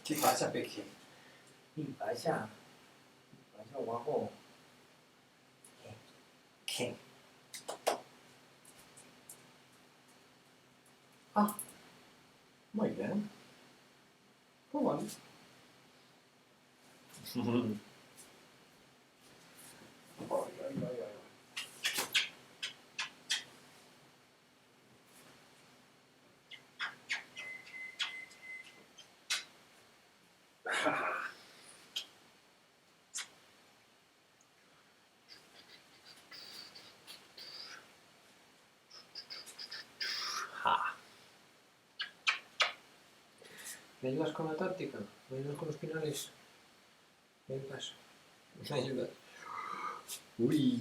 去拔下背皮，拔一下，往后，King，啊，muy bien，不完，哈哈。¿Me ayudas con la táctica? ¿Me ayudas con los finales? ¿Me ayudas? ¿Me ayudas? Uy.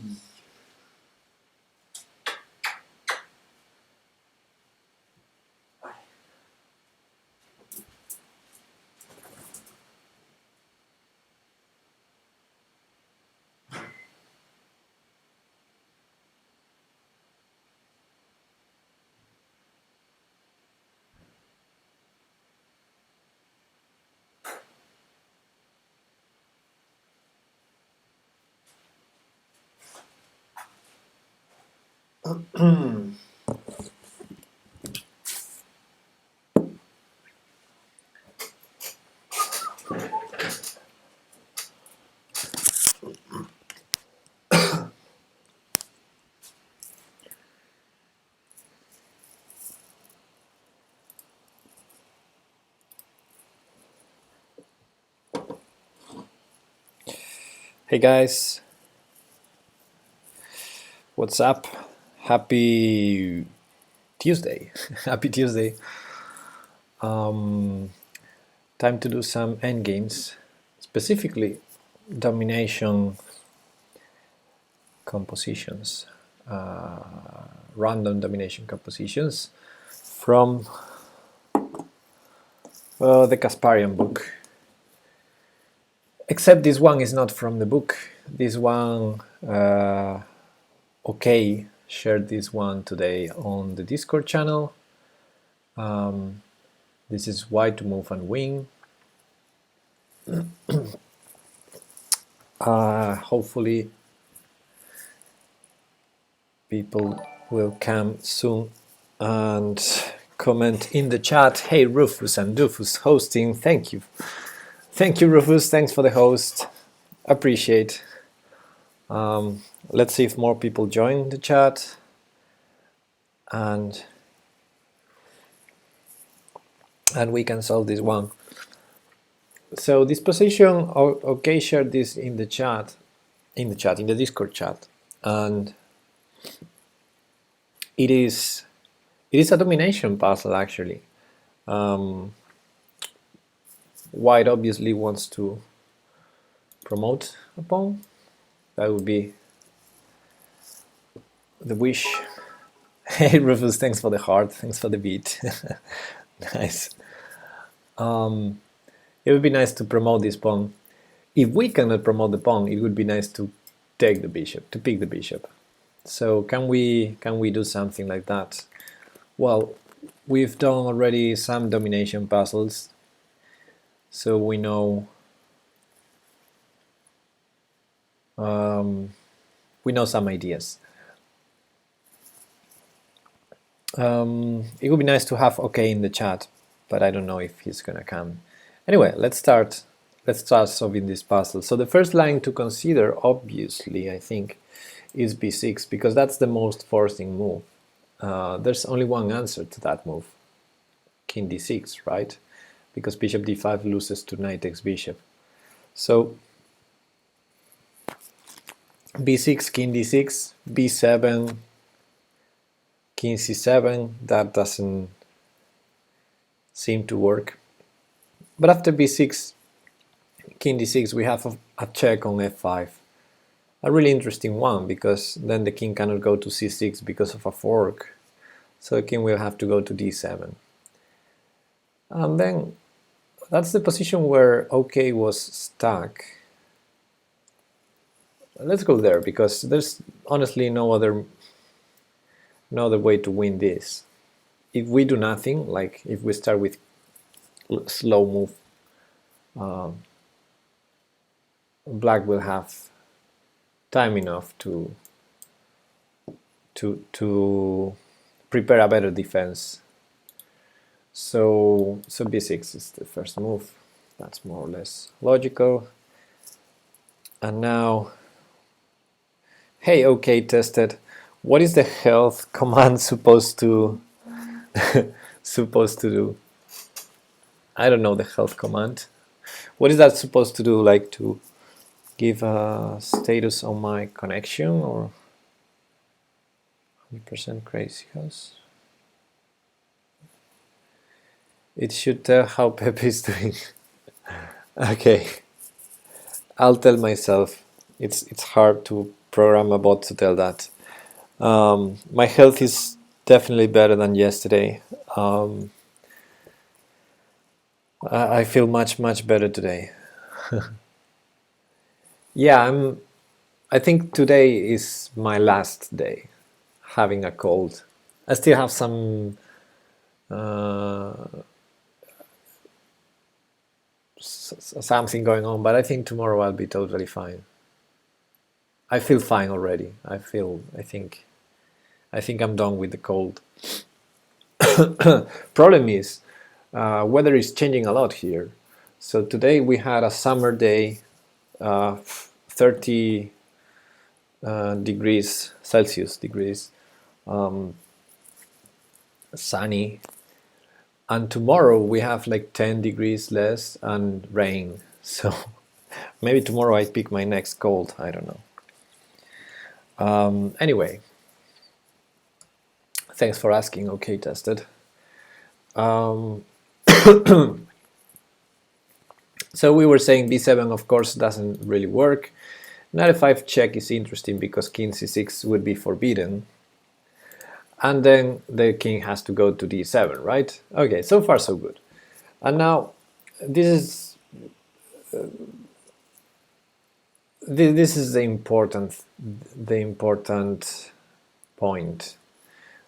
Hey guys, what's up? Happy Tuesday. Happy Tuesday. Time to do some endgames, specifically domination compositions, random domination compositions from the Kasparian book. Except this one is not from the book. This one, okay, shared this one today on the Discord channel. This is Why to Move and Win. Hopefully people will come soon and comment in the chat. Hey Rufus and Dufus hosting, thank you. Thank you Rufus, thanks for the host. Appreciate. Let's see if more people join the chat. And we can solve this one. So this position, okay, share this in the chat, in the Discord chat. and it is a domination puzzle actually. White obviously wants to promote a pawn. That would be the wish. Hey Rufus, thanks for the heart, thanks for the beat. Nice. It would be nice to promote this pawn. If we cannot promote the pawn, it would be nice to take the bishop, to pick the bishop. So can we do something like that? Well, we've done already some domination puzzles, so we know some ideas. It would be nice to have OK in the chat, but I don't know if he's gonna come. Anyway, let's start solving this puzzle. So the first line to consider, obviously, I think, is b6, because that's the most forcing move. There's only one answer to that move, king d6, right? Because bishop d5 loses to knight takes bishop. So b6, king d6, b7, king c7, that doesn't seem to work. But after b6, king d6, we have a check on f5. A really interesting one, because then the king cannot go to c6 because of a fork. So the king will have to go to d7. And then that's the position where OK was stuck. Let's go there, because there's honestly no other way to win this. If we do nothing, like if we start with slow move, black will have time enough to prepare a better defense. So b6 is the first move. That's more or less logical. And now, hey, OK tested. What is the health command supposed to do? I don't know the health command. What is that supposed to do? Like to give a status on my connection, or 100% crazy house? It should tell how Pepe is doing. Okay, I'll tell myself. It's hard to program a bot to tell that. My health is definitely better than yesterday. I feel much better today. Yeah, I think today is my last day having a cold. I still have some something going on, but I think tomorrow I'll be totally fine. I feel fine already. I think I'm done with the cold. Problem is, weather is changing a lot here. So today we had a summer day, 30 degrees Celsius, sunny, and tomorrow we have like 10 degrees less and rain. So maybe tomorrow I pick my next cold, I don't know. Anyway, thanks for asking. OK tested. So we were saying b7, of course, doesn't really work. Knight f5 check is interesting because king c6 would be forbidden. And then the king has to go to d7, right? Okay, so far so good. And now this is the important point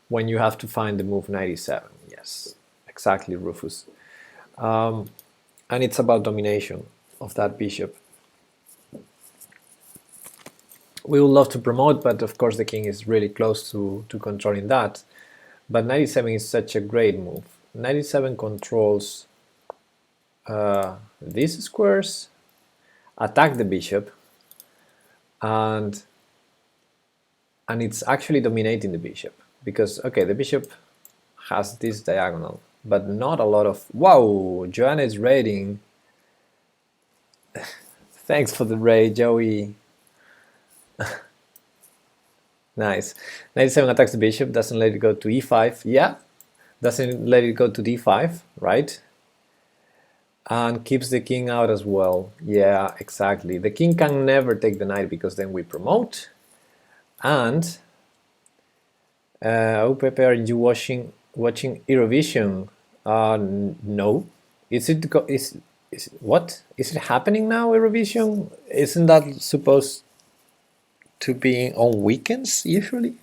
when you have to find the move 97. Yes, exactly, Rufus. And it's about domination of that bishop. We would love to promote, but of course the king is really close to controlling that. But 97 is such a great move. 97 controls these squares, attack the bishop, and it's actually dominating the bishop. Because, okay, the bishop has this diagonal, but not a lot of... Wow, Joanna is raiding. Thanks for the raid, Joey. Nice. Knight e7 attacks the bishop, doesn't let it go to e5. Yeah, doesn't let it go to d5, right? And keeps the king out as well. Yeah, exactly. The king can never take the knight because then we promote. And oh, Pepe, are you watching Eurovision? No. Is what is it happening now? Eurovision? Isn't that supposed to be on weekends usually?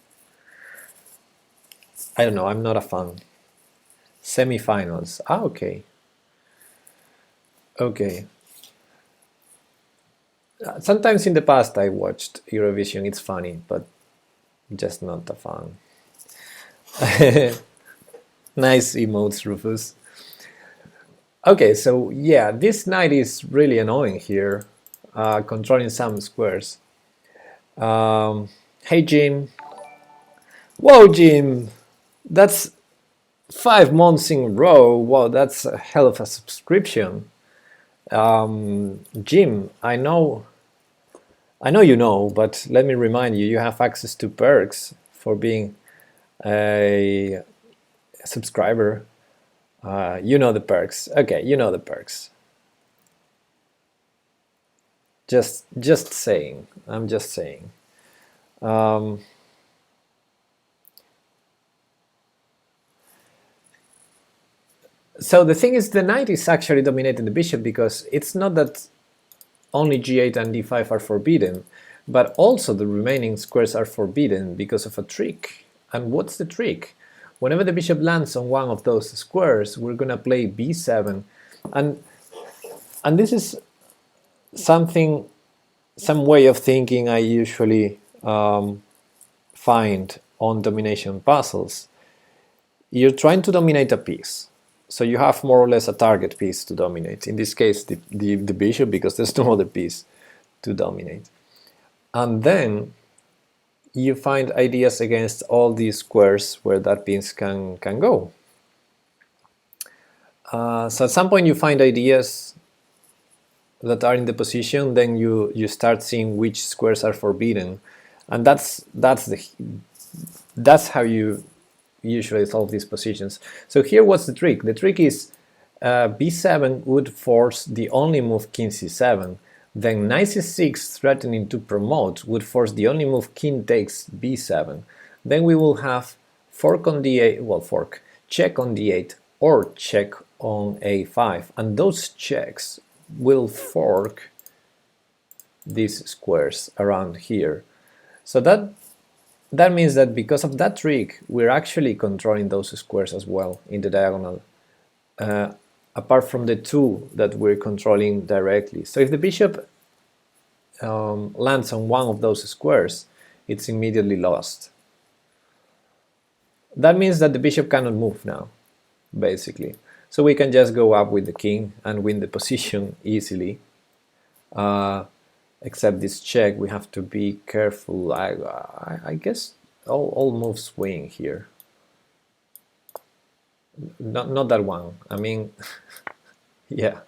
I don't know. I'm not a fan. Semi-finals. Ah, okay. Okay. Sometimes in the past I watched Eurovision. It's funny, but just not a fan. Nice emotes, Rufus. Okay, so yeah, this knight is really annoying here, controlling some squares. Hey, Jim. Whoa, Jim! That's 5 months in a row. Wow, that's a hell of a subscription. Jim, I know you know, but let me remind you, you have access to perks for being a subscriber. You know the perks. Okay, you know the perks. Just saying. I'm just saying. So the thing is, the knight is actually dominating the bishop because it's not that only g8 and d5 are forbidden, but also the remaining squares are forbidden because of a trick. And what's the trick? Whenever the bishop lands on one of those squares, we're gonna play b7, and this is something, some way of thinking I usually find on domination puzzles. You're trying to dominate a piece, so you have more or less a target piece to dominate. In this case, the bishop, because there's no other piece to dominate. And then you find ideas against all these squares where that piece can go. So at some point you find ideas that are in the position, then you start seeing which squares are forbidden, and that's how you usually solve these positions. So here, what's the trick? The trick is b7 would force the only move king c7. Then knight c6, threatening to promote, would force the only move king takes b7. Then we will have fork on d8, well, fork, check on d8, or check on a5. And those checks will fork these squares around here. So that means that because of that trick, we're actually controlling those squares as well in the diagonal, apart from the two that we're controlling directly. So if the bishop lands on one of those squares, it's immediately lost. That means that the bishop cannot move now, basically. So we can just go up with the king and win the position easily. Except this check, we have to be careful. I guess all moves win here. Not that one. I mean, yeah.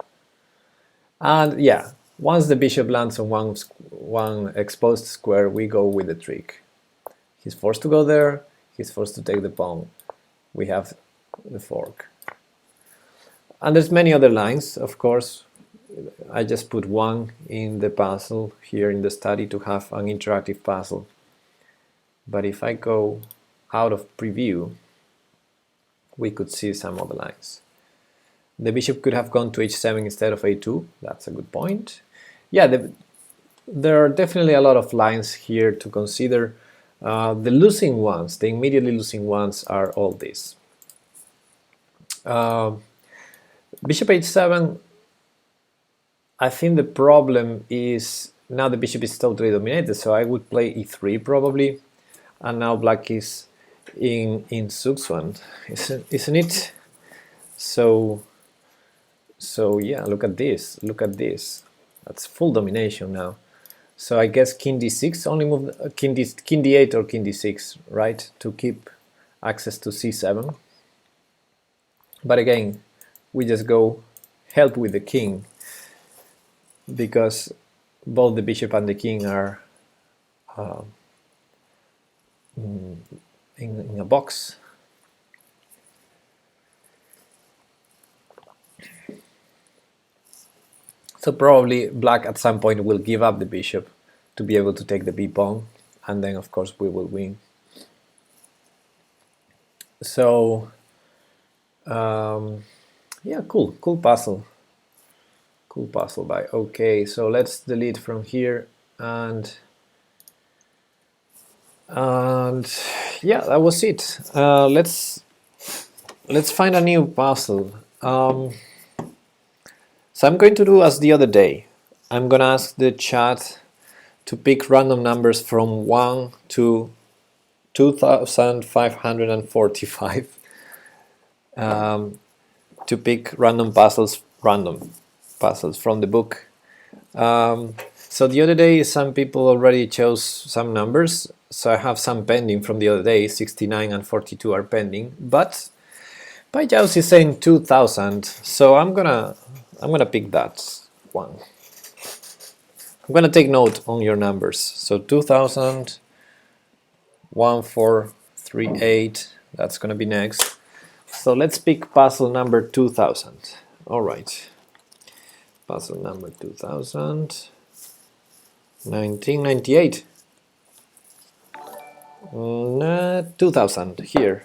And yeah, once the bishop lands on one exposed square, we go with the trick. He's forced to go there. He's forced to take the pawn. We have the fork. And there's many other lines, of course. I just put one in the puzzle here in the study to have an interactive puzzle. But if I go out of preview, we could see some other lines. The bishop could have gone to h7 instead of a2. That's a good point. Yeah, there are definitely a lot of lines here to consider. The losing ones, the immediately losing ones, are all these. Bishop h7, I think the problem is now the bishop is totally dominated, so I would play e3 probably, and now black is in Zugzwang, isn't it? So yeah, look at this, that's full domination now. So I guess king d6 only move, king d8 or king d6, right, to keep access to c7. But again, we just go help with the king, because both the bishop and the king are in a box. So probably black at some point will give up the bishop to be able to take the b-pawn, and then of course we will win. So yeah, cool puzzle. Cool puzzle by. Okay, so let's delete from here, and yeah, that was it. Let's find a new puzzle. So I'm going to do as the other day. I'm gonna ask the chat to pick random numbers from 1 to 2545 to pick random puzzles from the book. So the other day some people already chose some numbers, so I have some pending from the other day. 69 and 42 are pending, but Pajaus is saying 2000, so I'm gonna pick that one. I'm gonna take note on your numbers. So 2000, 1438, that's gonna be next. So let's pick puzzle number 2000. All right, puzzle number 2000, 1998. 2000 here.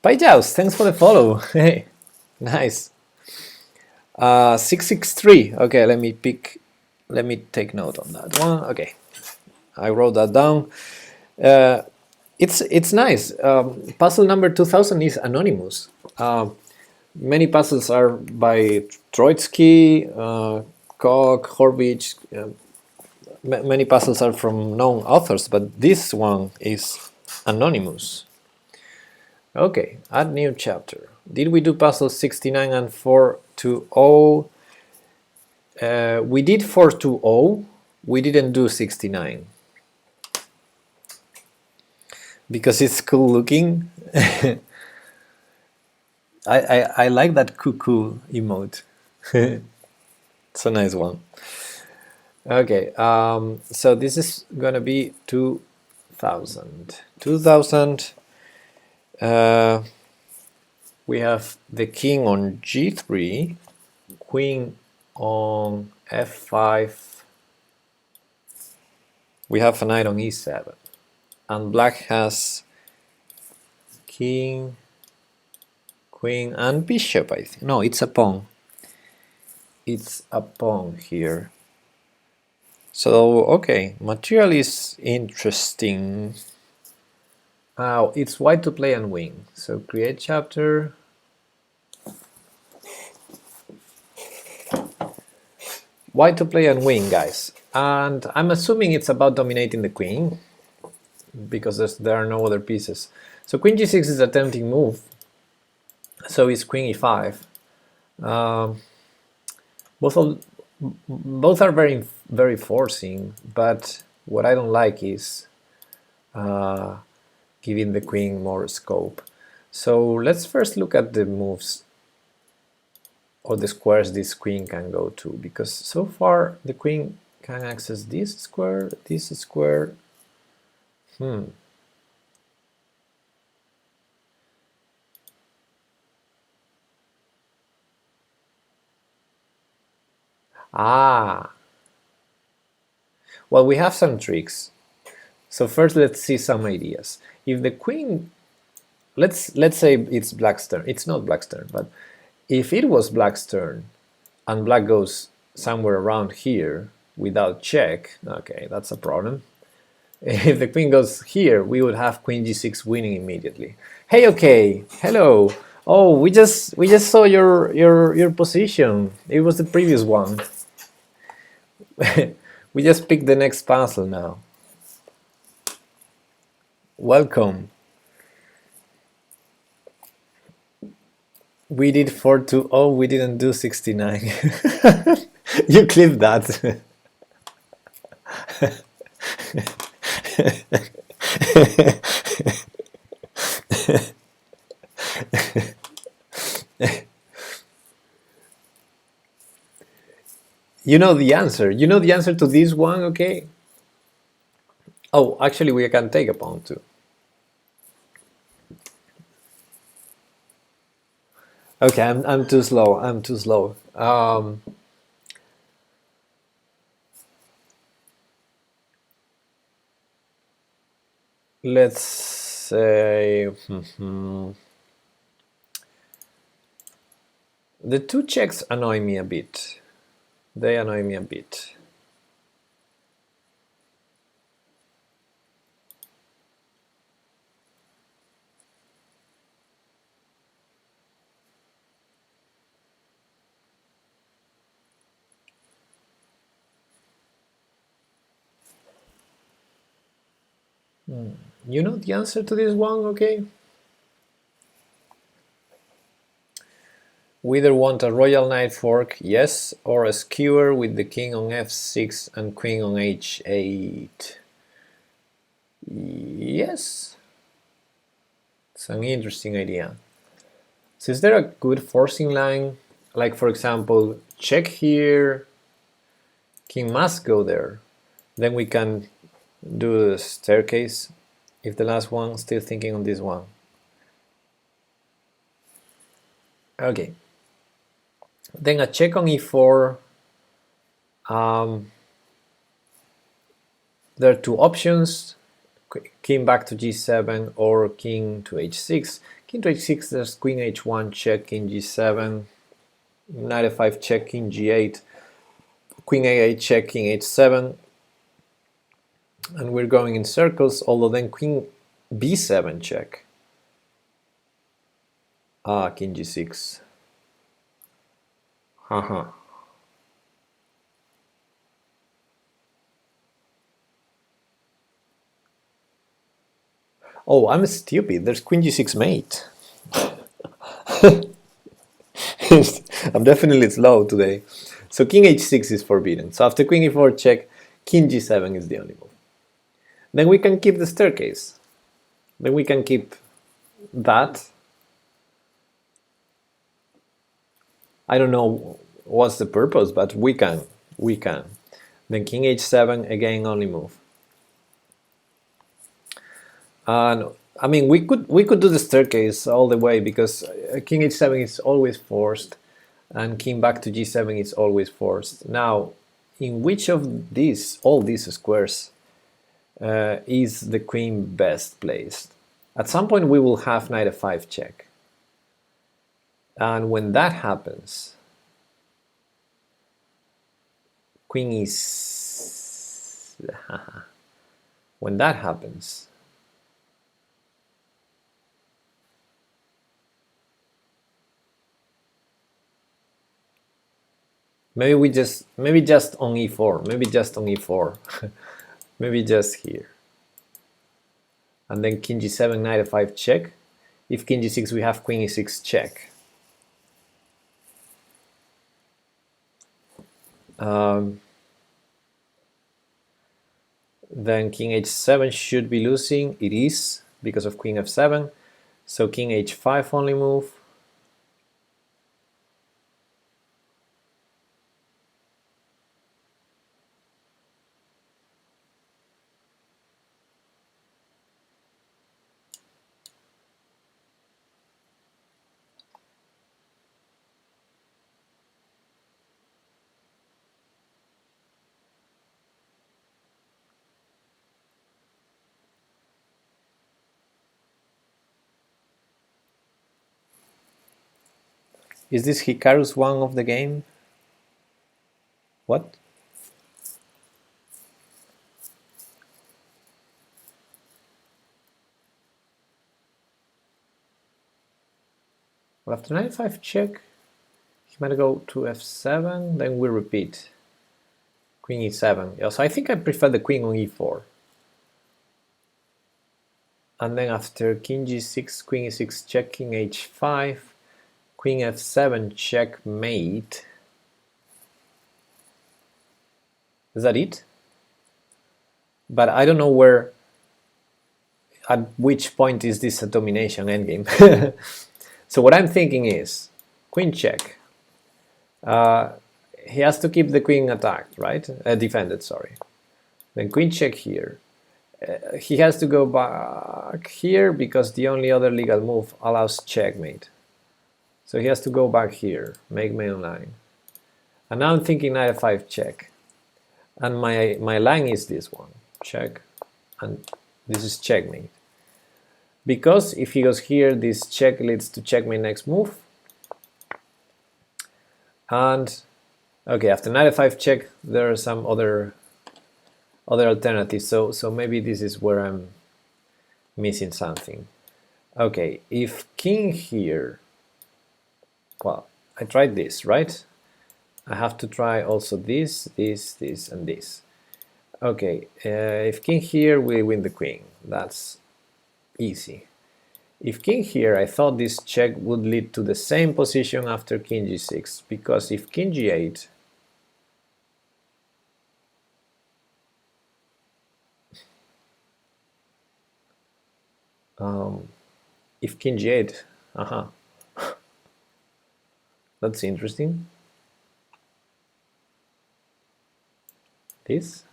Pajaus, thanks for the follow. Hey, nice. 663. Okay, let me take note on that one. Okay, I wrote that down. It's nice. Puzzle number 2000 is anonymous. Many puzzles are by Troitsky, Koch, Horvitz. Many puzzles are from known authors, but this one is anonymous. Okay, add new chapter. Did we do puzzle 69 and 420? We did 420. We didn't do 69 because it's cool looking. I like that cuckoo emote. It's a nice one. Okay, so this is gonna be 2000. 2000. We have the king on g3, queen on f5. We have a knight on e7, and black has king, queen, and bishop. I think no, it's a pawn. It's a pawn here. So okay, material is interesting. It's white to play and win. So create chapter. White to play and win, guys. And I'm assuming it's about dominating the queen, because there are no other pieces. So queen g6 is a tempting move. So is queen e5. Both are very forcing, but what I don't like is giving the queen more scope. So let's first look at the moves or the squares this queen can go to, because so far the queen can access this square. Well, we have some tricks. So first let's see some ideas. If the queen, let's say it's black's turn. It's not black's turn, but if it was black's turn and black goes somewhere around here without check, okay, that's a problem. If the queen goes here, we would have queen g6 winning immediately. Hey, okay, hello. Oh, we just saw your position. It was the previous one. We just picked the next puzzle now. Welcome. We did 420, we didn't do 69. You clip that. You know the answer. You know the answer to this one, okay? Oh, actually, we can take a pawn too. Okay, I'm too slow. I'm too slow. Let's say the two checks annoy me a bit. They annoy me a bit. You know the answer to this one, okay? We either want a royal knight fork, yes, or a skewer with the king on f6 and queen on h8. Yes. It's an interesting idea. So is there a good forcing line? Like, for example, check here, king must go there. Then we can do the staircase. If the last one, still thinking on this one. Okay. Then a check on e4. There are two options. King back to g7 or king to h6. King to h6, there's queen h1 check, king g7, knight f5 check, king g8, queen a8 check, king h7, and we're going in circles, although then queen b7 check. King g6. Haha. Oh, I'm stupid. There's queen g6 mate. I'm definitely slow today. So king h6 is forbidden. So after queen e4 check, king g7 is the only move. Then we can keep the staircase. Then we can keep that. I don't know what's the purpose, but we can. We can. Then king h7, again only move. And I mean, we could do the staircase all the way, because king h7 is always forced, and king back to g7 is always forced. Now, in which of these, all these squares, is the queen best placed? At some point we will have knight f5 check. And when that happens, queen is... when that happens, maybe just on e4, maybe just on e4, maybe just here. And then king g7, knight f5 check. If king g6, we have queen e6 check. Then king h7 should be losing. It is, because of queen f7. So king h5 only move. Is this Hikaru's one of the game? What? Well, after knight f5 check, he might go to f7, then we repeat. Queen e7. Yeah, so I think I prefer the queen on e4. And then after king g6, queen e6 check, king h5, queen f7 checkmate. Is that it? But I don't know where, at which point is this a domination endgame. So what I'm thinking is, queen check. He has to keep the queen attacked, right? Defended, sorry. Then queen check here. He has to go back here because the only other legal move allows checkmate. So he has to go back here, make main line. And now I'm thinking knight f5 check. And my line is this one, check, and this is checkmate. Because if he goes here, this check leads to checkmate next move. And okay, after knight f5 check, there are some other alternatives. So maybe this is where I'm missing something. Okay, if king here, well, I tried this, right? I have to try also this, and this. Okay, if king here, we win the queen. That's easy. If king here, I thought this check would lead to the same position after king g6, because if king g8, if king g8, that's interesting. This?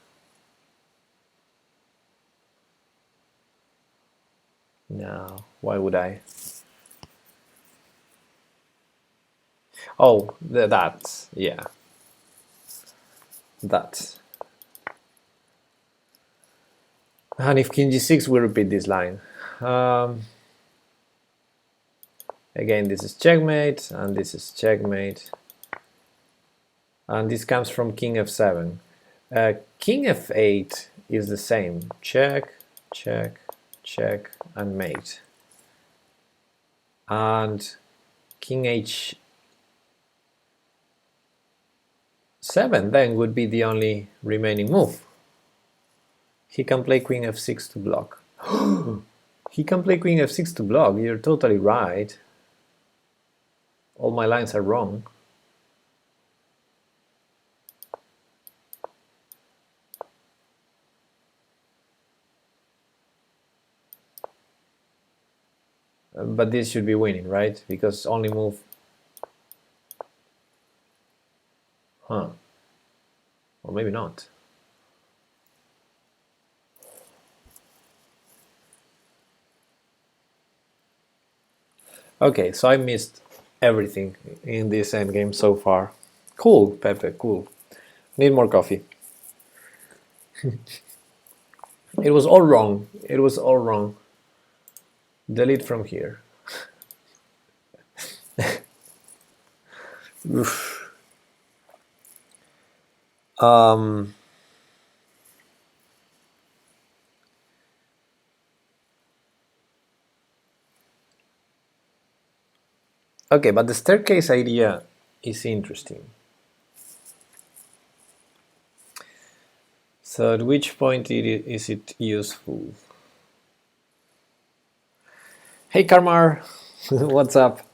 No, why would I? Oh, that, yeah. That. And if king g6, we repeat this line. Again, this is checkmate, and this is checkmate. And this comes from king f7. King f8 is the same. Check, check, check, and mate. And king h7 then would be the only remaining move. He can play queen f6 to block. He can play queen f6 to block. You're totally right. All my lines are wrong. But this should be winning, right? Because only move. Huh. Or maybe not. Okay, so I missed everything in this endgame so far. Cool, Pepe, cool. Need more coffee. It was all wrong. It was all wrong. Delete from here. Okay, but the staircase idea is interesting. So at which point is it useful? Hey Karmar, what's up?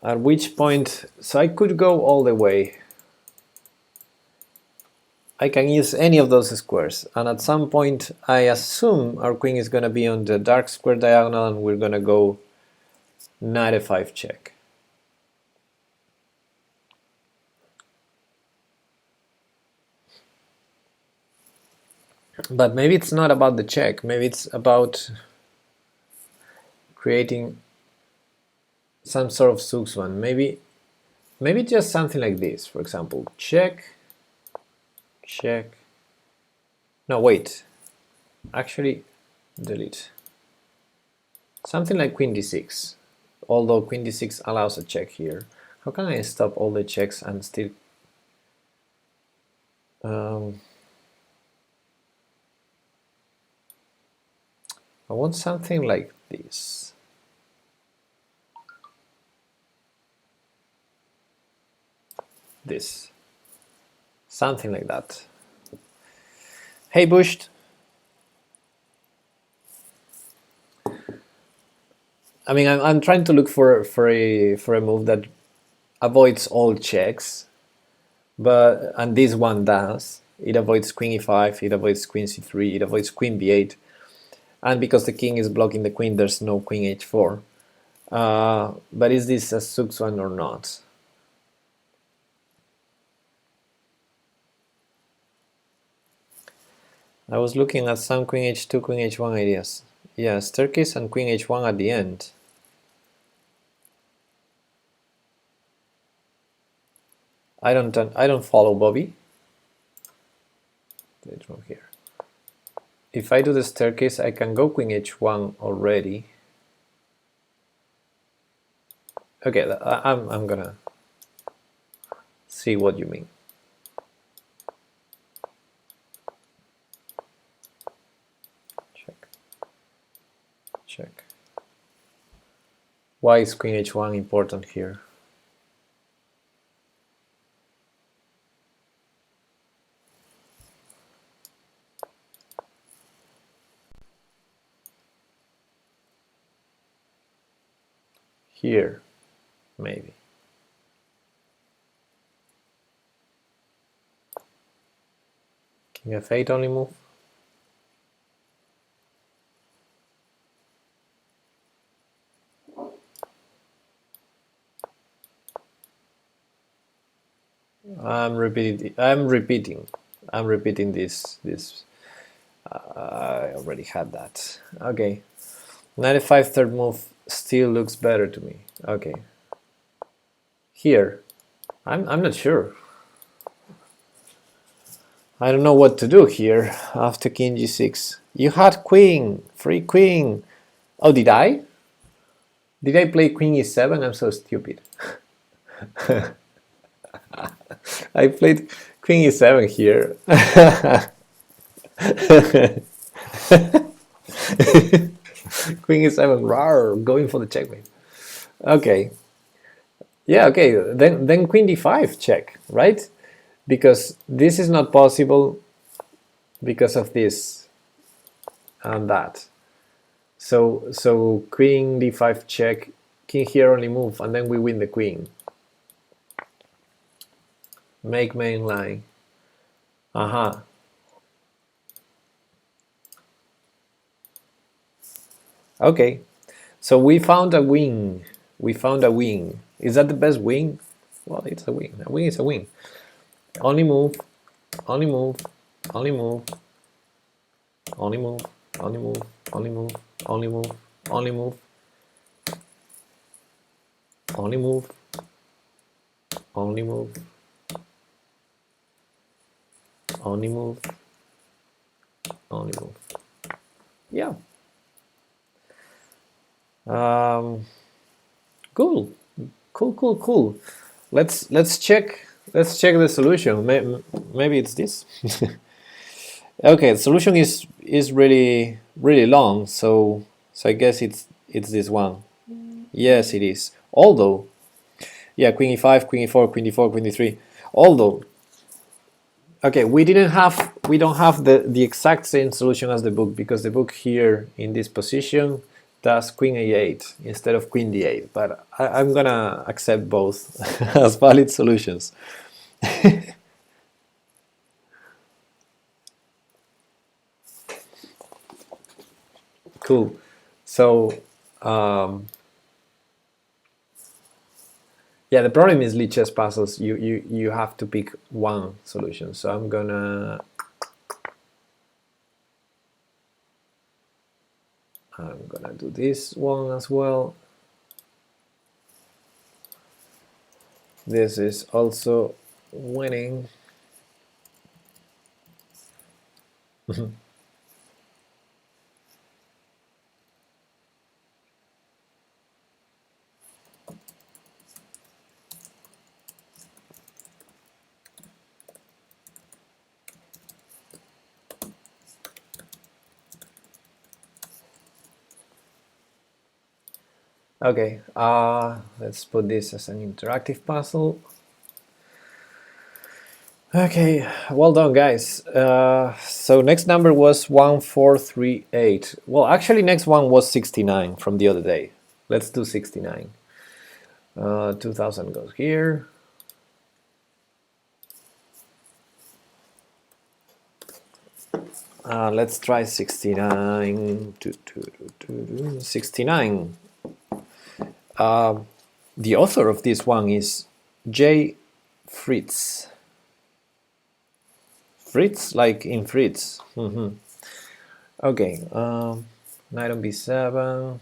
At which point, so I could go all the way. I can use any of those squares, and at some point I assume our queen is going to be on the dark square diagonal and we're going to go knight f5 check. But maybe it's not about the check, maybe it's about creating some sort of Zugzwang. Maybe just something like this, for example, check, check. No, wait. Actually, delete. Something like queen d6. Although queen d6 allows a check here. How can I stop all the checks and still... I want something like this. This. Something like that. Hey Bushed. I mean, I'm trying to look for a move that avoids all checks, and this one does. It avoids queen e5, it avoids queen c3, it avoids queen b8, and because the king is blocking the queen, there's no queen h4. But is this a Sux one or not? I was looking at some Queen H2, Queen H1 ideas. Yeah, staircase and Queen H1 at the end. I don't follow, Bobby. Let's move here. If I do the staircase, I can go Queen H1 already. Okay, I'm gonna see what you mean. Check. Check. Why is Queen H1 important here? Here, maybe. King F8 only move. I'm repeating this. I already had that. Okay. 95 third move still looks better to me. Okay. Here. I'm not sure. I don't know what to do here after King G6. You had Queen. Free Queen. Oh, did I? Did I play Queen E7? I'm so stupid. I played Queen E7 here. Queen E7, rawr, going for the checkmate. Okay. Yeah, okay. Then Queen D5 check, right? Because this is not possible because of this and that. So Queen D5 check, King here only move, and then we win the Queen. Make main line. Aha. Okay. So we found a wing. We found a wing. Is that the best wing? Well, it's a wing. A wing is a wing. Only move. Only move. Only move. Only move. Only move. Only move. Only move. Only move. Only move. Only move. Only move. Only move. Yeah. Cool. Cool. Let's check the solution. Maybe it's this. Okay, the solution is really long, so I guess it's this one. Yes, it is. Although, yeah, Queen E5, Queen E4, Queen D4, Queen D3. Although, okay, we don't have the exact same solution as the book, because the book here in this position does Queen A8 instead of Queen D8. But I'm gonna accept both as valid solutions. Cool. So, yeah, the problem is lead chess puzzles. You have to pick one solution. So I'm gonna do this one as well. This is also winning. Okay, let's put this as an interactive puzzle. Okay, well done, guys. So next number was 1438. Well, actually, next one was 69 from the other day. Let's do 69. 2000 goes here. Let's try 69. 69. The author of this one is J. Fritz. Fritz, like in Fritz. Okay, knight on b7,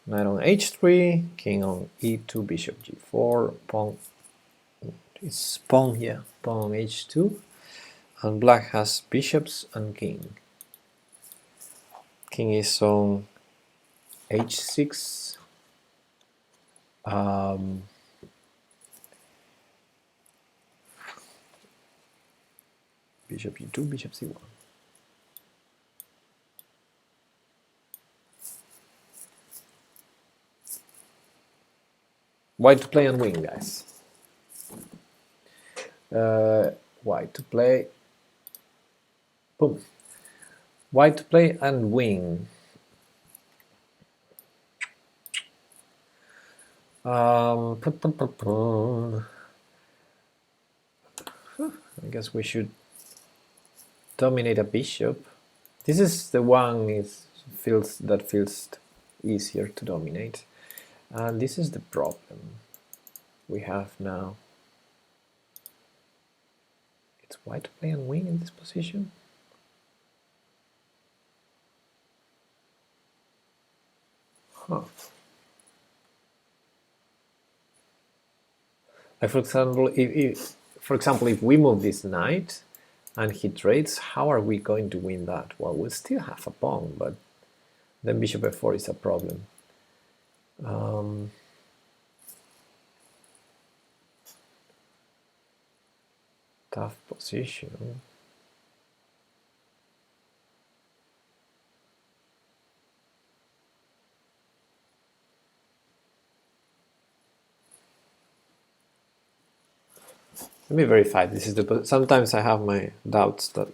knight on h3, king on e2, bishop g4, pawn. It's pawn, yeah, pawn on h2, and black has bishops and king. King is on h6. Bishop e2, bishop c1. White to play and win, guys. White to play. Boom. White to play and win. I guess we should dominate a bishop. This is the one that feels easier to dominate, and this is the problem we have now. It's white to play and win in this position. Huh. Like for example, if we move this knight and he trades, how are we going to win that? Well, we'll still have a pawn, but then bishop f4 is a problem. Tough position. Let me verify. This is the. Sometimes I have my doubts that.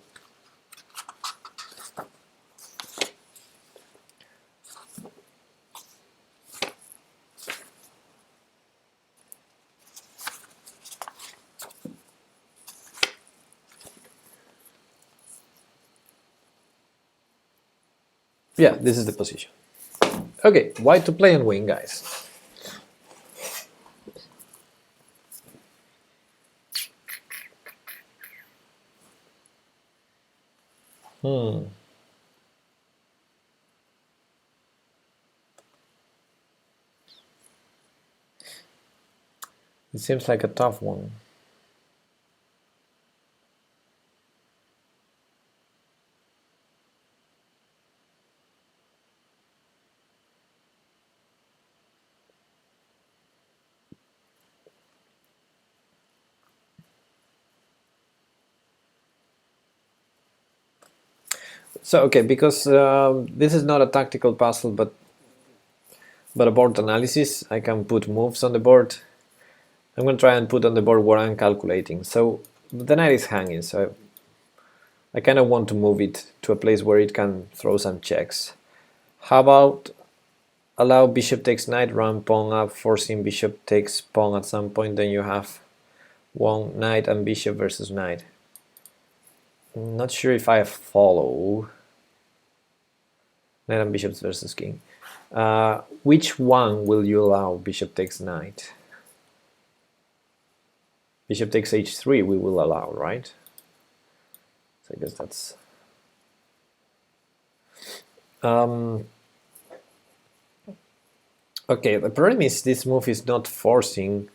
Yeah, this is the position. Okay, white to play and win, guys. It seems like a tough one. So okay, because this is not a tactical puzzle, but a board analysis, I can put moves on the board. I'm going to try and put on the board what I'm calculating. So the knight is hanging, so I kind of want to move it to a place where it can throw some checks. How about allow bishop takes knight, run pawn up, forcing bishop takes pawn at some point, then you have one knight and bishop versus knight. I'm not sure if I follow. Knight and bishops versus king. Which one will you allow bishop takes knight? Bishop takes h3 we will allow, right? So I guess that's... okay, the problem is this move is not forcing,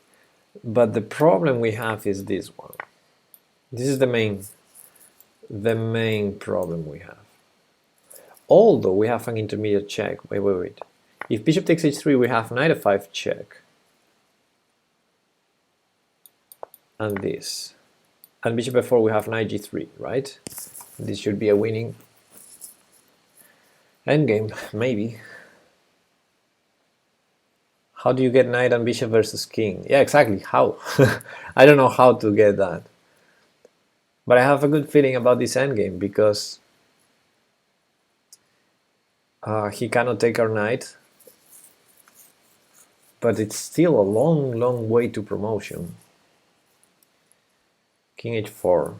but the problem we have is this one. This is the main problem we have. Although we have an intermediate check. Wait. If bishop takes h3, we have knight f5 check. And this. And bishop f4, we have knight g3, right? This should be a winning endgame, maybe. How do you get knight and bishop versus king? Yeah, exactly. How? I don't know how to get that. But I have a good feeling about this endgame because he cannot take our knight. But it's still a long way to promotion. King h4.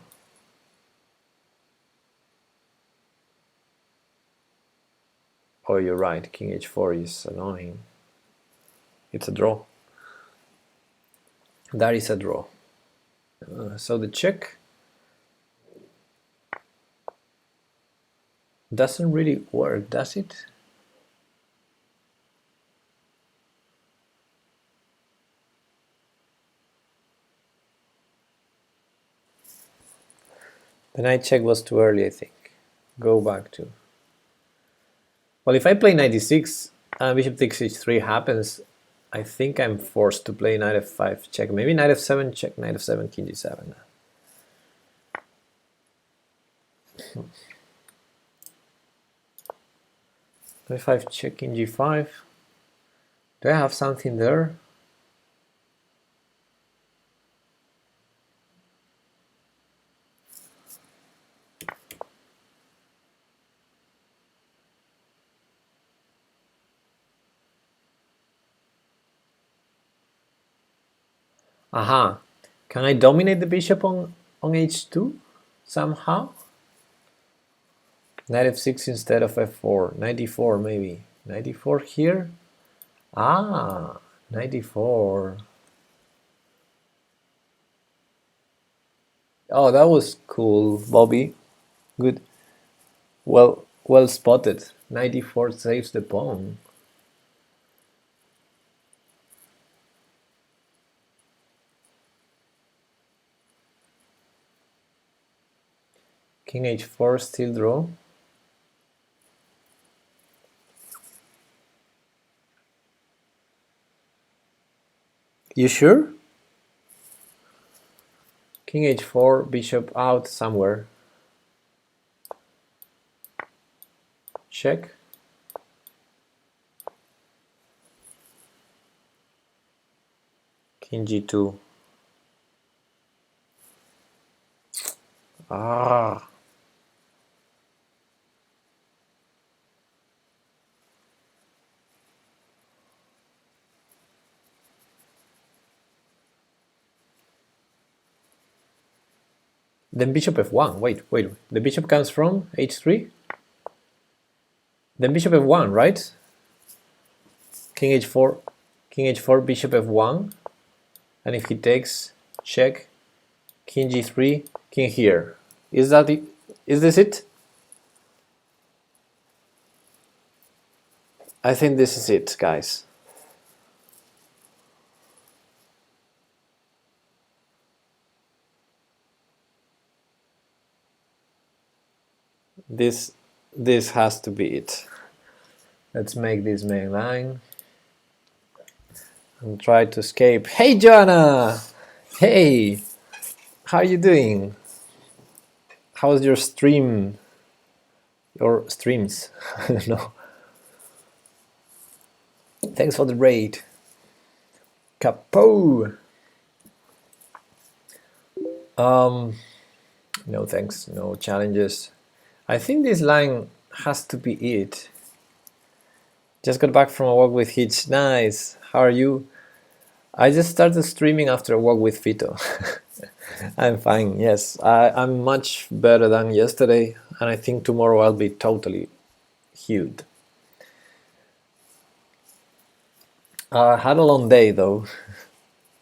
Oh, you're right. King h4 is annoying. It's a draw. That is a draw. So the check doesn't really work, does it? The knight check was too early, I think. Go back to... Well, if I play knight e6 and bishop takes h3 happens, I think I'm forced to play knight f5 check. Maybe knight f7 check, knight f7, king g7. Knight f5 check, king g5. Do I have something there? Aha. Can I dominate the bishop on h2 somehow? Knight f6 instead of f4. Knight d4 maybe. Knight d4 here? Ah, knight d4. Oh, that was cool, Bobby. Good. Well spotted. Knight d4 saves the pawn. King h4 still draw. You sure? King h4, bishop out somewhere. Check. King g2. Ah. Then bishop f1. Wait. The bishop comes from h3? Then bishop f1, right? King h4, bishop f1. And if he takes, check, king g3, king here. Is that it? Is this it? I think this is it, guys. This has to be it. Let's make this main line and try to escape. Hey, Joanna! Hey! How are you doing? How's your stream? Your streams? I don't know. Thanks for the raid. Capo! No thanks, no challenges. I think this line has to be it. Just got back from a walk with Hitch. Nice. How are you? I just started streaming after a walk with Fito. I'm fine, yes. I'm much better than yesterday, and I think tomorrow I'll be totally healed. I had a long day though.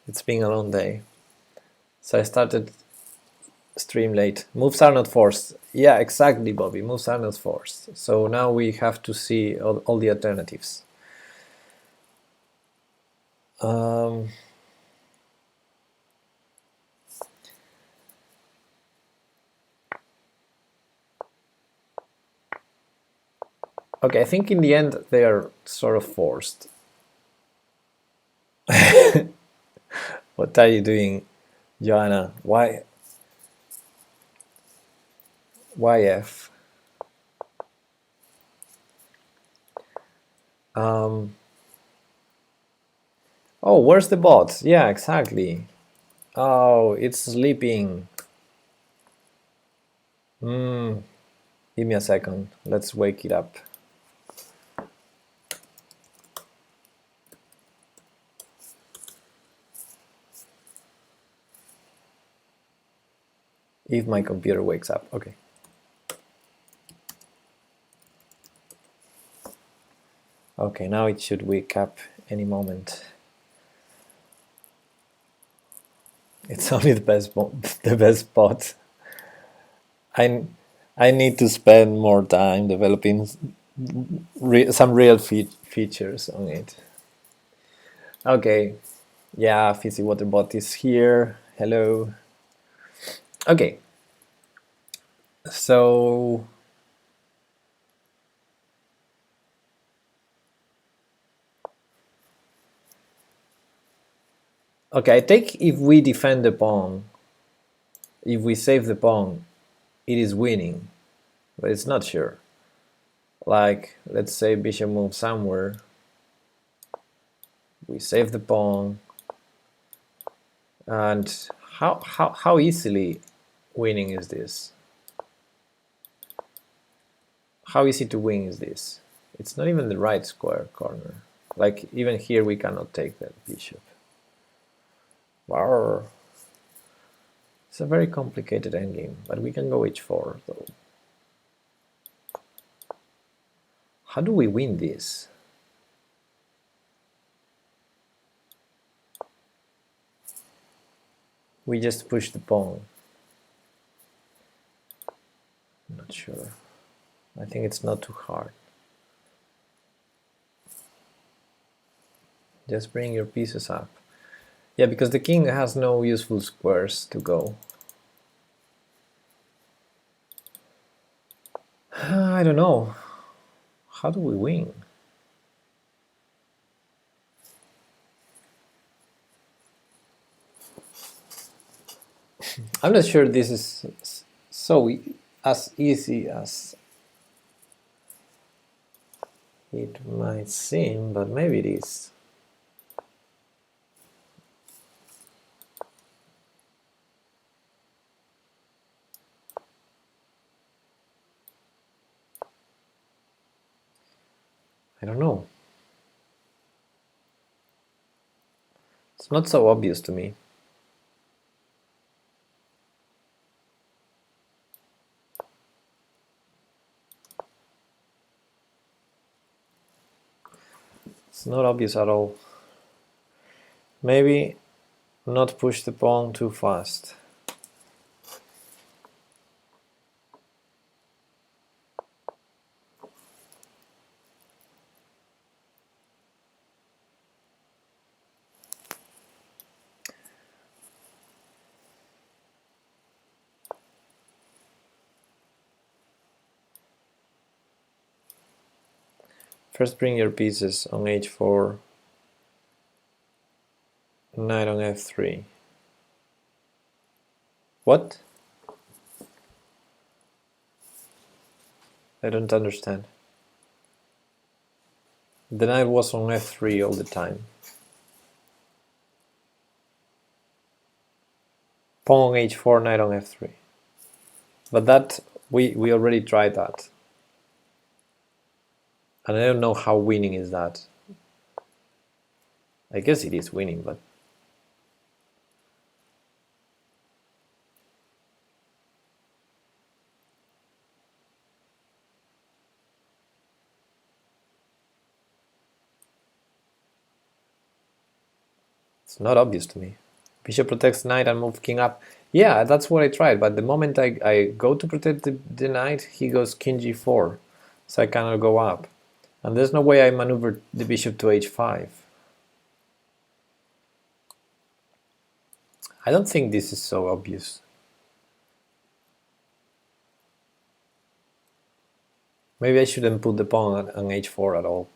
It's been a long day. So I started stream late. Moves are not forced. Yeah, exactly, Bobby. Moves are not forced. So now we have to see all the alternatives. Okay, I think in the end they are sort of forced. What are you doing, Joanna? Why F? Oh, where's the bot? Yeah, exactly. Oh, it's sleeping. Give me a second. Let's wake it up. If my computer wakes up. Okay. Okay, now it should wake up any moment. It's only the best the best spot. I I need to spend more time developing some real features on it. Okay, yeah, Fizzy Waterbot is here. Hello. Okay, so okay, I take if we defend the pawn, if we save the pawn, it is winning, but it's not sure. Like, let's say bishop moves somewhere, we save the pawn, and how easily winning is this? How easy to win is this? It's not even the right square corner. Like, even here we cannot take that bishop. Wow. It's a very complicated endgame, but we can go h4 though. How do we win this? We just push the pawn. I'm not sure. I think it's not too hard. Just bring your pieces up. Yeah, because the king has no useful squares to go. I don't know. How do we win? I'm not sure this is so as easy as it might seem, but maybe it is. I don't know. It's not so obvious to me. It's not obvious at all. Maybe not push the pawn too fast. First bring your pieces on h4, knight on f3. What? I don't understand. The knight was on f3 all the time. Pawn on h4, knight on f3. But that, we already tried that. And I don't know how winning is that. I guess it is winning, but it's not obvious to me. Bishop protects knight and move king up. Yeah, that's what I tried, but the moment I go to protect the knight, he goes king g4, so I cannot go up. And there's no way I maneuver the bishop to h5. I don't think this is so obvious. Maybe I shouldn't put the pawn on h4 at all.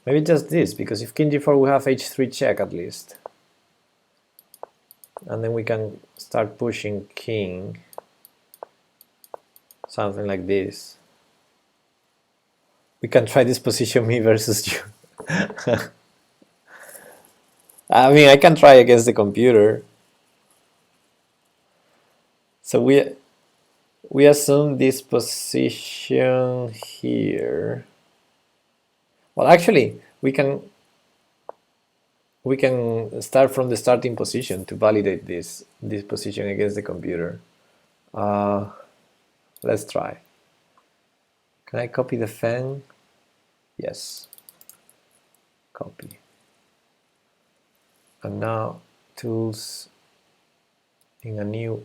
Maybe just this, because if king g4 we have h3 check at least. And then we can start pushing king. Something like this. We can try this position, me versus you. I mean, I can try against the computer. So we assume this position here. Well, actually, we can we can start from the starting position to validate this position against the computer. Let's try. Can I copy the fan? Yes. Copy. And now tools in a new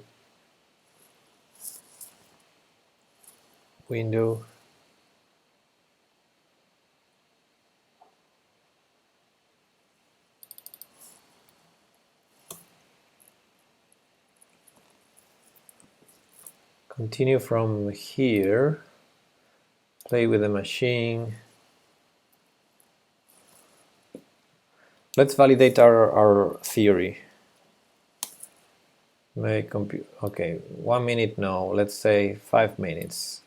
window. Continue from here. Play with the machine. Let's validate our theory. Make compute. Okay, 1 minute no. Let's say 5 minutes.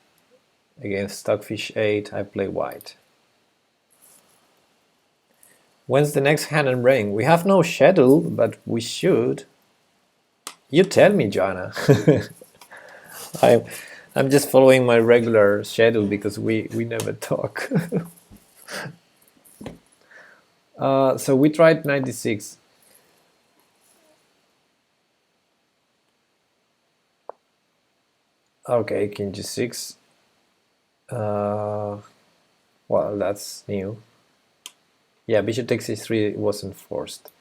Against Stockfish 8, I play white. When's the next hand and brain? We have no schedule, but we should. You tell me, Joanna. I'm just following my regular schedule because we never talk. So we tried 96. Okay, King G6. Well, that's new. Yeah, Bishop takes H3 wasn't forced.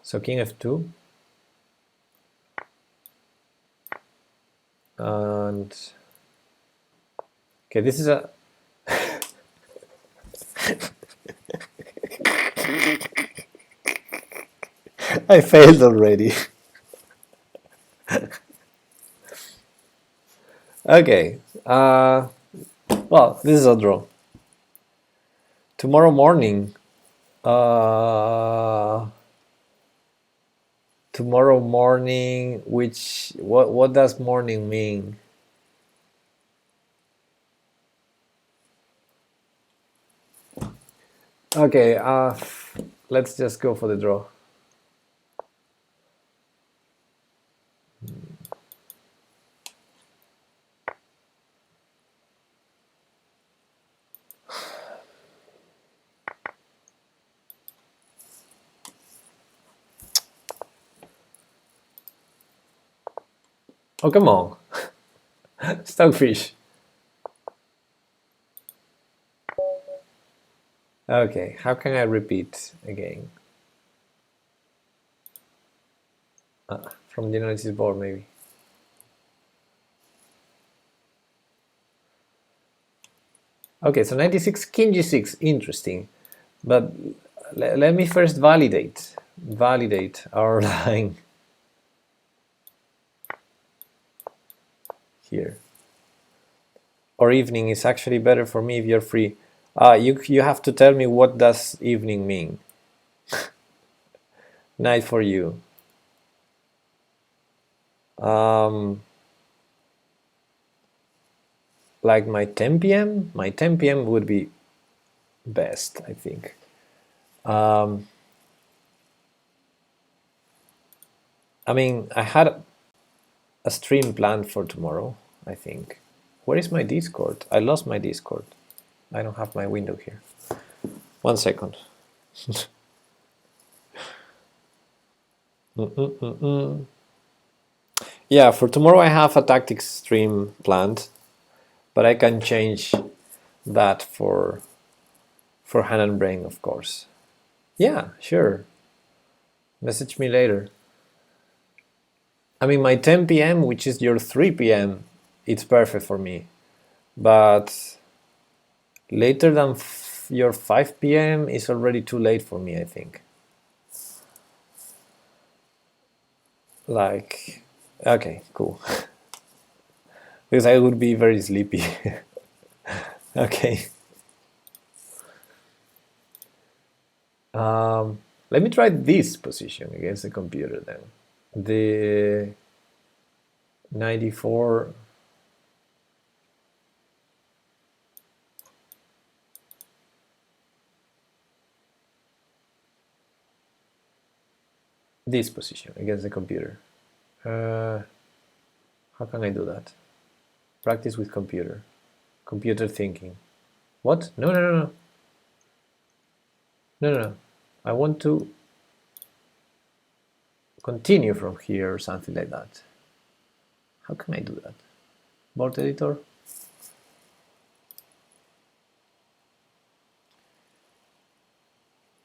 So King F2. And okay, this is a I failed already. Okay, well, this is a draw. Tomorrow morning, which what does morning mean? Okay, let's just go for the draw. Oh, come on. Stockfish. Okay, how can I repeat again? From the analysis board, maybe. Okay, so 96 King G6, interesting. But let me first validate our line here. Or evening is actually better for me if you're free. You have to tell me what does evening mean. Night for you. Like my 10 p.m. My 10 p.m. would be best, I think. I mean, I had a stream planned for tomorrow, I think. Where is my Discord? I lost my Discord. I don't have my window here. 1 second. Yeah, for tomorrow I have a tactics stream planned, but I can change that for hand and brain, of course. Yeah, sure. Message me later. I mean, my 10 p.m., which is your 3 p.m., it's perfect for me. But later than your 5 p.m. is already too late for me, I think. Like, okay, cool. Because I would be very sleepy. Okay. Let me try this position against the computer then. The 94. This position against the computer. How can I do that? Practice with computer. Computer thinking. What? No. I want to continue from here or something like that. How can I do that? Board editor?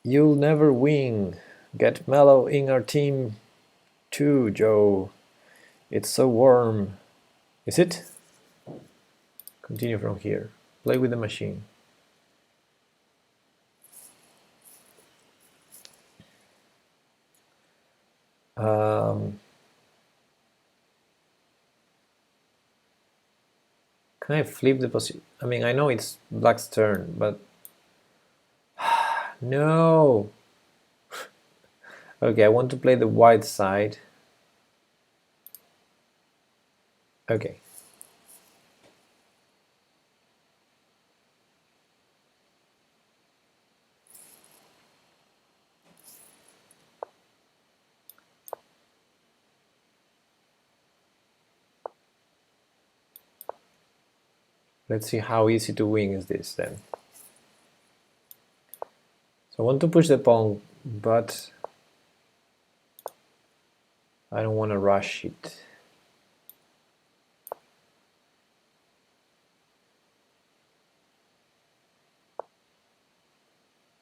You'll never win. Get mellow in our team too, Joe. It's so warm. Is it? Continue from here. Play with the machine. Can I flip the position? I mean, I know it's black's turn, but no. Okay, I want to play the white side. Okay. Let's see how easy to win is this then. So I want to push the pawn, but I don't want to rush it.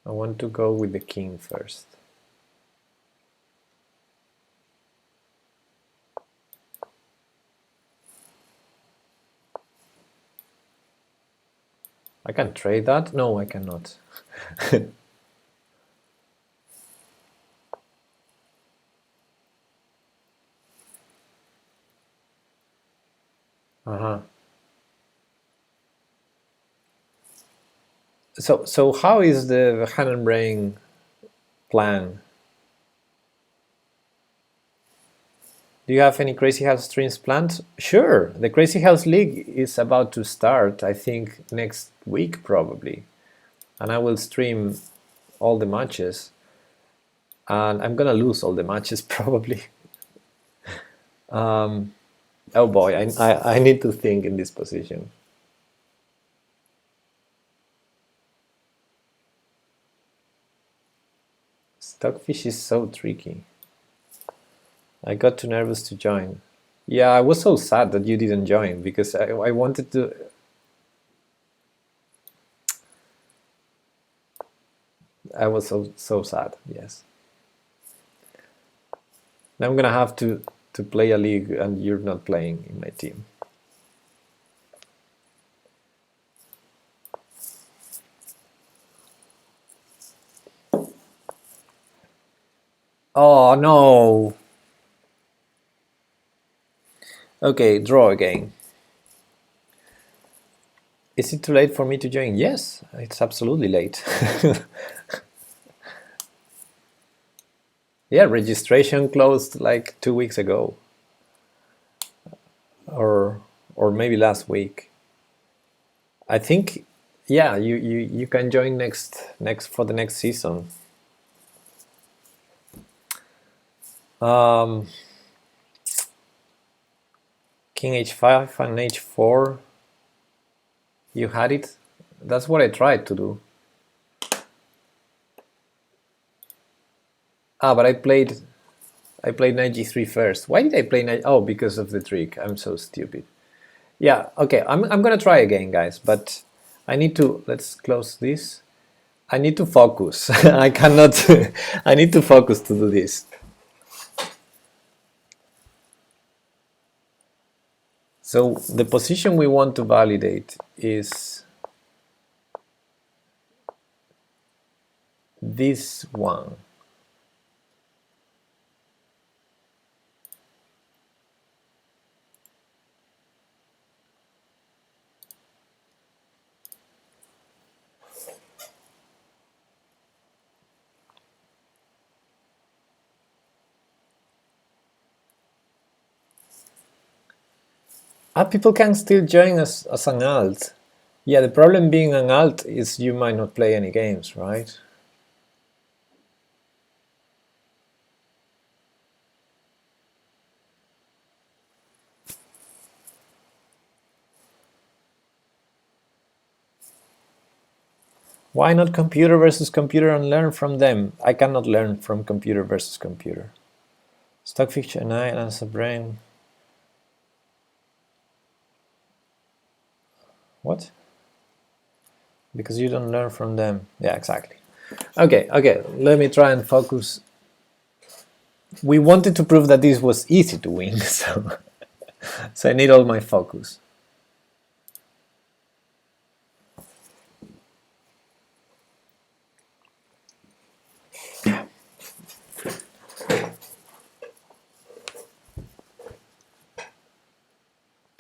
I want to go with the king first. I can trade that? No, I cannot. So how is the Brain plan? Do you have any Crazy House streams planned? Sure, the Crazy House League is about to start, I think next week probably. And I will stream all the matches. And I'm gonna lose all the matches probably. Oh boy, I need to think in this position. Stockfish is so tricky. I got too nervous to join. Yeah, I was so sad that you didn't join because I wanted to. I was so sad. Yes. Now I'm gonna have to play a league, and you're not playing in my team. Oh no. Okay, draw again. Is it too late for me to join? Yes, it's absolutely late. Yeah, registration closed like 2 weeks ago, or maybe last week. I think, yeah, you can join next for the next season. King h5 and h4. You had it. That's what I tried to do. But I played knight g3 first. Why did I play knight? Oh, because of the trick. I'm so stupid. Yeah, okay, I'm gonna try again, guys, but I need to, let's close this. I need to focus. I cannot, I need to focus to do this. So the position we want to validate is this one. People can still join us as an alt. Yeah, the problem being an alt is you might not play any games, right? Why not computer versus computer and learn from them? I cannot learn from computer versus computer. Stock fiction, as a brain. What? Because you don't learn from them. Yeah, exactly. Okay, let me try and focus. We wanted to prove that this was easy to win, so I need all my focus.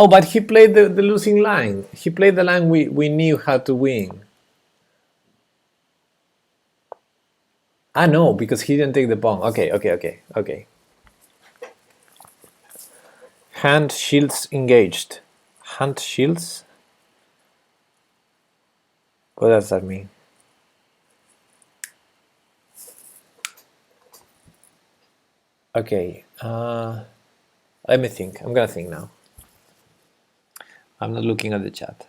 Oh, but he played the losing line. He played the line we knew how to win. Ah, no, because he didn't take the pawn. Okay. Hand shields engaged. Hand shields? What does that mean? Okay, let me think. I'm gonna think now. I'm not looking at the chat.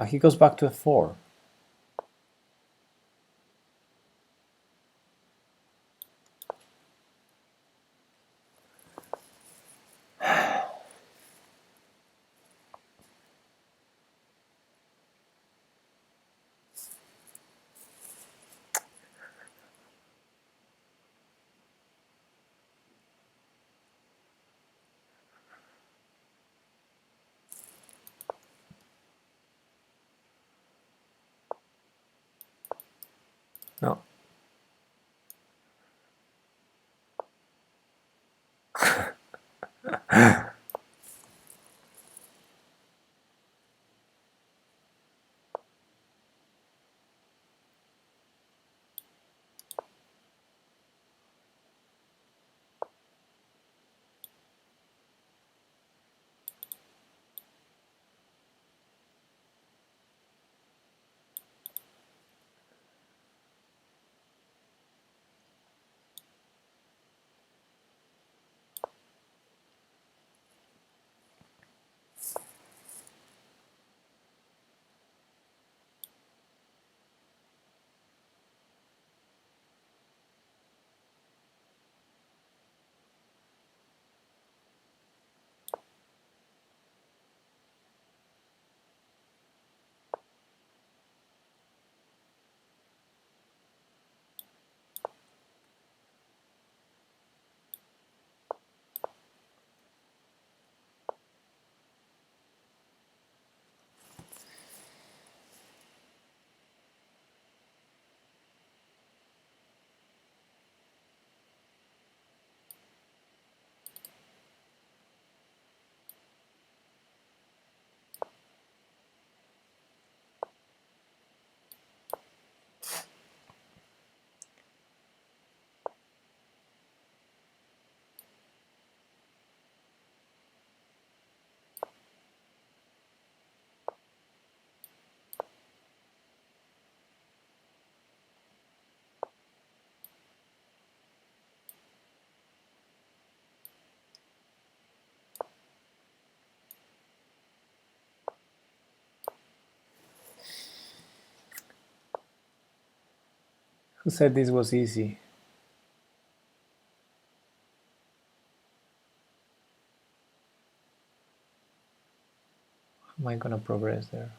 He goes back to f4. No. Who said this was easy? How am I gonna progress there?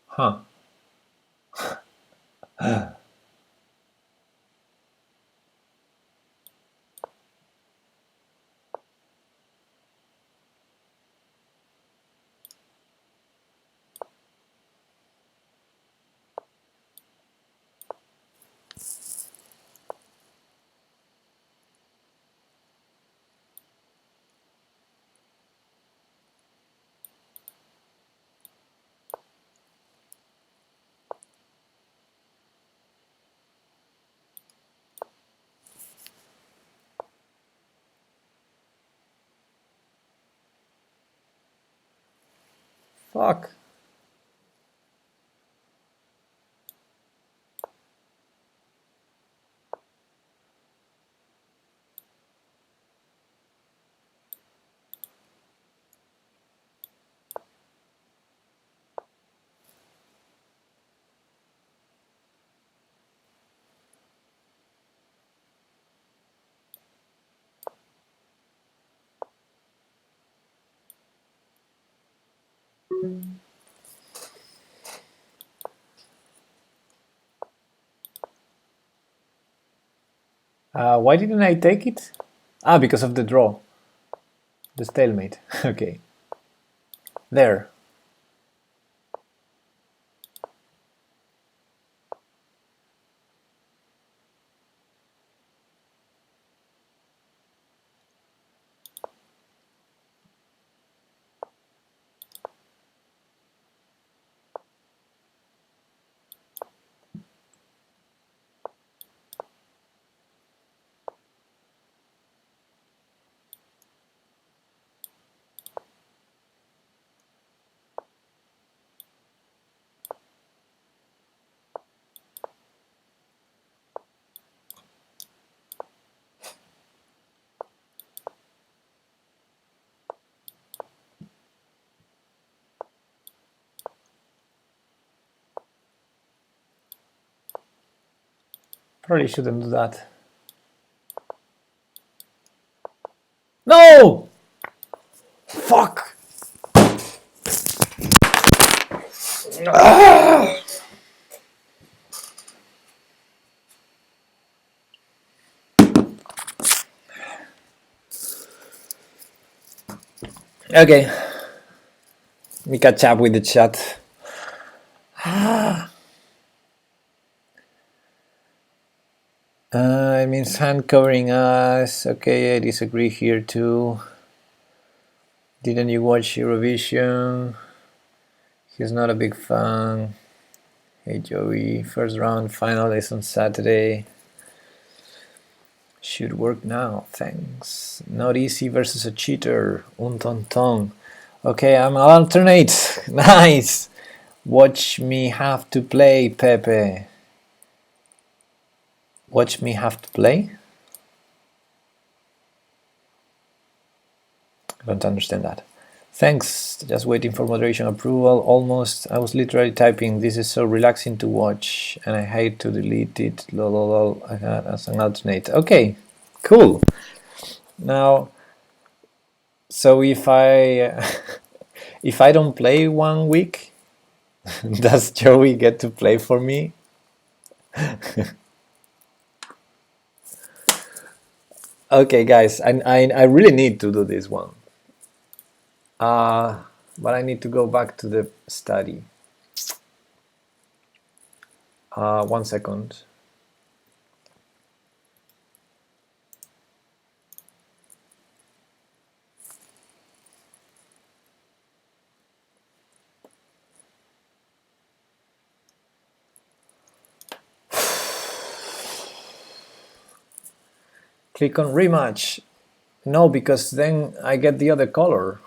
Huh. Fuck. Why didn't I take it? Ah, because of the draw. The stalemate. Okay. There. Probably shouldn't do that. No! Fuck! Okay. Let me catch up with the chat. It means hand covering us. Okay, I disagree here too. Didn't you watch Eurovision? He's not a big fan. Hey Joey, first round final is on Saturday. Should work now, thanks. Not easy versus a cheater. Un ton ton. Okay, I'm alternate. Nice. Watch me have to play, Pepe. Watch me have to play? I don't understand that. Thanks, just waiting for moderation approval. Almost, I was literally typing, this is so relaxing to watch, and I hate to delete it, lol, lol, lol. I had as an alternate. Okay, cool. Now, so if I if I don't play 1 week, does Joey get to play for me? Okay, guys, I really need to do this one. But I need to go back to the study. 1 second. Click on rematch. No, because then I get the other color.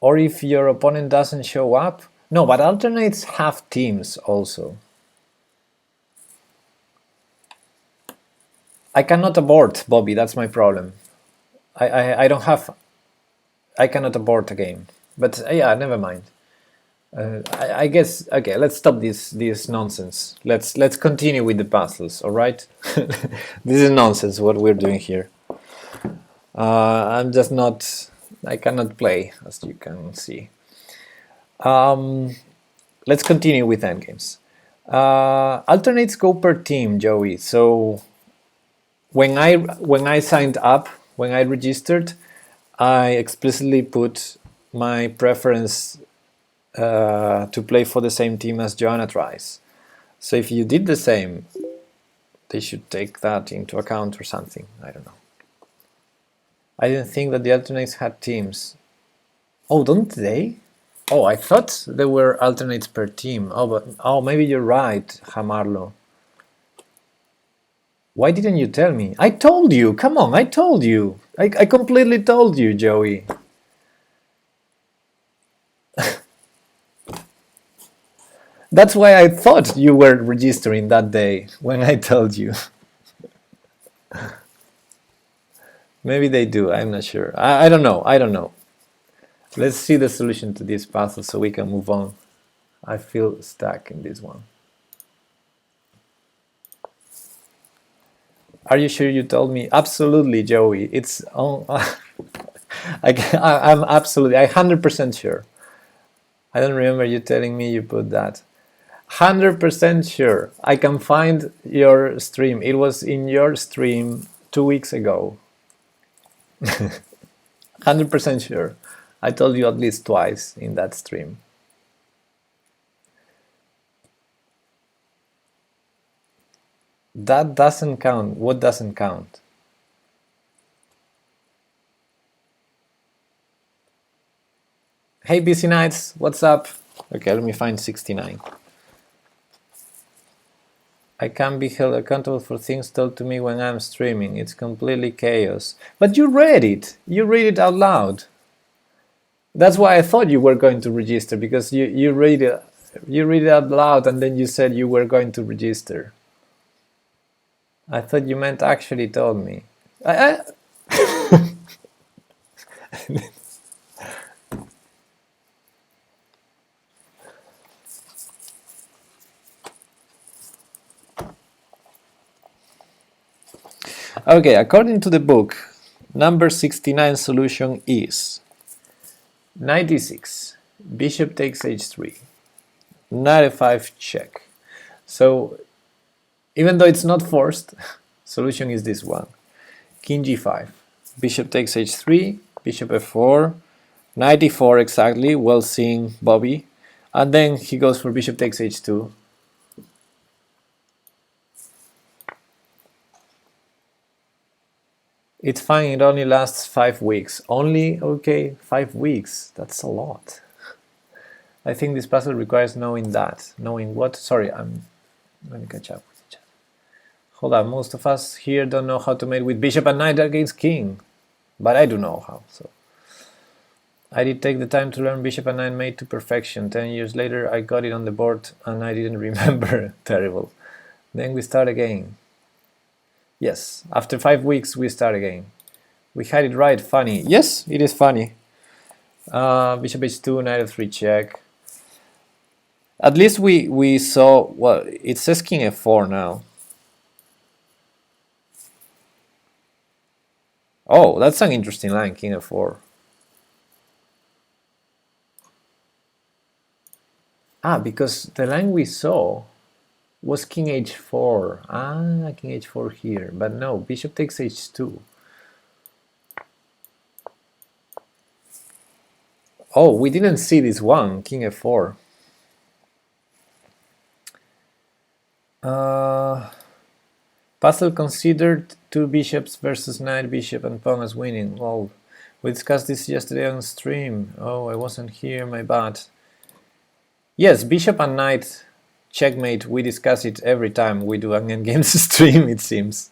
Or if your opponent doesn't show up. No, but alternates have teams also. I cannot abort, Bobby, that's my problem. I don't have... I cannot abort a game. But yeah, never mind. I guess... Okay, let's stop this nonsense. Let's continue with the puzzles, alright? This is nonsense what we're doing here. I'm just not... I cannot play, as you can see. Let's continue with endgames. Alternates go per team, Joey. So when I signed up, when I registered, I explicitly put my preference to play for the same team as Joanna tries. So if you did the same, they should take that into account or something. I don't know. I didn't think that the alternates had teams. Oh, don't they? Oh, I thought there were alternates per team. Oh, maybe you're right, Hamarlo. Why didn't you tell me? I told you. Come on, I told you. I completely told you, Joey. That's why I thought you were registering that day when I told you. Maybe they do. I'm not sure. I don't know. I don't know. Let's see the solution to this puzzle so we can move on. I feel stuck in this one. Are you sure you told me? Absolutely, Joey. It's on. I'm absolutely, 100% sure. I don't remember you telling me you put that. 100% sure. I can find your stream. It was in your stream 2 weeks ago. 100% sure. I told you at least twice in that stream. That doesn't count. What doesn't count? Hey, busy nights, what's up? Okay, let me find 69. I can't be held accountable for things told to me when I'm streaming. It's completely chaos. But you read it. You read it out loud. That's why I thought you were going to register, because you read it out loud and then you said you were going to register. I thought you meant actually told me. Okay, according to the book, number 69 solution is knight d6, bishop takes h3, knight f5 check. So even though it's not forced, solution is this one. King g5, bishop takes h3, bishop f4, knight e4 exactly, well seen, Bobby. And then he goes for bishop takes h2. It's fine, it only lasts 5 weeks. Only? Okay, 5 weeks. That's a lot. I think this puzzle requires knowing that. Knowing what? Sorry, let me catch up with the chat. Hold on, most of us here don't know how to mate with bishop and knight against king. But I do know how, so. I did take the time to learn bishop and knight mate to perfection. 10 years later, I got it on the board and I didn't remember. Terrible. Then we start again. Yes, after 5 weeks we start again. We had it right, funny. Yes, it is funny. Bishop h2, knight f3 check. At least we saw, well, it says king f4 now. Oh, that's an interesting line, king f4. Ah, because the line we saw was king h4. Ah, king h4 here. But no, bishop takes h2. Oh, we didn't see this one, king f4. Puzzle considered 2 bishops versus knight, bishop, and pawn as winning. Oh, we discussed this yesterday on stream. Oh, I wasn't here, my bad. Yes, bishop and knight checkmate. We discuss it every time we do an Endgames stream, it seems.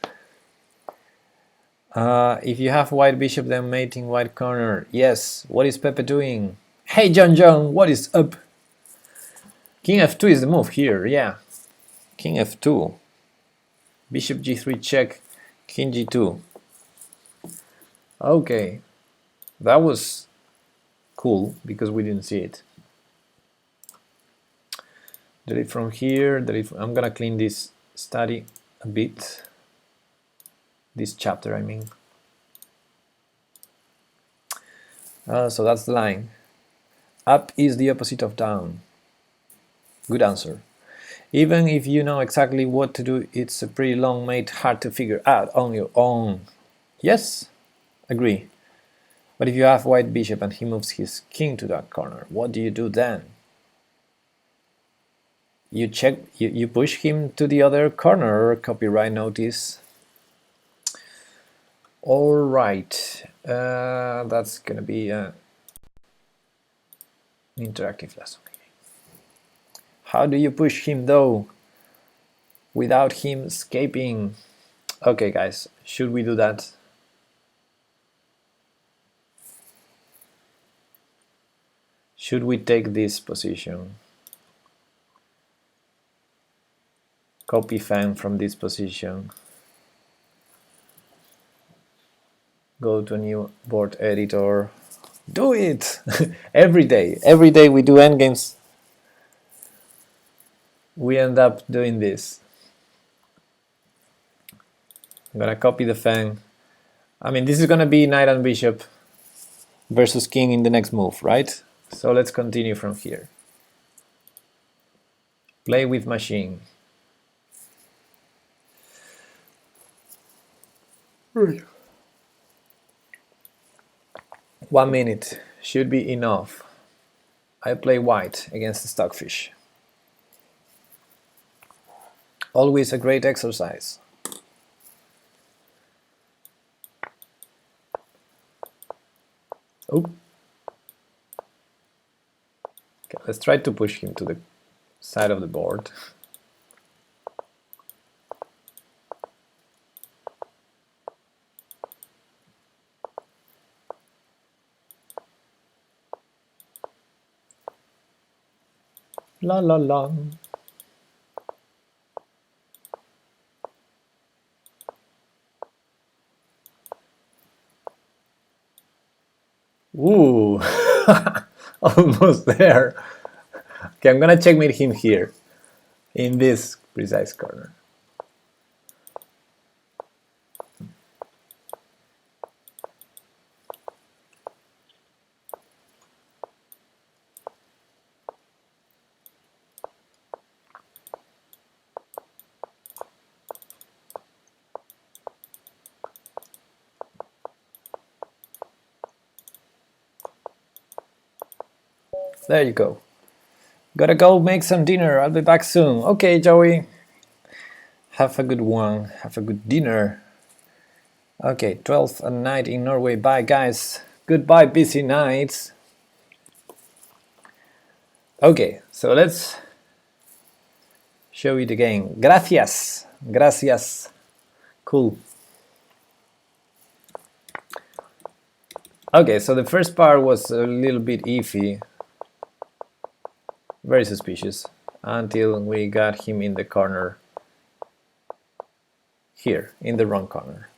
If you have white bishop, then mating white corner. Yes. What is Pepe doing? Hey, John, what is up? King f2 is the move here, yeah. King f2. Bishop g3 check. King g2. Okay. That was cool because we didn't see it. Delete from here. I'm gonna clean this study a bit. This chapter, I mean. So that's the line. Up is the opposite of down. Good answer. Even if you know exactly what to do, it's a pretty long mate, hard to figure out on your own. Yes, agree. But if you have white bishop and he moves his king to that corner, what do you do then? You check, you push him to the other corner, copyright notice. All right, that's gonna be an interactive lesson. How do you push him though, without him escaping? Okay, guys, should we do that? Should we take this position? Copy fan from this position. Go to a new board editor. Do it! Every day we do endgames. We end up doing this. I'm gonna copy the fan. I mean, this is gonna be knight and bishop versus king in the next move, right? So let's continue from here. Play with machine. 1 minute should be enough. I play white against the stockfish. Always a great exercise. Oh. Okay, let's try to push him to the side of the board. La la la. Ooh, almost there. Okay, I'm gonna checkmate him here, in this precise corner. There you go. Gotta go make some dinner. I'll be back soon. Okay, Joey. Have a good one. Have a good dinner. Okay, 12th at night in Norway. Bye, guys. Goodbye, busy nights. Okay, so let's show it again. Gracias. Gracias. Cool. Okay, so the first part was a little bit iffy. Very suspicious. Until we got him in the corner. Here, in the wrong corner.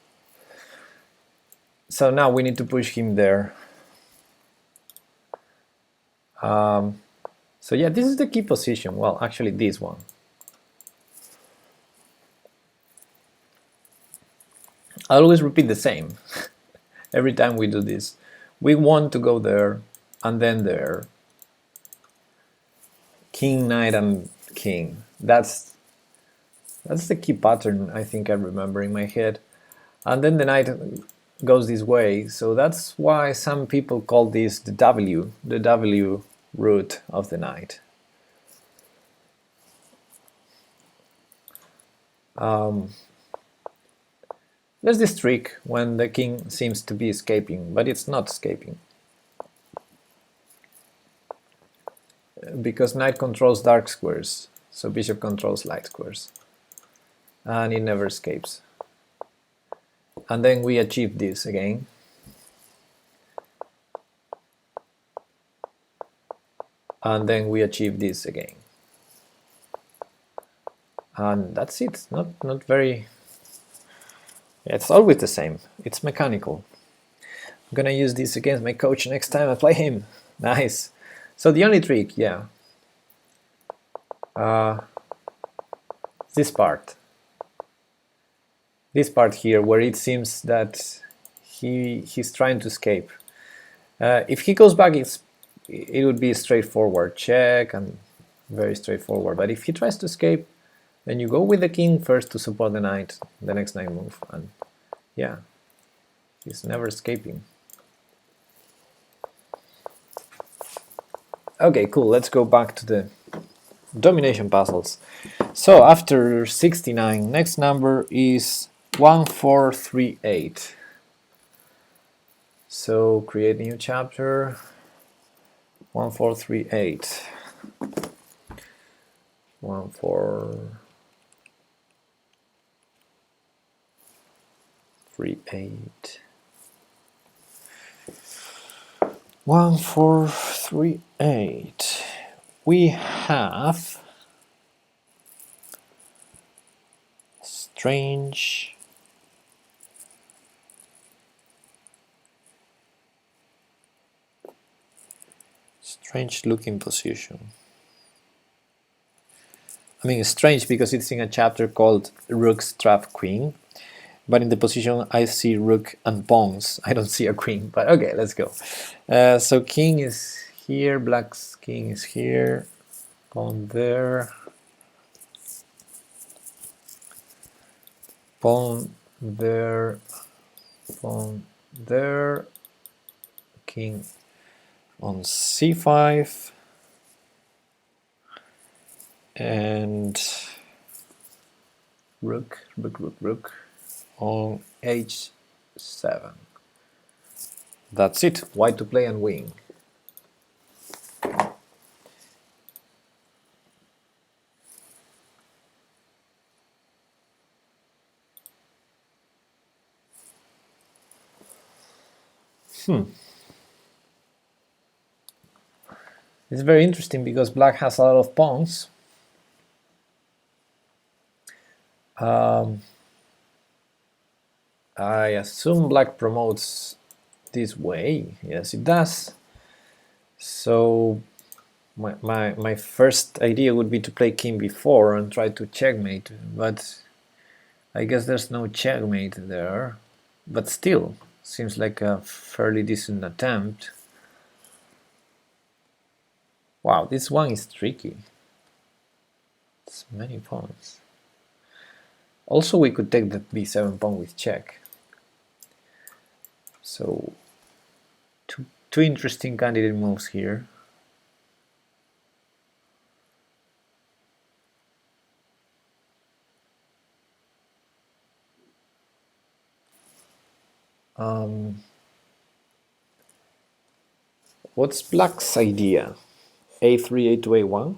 So now we need to push him there. So yeah, this is the key position. Well, actually this one. I always repeat the same every time we do this. We want to go there and then there. King, knight, and king. That's the key pattern I think I remember in my head. And then the knight goes this way. So that's why some people call this the W root of the knight. There's this trick when the king seems to be escaping, but it's not escaping. Because knight controls dark squares. So bishop controls light squares. And it never escapes. And then we achieve this again. And then we achieve this again. And that's it. Not very... It's always the same. It's mechanical. I'm gonna use this against my coach next time I play him. Nice. So the only trick, yeah. This part. This part here, where it seems that he's trying to escape. If he goes back, it would be straightforward. Check and very straightforward. But if he tries to escape, then you go with the king first to support the knight, the next knight move, and yeah, he's never escaping. Okay, cool, let's go back to the domination puzzles. So after 69, next number is 1438. So create new chapter, 1438. 1438. 1438. We have strange looking position. I mean, it's strange because it's in a chapter called Rook's Trap Queen, but in the position I see rook and pawns. I don't see a queen, but okay, let's go. So king is here, black's king is here, pawn there, pawn there, pawn there, king on c5, and rook on h7. That's it. White to play and win. It's very interesting because black has a lot of pawns. I assume black promotes this way. Yes, it does. So my first idea would be to play king b4 and try to checkmate, but I guess there's no checkmate there. But still, seems like a fairly decent attempt. Wow, this one is tricky. It's many pawns. Also, we could take the b7 pawn with check. So, two interesting candidate moves here. What's black's idea? a3, a2, a1?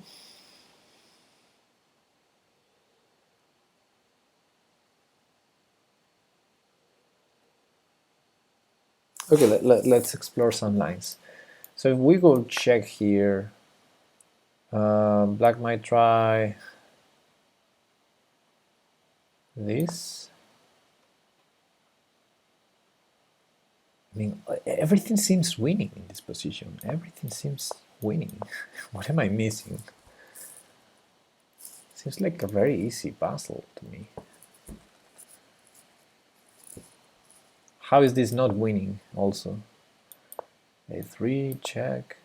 Okay, let's explore some lines. So if we go check here, black might try this. I mean, everything seems winning in this position. Everything seems winning. What am I missing? Seems like a very easy puzzle to me. How is this not winning also? a3, check.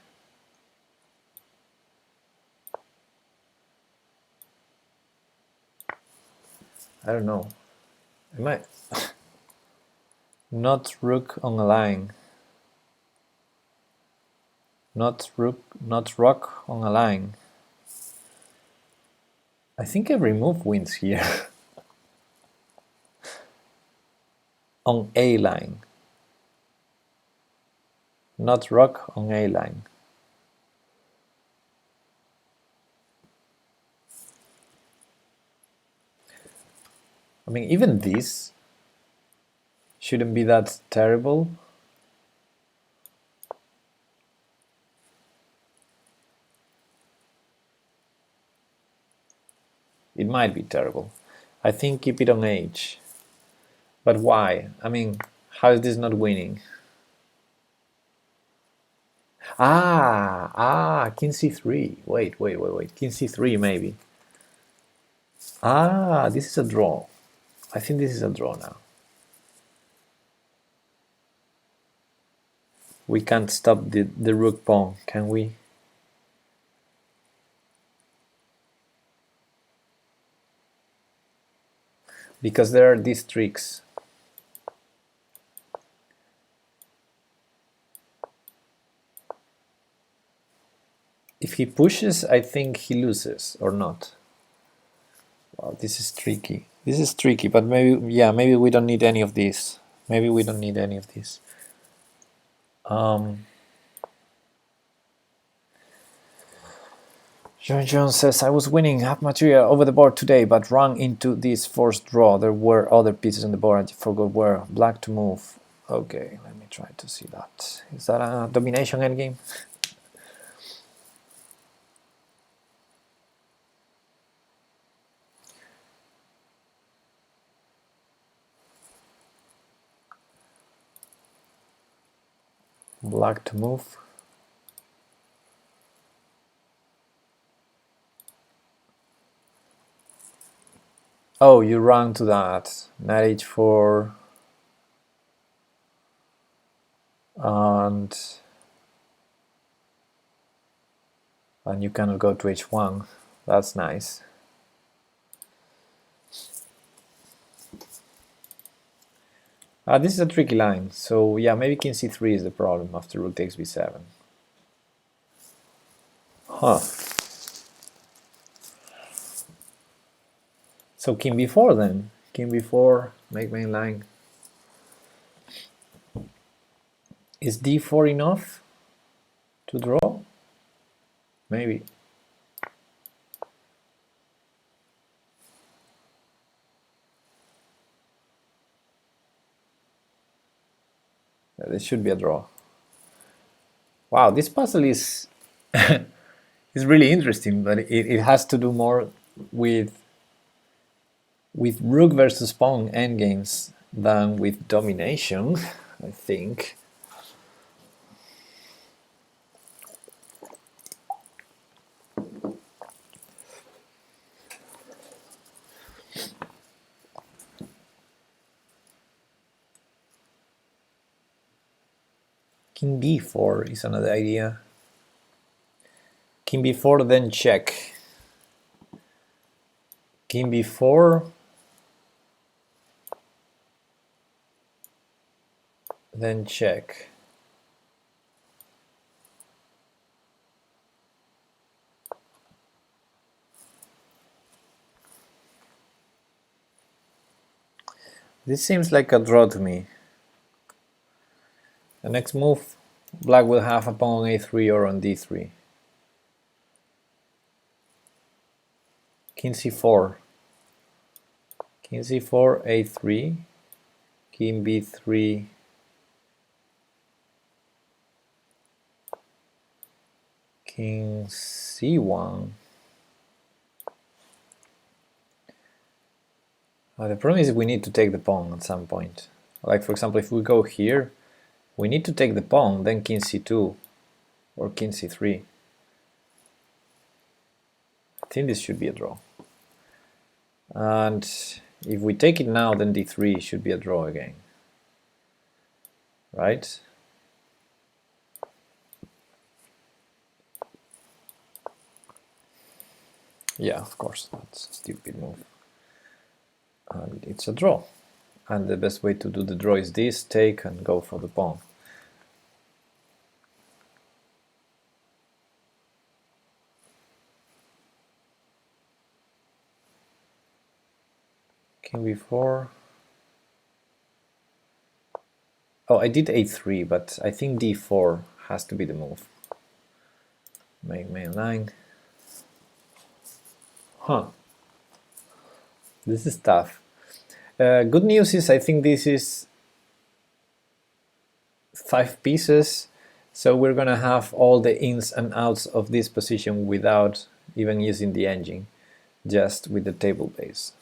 I don't know. Am I... Not rook on a line. Not rook on a line. I think every move wins here. On a line. Not rook on a line. I mean, even this shouldn't be that terrible. It might be terrible. I think keep it on H. But why? I mean, how is this not winning? King c3. Wait. King c3 maybe. This is a draw. I think this is a draw now. We can't stop the rook pawn, can we? Because there are these tricks. If he pushes, I think he loses, or not. Wow, this is tricky. This is tricky, but maybe, yeah, maybe we don't need any of this. Maybe we don't need any of this. John says, I was winning half material over the board today, but ran into this forced draw. There were other pieces on the board, I forgot where. Black to move. Okay, let me try to see that. Is that a domination endgame? Black to move. Oh, you run to that. Knight h4. And you cannot go to h1. That's nice. This is a tricky line. So yeah, maybe king c3 is the problem after rook takes b7. Huh. So king b4 then. King b4, make main line. Is d4 enough to draw? Maybe. This should be a draw. Wow, this puzzle is is really interesting, but it has to do more with rook versus pawn endgames than with domination, I think. King b4 is another idea. King b4, then check. King b4, then check. This seems like a draw to me. The next move, black will have a pawn on a3 or on d3. King c4. King c4, a3. King b3. King c1. The problem is we need to take the pawn at some point. Like for example, if we go here, we need to take the pawn, then king c2 or king c3. I think this should be a draw. And if we take it now, then d3 should be a draw again. Right? Yeah, of course, that's a stupid move. And it's a draw. And the best way to do the draw is this, take and go for the pawn. King b4. Oh, I did a3, but I think d4 has to be the move. Make main line. Huh. This is tough. Good news is I think this is 5 pieces, so we're gonna have all the ins and outs of this position without even using the engine, just with the table base.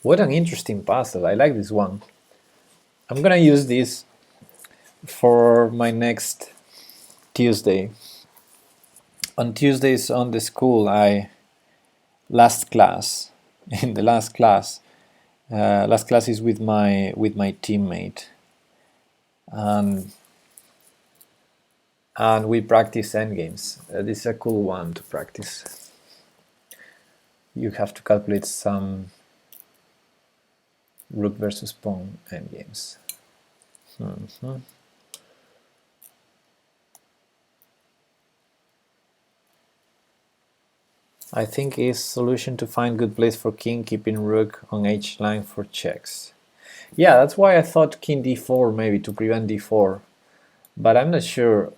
What an interesting puzzle. I like this one. I'm gonna use this for my next Tuesday. On Tuesdays on the school, last class in the last class is with my teammate, and we practice endgames. This is a cool one to practice. You have to calculate some rook versus pawn endgames. I think is solution to find good place for king, keeping rook on h line for checks. Yeah, that's why I thought king d4 maybe to prevent d4, but I'm not sure.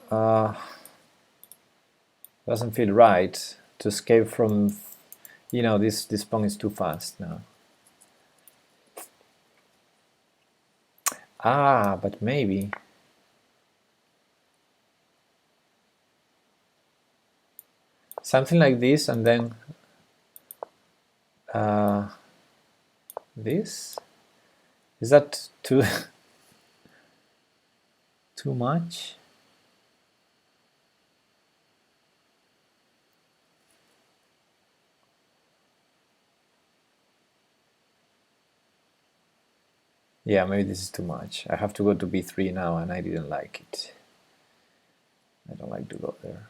Doesn't feel right to escape from, this pawn is too fast now. But maybe. Something like this, and then this? Is that too too much? Yeah, maybe this is too much. I have to go to b3 now, and I didn't like it. I don't like to go there.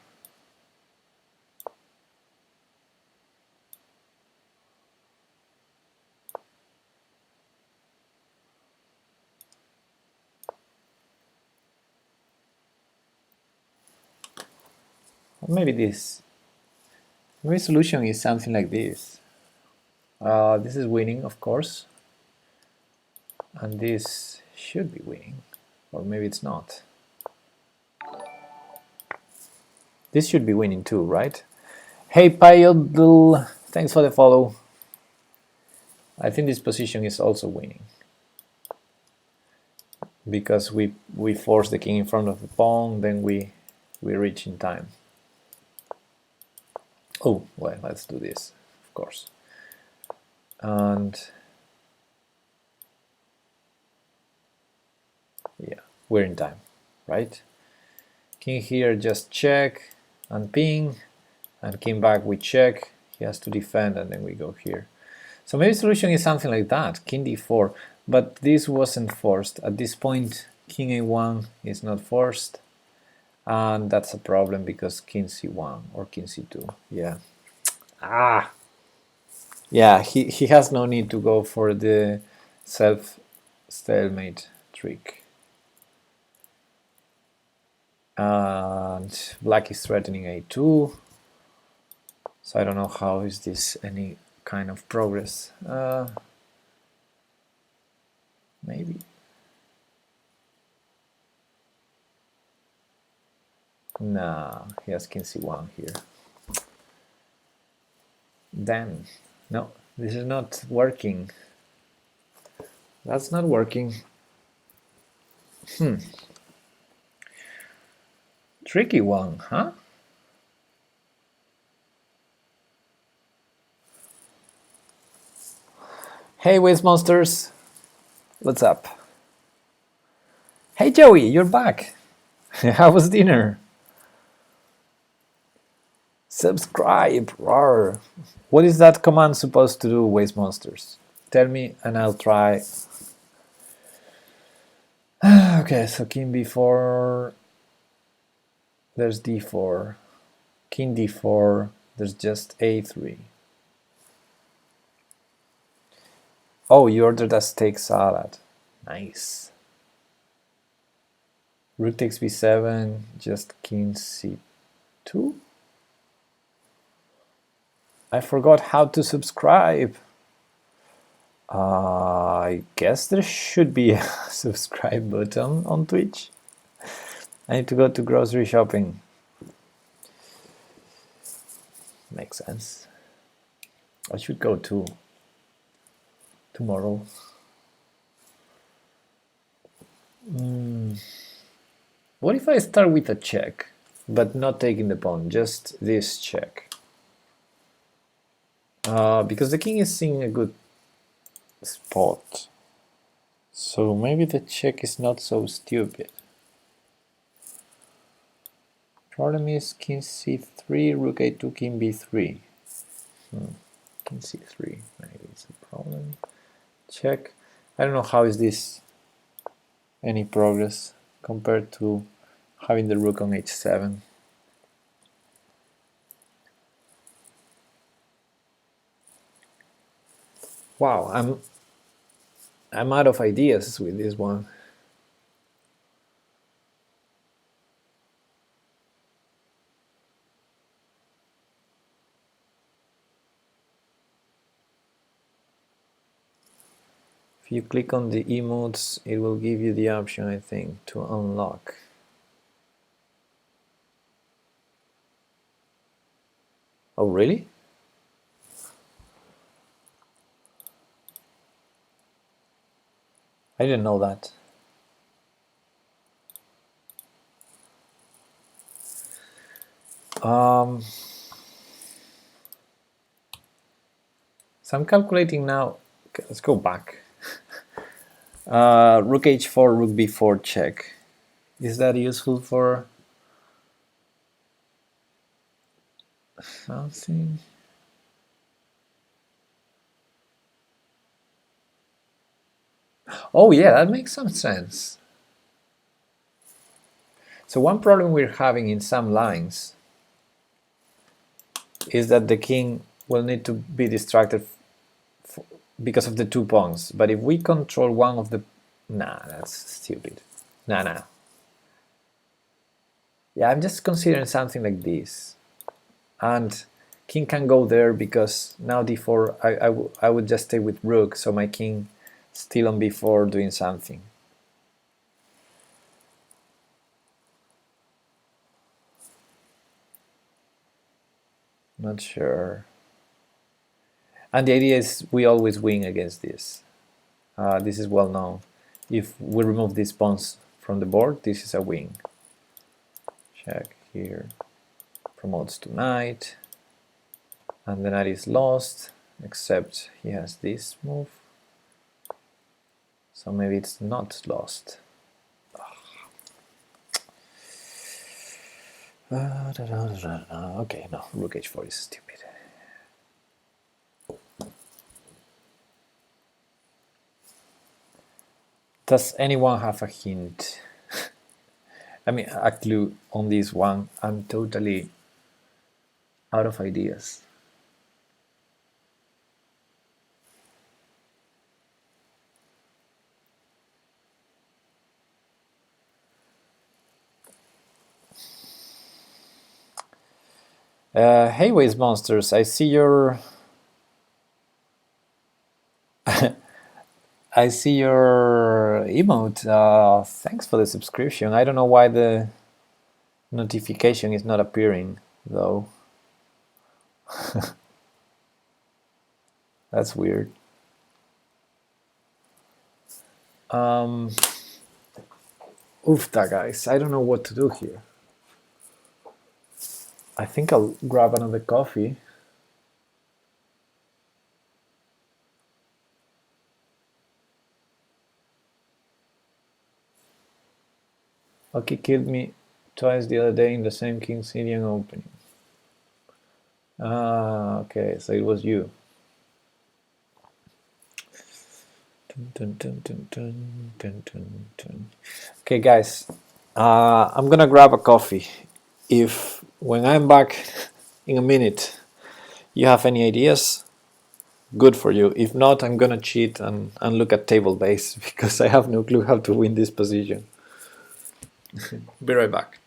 Or maybe this. Maybe solution is something like this. This is winning, of course. And this should be winning. Or maybe it's not. This should be winning too, right? Hey Pyodl, thanks for the follow. I think this position is also winning, because we force the king in front of the pawn, then we reach in time. Oh, well, let's do this, of course. And yeah, we're in time, right? King here, just check and ping, and king back, we check. He has to defend, and then we go here. So maybe solution is something like that, king d4, but this wasn't forced. At this point, king a1 is not forced, and that's a problem because king c1 or king c2. Yeah. Yeah, he has no need to go for the self stalemate trick. And black is threatening a2, so I don't know how is this any kind of progress. Maybe. Nah, he has king c1 here. Damn. No, this is not working. That's not working. Tricky one, huh? Hey, Waste Monsters. What's up? Hey, Joey, you're back. How was dinner? Subscribe. Rawr. What is that command supposed to do, Waste Monsters? Tell me and I'll try. Okay, so king b4. There's d4. King d4. There's just a3. Oh, you ordered a steak salad. Nice. Rook takes b7. Just king c2. I forgot how to subscribe. I guess there should be a subscribe button on Twitch. I need to go to grocery shopping. Makes sense. I should go to tomorrow. What if I start with a check, but not taking the pawn, just this check? Because the king is seeing a good spot. So maybe the check is not so stupid. Problem is king c3, rook a2, king b3. King c3, maybe it's a problem. Check. I don't know how is this any progress compared to having the rook on h7. Wow, I'm out of ideas with this one. If you click on the emotes, it will give you the option, I think, to unlock. Oh, really? I didn't know that. So I'm calculating now. Okay, let's go back. Rook h4, rook b4 check. Is that useful for something? Oh yeah, that makes some sense. So one problem we're having in some lines is that the king will need to be distracted because of the 2 pawns. But if we control one of the... Nah, that's stupid. Nah. Yeah, I'm just considering something like this. And king can go there because now d4, I would just stay with rook, so my king still on b4 doing something. Not sure. And the idea is we always win against this. This is well known. If we remove these pawns from the board, this is a win. Check here. Promotes to knight. And the knight is lost, except he has this move. So maybe it's not lost. Okay, no, rook h4 is stupid. Does anyone have a hint? I mean, a clue on this one? I'm totally out of ideas. Hey, Waste Monsters, I see your... I see your emote. Thanks for the subscription. I don't know why the notification is not appearing, though. That's weird. Oofta, guys. I don't know what to do here. I think I'll grab another coffee. Oki killed me twice the other day in the same King's Indian opening. Ah, okay, so it was you. Dun, dun, dun, dun, dun, dun, dun. Okay, guys, I'm gonna grab a coffee. If when I'm back in a minute you have any ideas, good for you. If not, I'm gonna cheat and look at table base because I have no clue how to win this position. Be right back.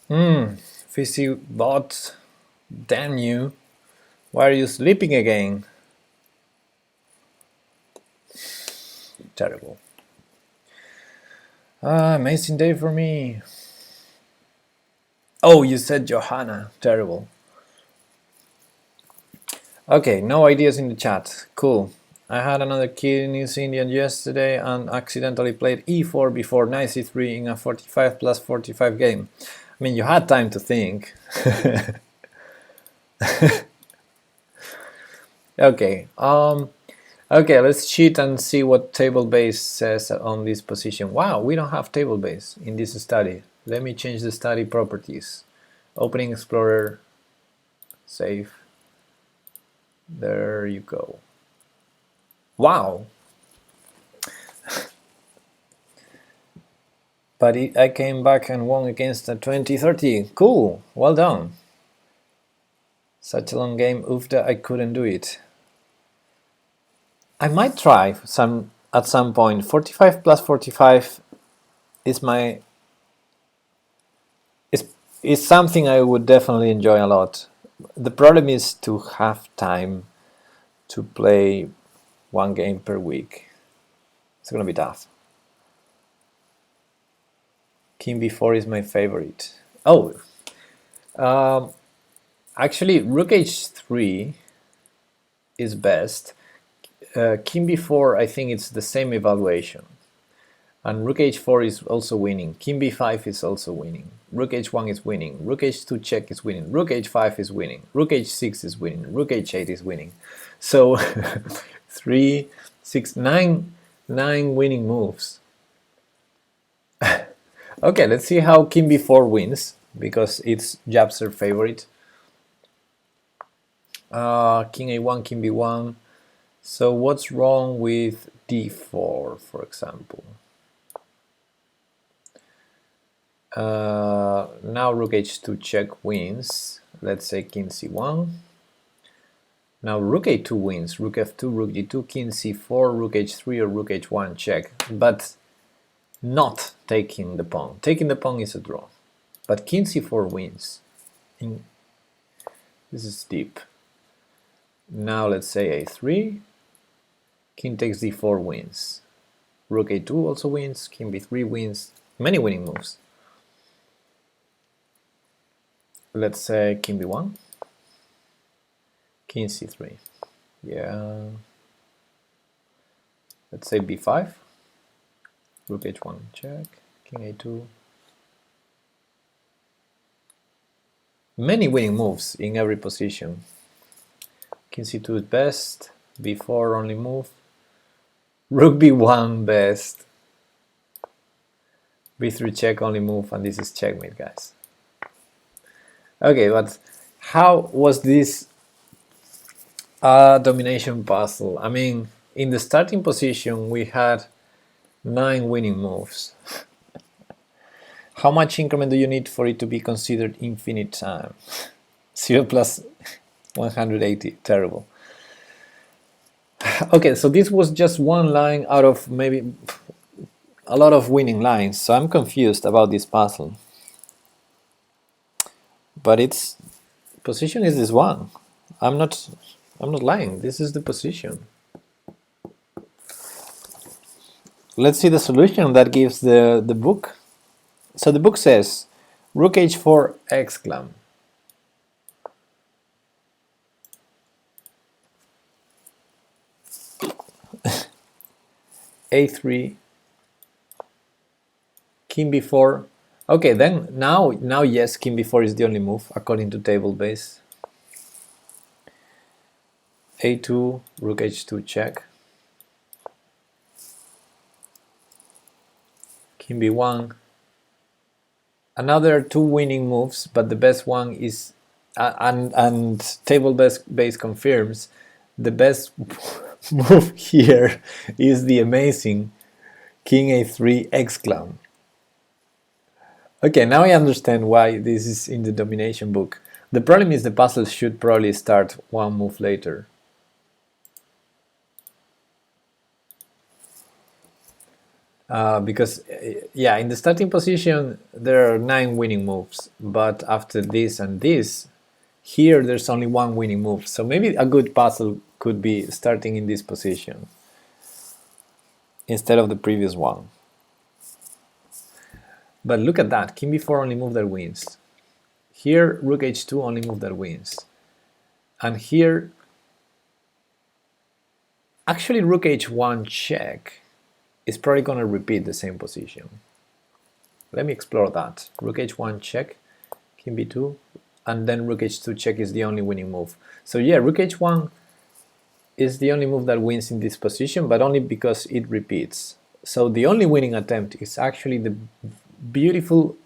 Fizzy bot, damn you. Why are you sleeping again? Terrible. Amazing day for me. Oh, you said Johanna. Terrible. Okay, no ideas in the chat. Cool. I had another kid in East Indian yesterday and accidentally played e4 before knight c3 in a 45 plus 45 game. I mean, you had time to think. Okay. Okay, let's cheat and see what table base says on this position. Wow, we don't have table base in this study. Let me change the study properties. Opening Explorer, save. There you go. Wow. But I came back and won against a 2030. Cool, well done. Such a long game, oofda, I couldn't do it. I might try at some point. 45 plus 45 is is something I would definitely enjoy a lot. The problem is to have time to play one game per week. It's gonna be tough. King b4 is my favorite. Oh, actually, Rook h3 is best. King b4, I think it's the same evaluation. And Rook h4 is also winning. King b5 is also winning. Rook h1 is winning. Rook h2 check is winning. Rook h5 is winning. Rook h6 is winning. Rook h8 is winning. So 3, 6, 9 winning moves. Okay, let's see how King b4 wins, because it's Japser favorite. King a1, King b1. So what's wrong with d4, for example? Now Rook h2 check wins. Let's say King c1. Now Rook a2 wins. Rook f2, Rook d2, King c4, Rook h3, or Rook h1 check. But not taking the pawn. Taking the pawn is a draw. But King c4 wins. This is deep. Now let's say a3. King takes d4 wins. Rook a2 also wins. King b3 wins. Many winning moves. Let's say King b1. King c3. Yeah. Let's say b5. Rook h1 check. King a2. Many winning moves in every position. King c2 is best. b4 only move. Rook b1 best. b3 check only move, and this is checkmate, guys. Okay, but how was this domination puzzle? I mean, in the starting position we had 9 winning moves. How much increment do you need for it to be considered infinite time? 0 plus 180, terrible. Okay, so this was just one line out of maybe a lot of winning lines, so I'm confused about this puzzle. But its position is this one. I'm not lying. This is the position. Let's see the solution that gives the book. So the book says Rook h4 exclam. a3, King b4. Okay, then now yes, King b4 is the only move according to table base. a2, Rook h2 check. King b1. Another 2 winning moves, but the best one is and table base confirms the best move here is the amazing King a3 exclam. Okay, now I understand why this is in the domination book. The problem is the puzzle should probably start one move later. Because yeah, in the starting position there are 9 winning moves, but after this and this, here there's only 1 winning move. So maybe a good puzzle could be starting in this position instead of the previous one. But look at that, king b4 only move that wins. Here rook h2 only move that wins. And here actually rook h1 check is probably going to repeat the same position. Let me explore that. Rook h1 check, king b2, and then rook h2 check is the only winning move. So yeah, rook h1 is the only move that wins in this position, but only because it repeats. So the only winning attempt is actually the beautiful,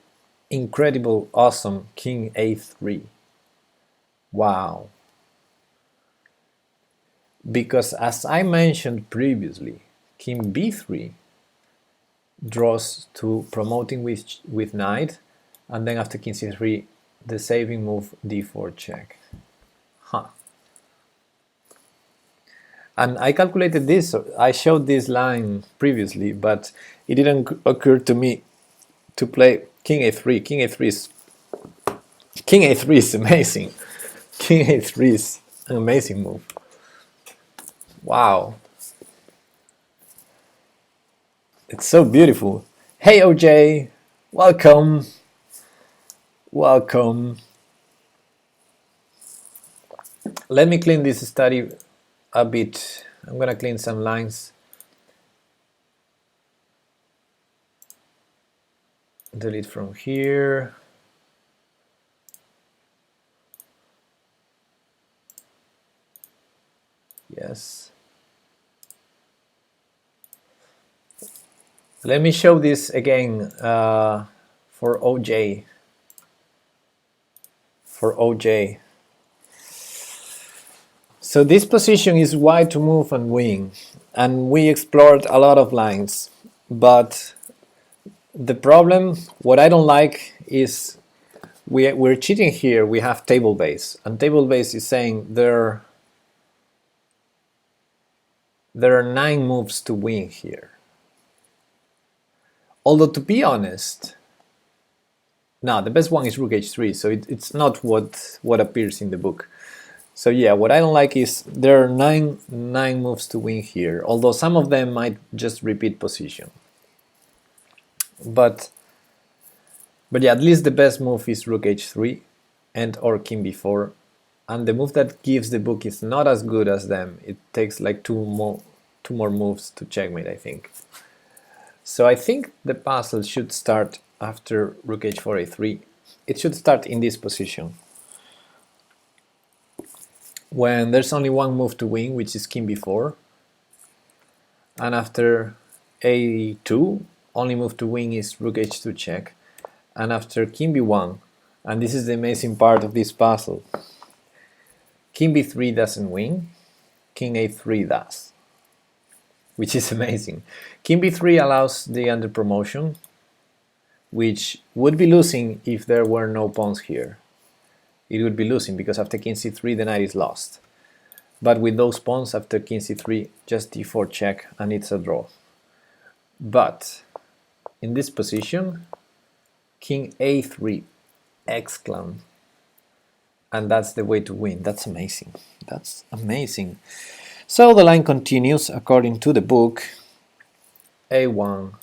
incredible, awesome king a3. Wow. Because as I mentioned previously, king b3 draws to promoting with knight, and then after king c3, the saving move d4 check. Huh. And I calculated this, I showed this line previously, but it didn't occur to me to play king a3. King a3 is amazing. King a3 is an amazing move. Wow. It's so beautiful. Hey OJ, welcome. Welcome. Let me clean this study a bit. I'm gonna clean some lines. Delete from here. Yes. Let me show this again for OJ. For OJ. So this position is wide to move and win, and we explored a lot of lines, but the problem, what I don't like is we're cheating here. We have table base, and table base is saying there are 9 moves to win here. Although to be honest, no, the best one is rook h3, so it's not what appears in the book. So yeah, what I don't like is there are nine moves to win here, although some of them might just repeat position. But yeah, at least the best move is rook h3 and or king b4, and the move that gives the book is not as good as them. It takes like two more moves to checkmate, I think. So I think the puzzle should start after rook h4 a3. It should start in this position, when there's only 1 move to win, which is king b4, and after a2, only move to win is rook h2 check, and after king b1, and this is the amazing part of this puzzle, king b3 doesn't win, king a3 does, which is amazing. King b3 allows the under promotion, which would be losing if there were no pawns here. It would be losing because after king c3 the knight is lost. But with those pawns after king c3, just d4 check and it's a draw. But in this position, king a3 exclam, and that's the way to win. That's amazing. That's amazing. So the line continues according to the book. a1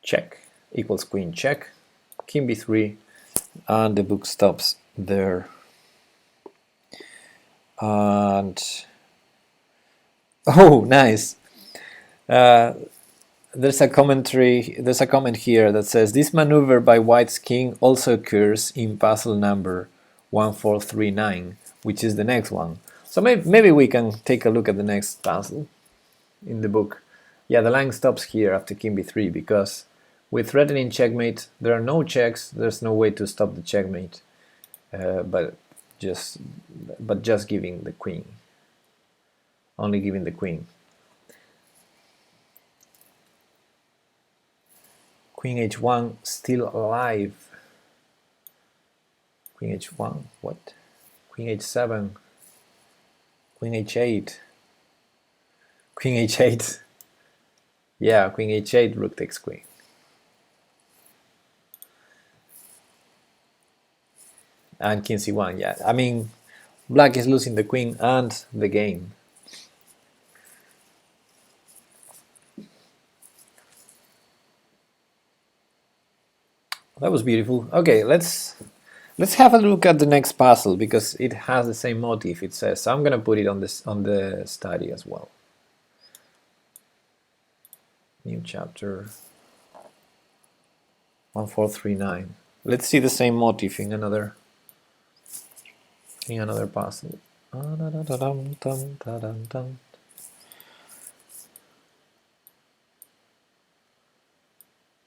check equals queen check, king b3, and the book stops there. And oh, nice. There's a comment here that says this maneuver by White's king also occurs in puzzle number 1439, which is the next one. So maybe we can take a look at the next puzzle in the book. Yeah, the line stops here after king b3 because with threatening checkmate there are no checks. There's no way to stop the checkmate, but just giving the queen, only giving the queen. Queen h1 still alive. Queen h1, what? Queen h7, Queen h8, Queen h8. Yeah, queen h8, rook takes queen. And king c1, yeah. I mean, black is losing the queen and the game. That was beautiful. Okay, let's have a look at the next puzzle because it has the same motif. It says, so I'm gonna put it on this on the study as well. New chapter 1439. Let's see the same motif in another puzzle.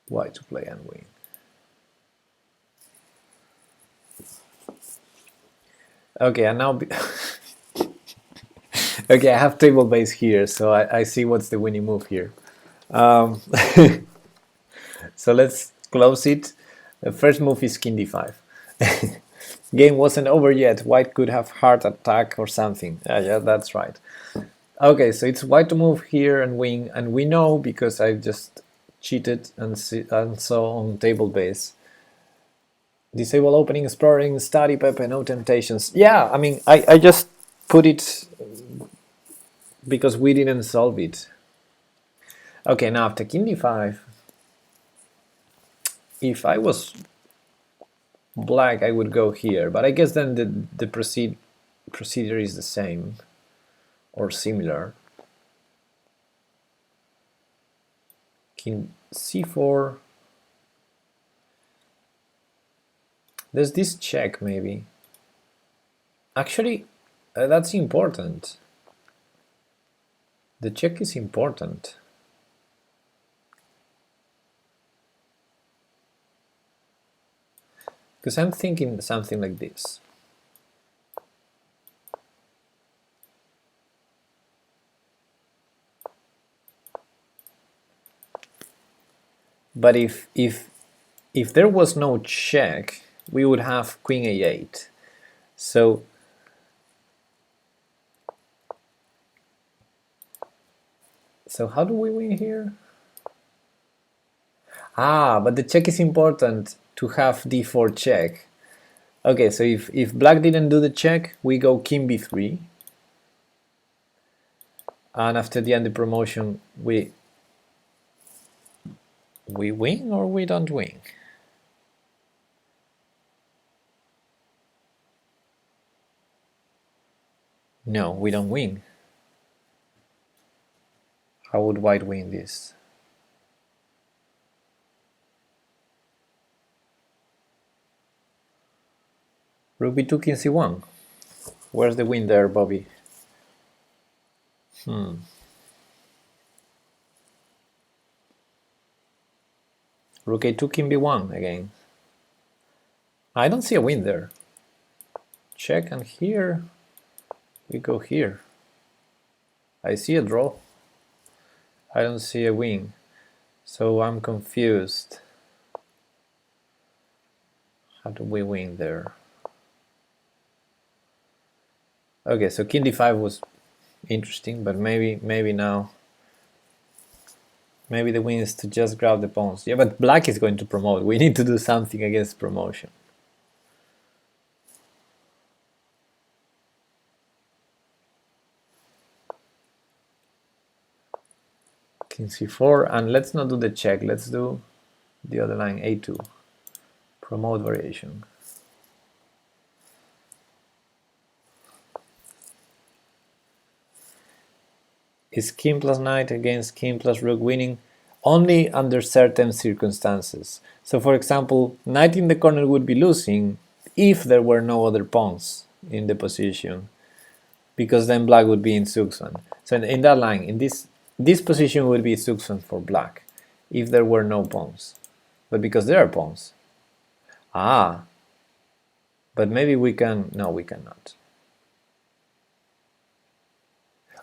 Why to play and win? Okay, and now okay, I have table base here, so I see what's the winning move here. So let's close it. The first move is king d5. Game wasn't over yet. White could have heart attack or something. Yeah, that's right. Okay, so it's white to move here and win, and we know because I just cheated and saw on table base. Disable opening, exploring, study, Pepe, no temptations. Yeah, I mean, I just put it because we didn't solve it. Okay, now after king d5, if I was black, I would go here, but I guess then the procedure is the same or similar. King c4. There's this check maybe. Actually, that's important. The check is important. Because I'm thinking something like this. But if there was no check, we would have queen a8. So how do we win here? Ah, but the check is important to have d4 check. Okay, so if black didn't do the check, we go king b3. And after the end of promotion, we win or we don't win? No, we don't win. How would white win this? Rook b2, king c1. Where's the win there, Bobby? Rook a2, king b1 again. I don't see a win there. Check, and here we go here. I see a draw. I don't see a win. So I'm confused. How do we win there? Okay, so king d5 was interesting, but maybe now maybe the win is to just grab the pawns. Yeah, but black is going to promote. We need to do something against promotion. King c4, and let's not do the check. Let's do the other line, a2. Promote variation. Is king plus knight against king plus rook winning? Only under certain circumstances. So for example, knight in the corner would be losing if there were no other pawns in the position, because then black would be in Zugzwang. So in that line, in this position would be Zugzwang for black if there were no pawns. But because there are pawns. Ah, but maybe we can, no, we cannot.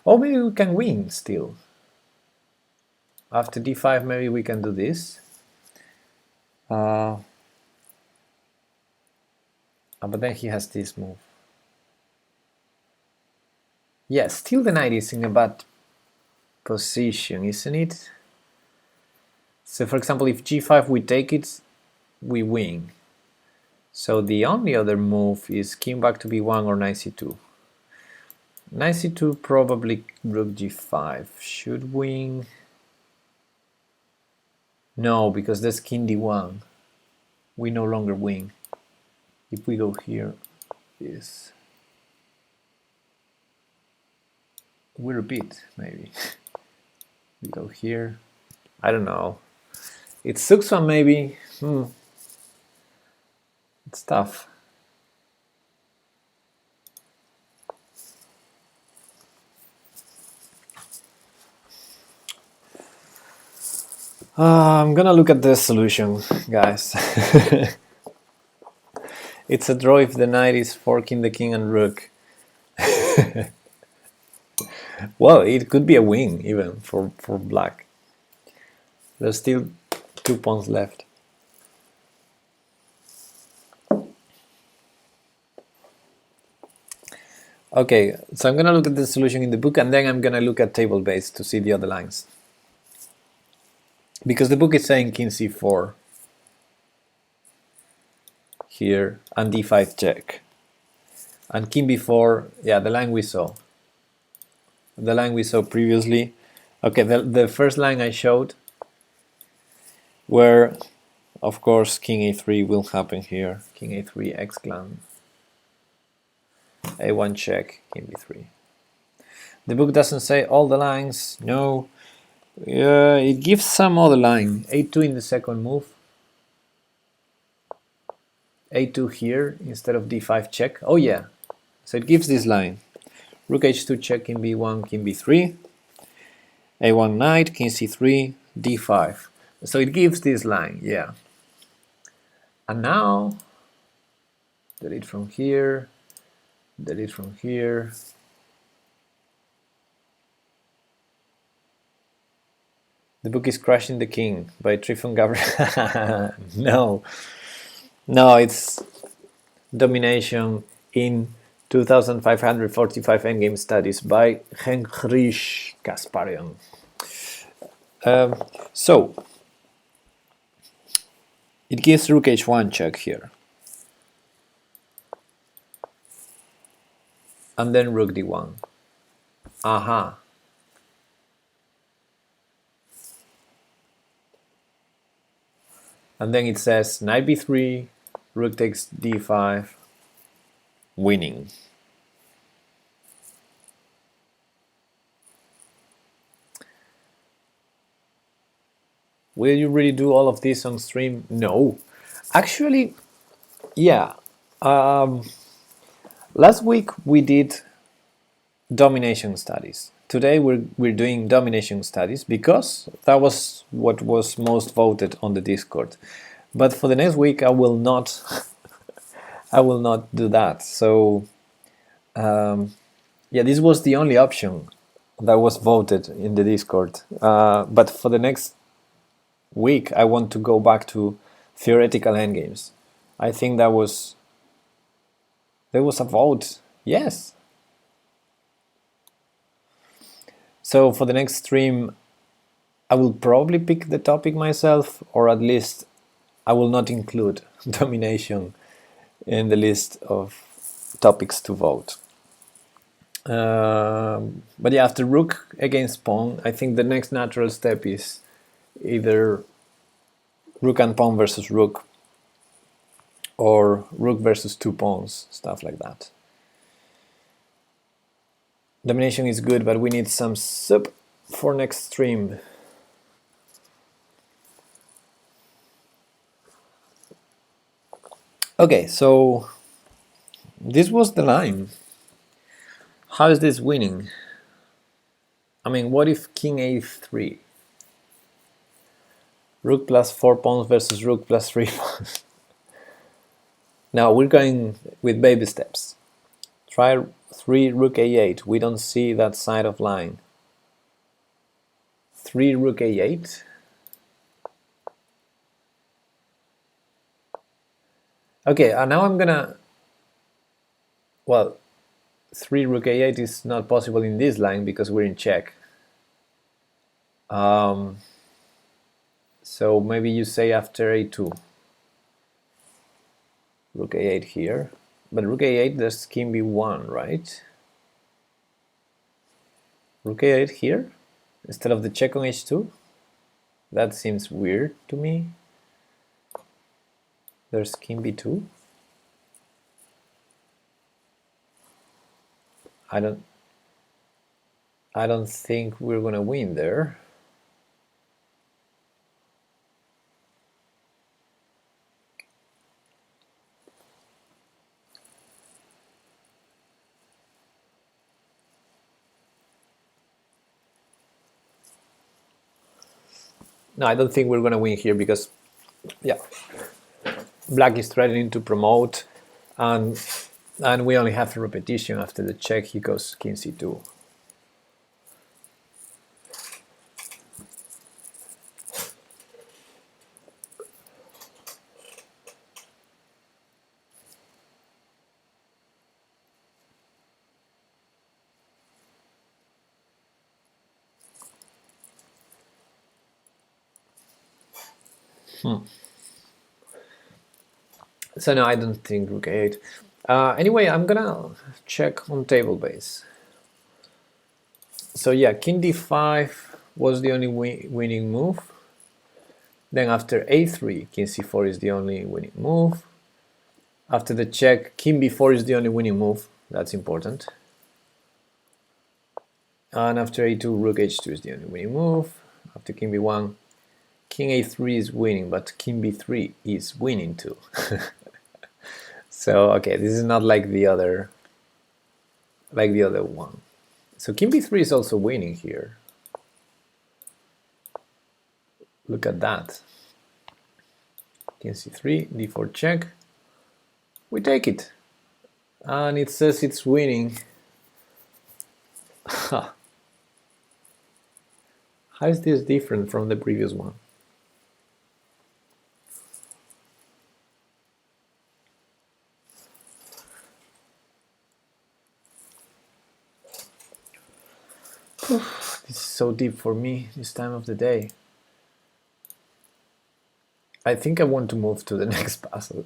Or maybe we can win still. After d5, maybe we can do this. But then he has this move. Yeah, still the knight is in a bad position, isn't it? So for example, if g5 we take it, we win. So the only other move is king back to b1 or knight c2. Knight c2 probably rook g5. Should win? No, because that's king d1. We no longer win. If we go here, is we repeat maybe. We go here. I don't know. It sucks one maybe. It's tough. I'm gonna look at the solution, guys. It's a draw if the knight is forking the king and rook. Well, it could be a win even for black. There's still 2 pawns left. Okay, so I'm gonna look at the solution in the book and then I'm gonna look at table base to see the other lines. Because the book is saying king c4 here and d5 check. And king b4, yeah, the line we saw. The line we saw previously. Okay, the first line I showed where, of course, king a3 will happen here. King a3, x-clan. a1 check, king b3. The book doesn't say all the lines, no. It gives some other line. a2 in the second move. a2 here instead of d5 check. Oh yeah, so it gives this line. Rook h2 check, king b1, king b3. a1 knight, king c3, d5. So it gives this line, yeah. And now, delete from here, delete from here. The book is Crushing the King by Trifon Gabriel. No, it's Domination in 2545 Endgame Studies by Heinrich Kasparian. So, it gives rook h1 check here. And then rook d1. Aha. And then it says knight b3, rook takes d5, winning. Will you really do all of this on stream? No. Actually, yeah. Last week we did domination studies. Today we're doing domination studies because that was what was most voted on the Discord. But for the next week I will not I will not do that. So yeah, this was the only option that was voted in the Discord. But for the next week I want to go back to theoretical endgames. I think there was a vote. Yes. So for the next stream, I will probably pick the topic myself, or at least I will not include domination in the list of topics to vote. But yeah, after rook against pawn, I think the next natural step is either rook and pawn versus rook, or rook versus 2 pawns, stuff like that. Domination is good, but we need some soup for next stream. Okay, so this was the line. How is this winning? I mean, what if king a3? Rook plus 4 pawns versus rook plus 3 pawns. Now we're going with baby steps. Try 3 rook a8. We don't see that side of line. 3 rook a8. Okay, now I'm gonna... Well, 3 rook a8 is not possible in this line because we're in check. So maybe you say after a2, rook a8 here, but rook a8 there's king b1, right? Rook a8 here instead of the check on h2. That seems weird to me. There's king b2. I don't think we're gonna win there. No, I don't think we're gonna win here because, yeah, black is threatening to promote, and we only have a repetition. After the check, he goes king c2. So no, I don't think rook a8. Anyway, I'm gonna check on table base. So yeah, king d5 was the only winning move. Then after a3, king c4 is the only winning move. After the check, king b4 is the only winning move. That's important. And after a2, rook h2 is the only winning move. After king b1, king a3 is winning, but king b3 is winning too. So okay, this is not like the other one. So king b3 is also winning here. Look at that. King c3, d4 check. We take it. And it says it's winning. How is this different from the previous one? This is so deep for me this time of the day. I think I want to move to the next puzzle.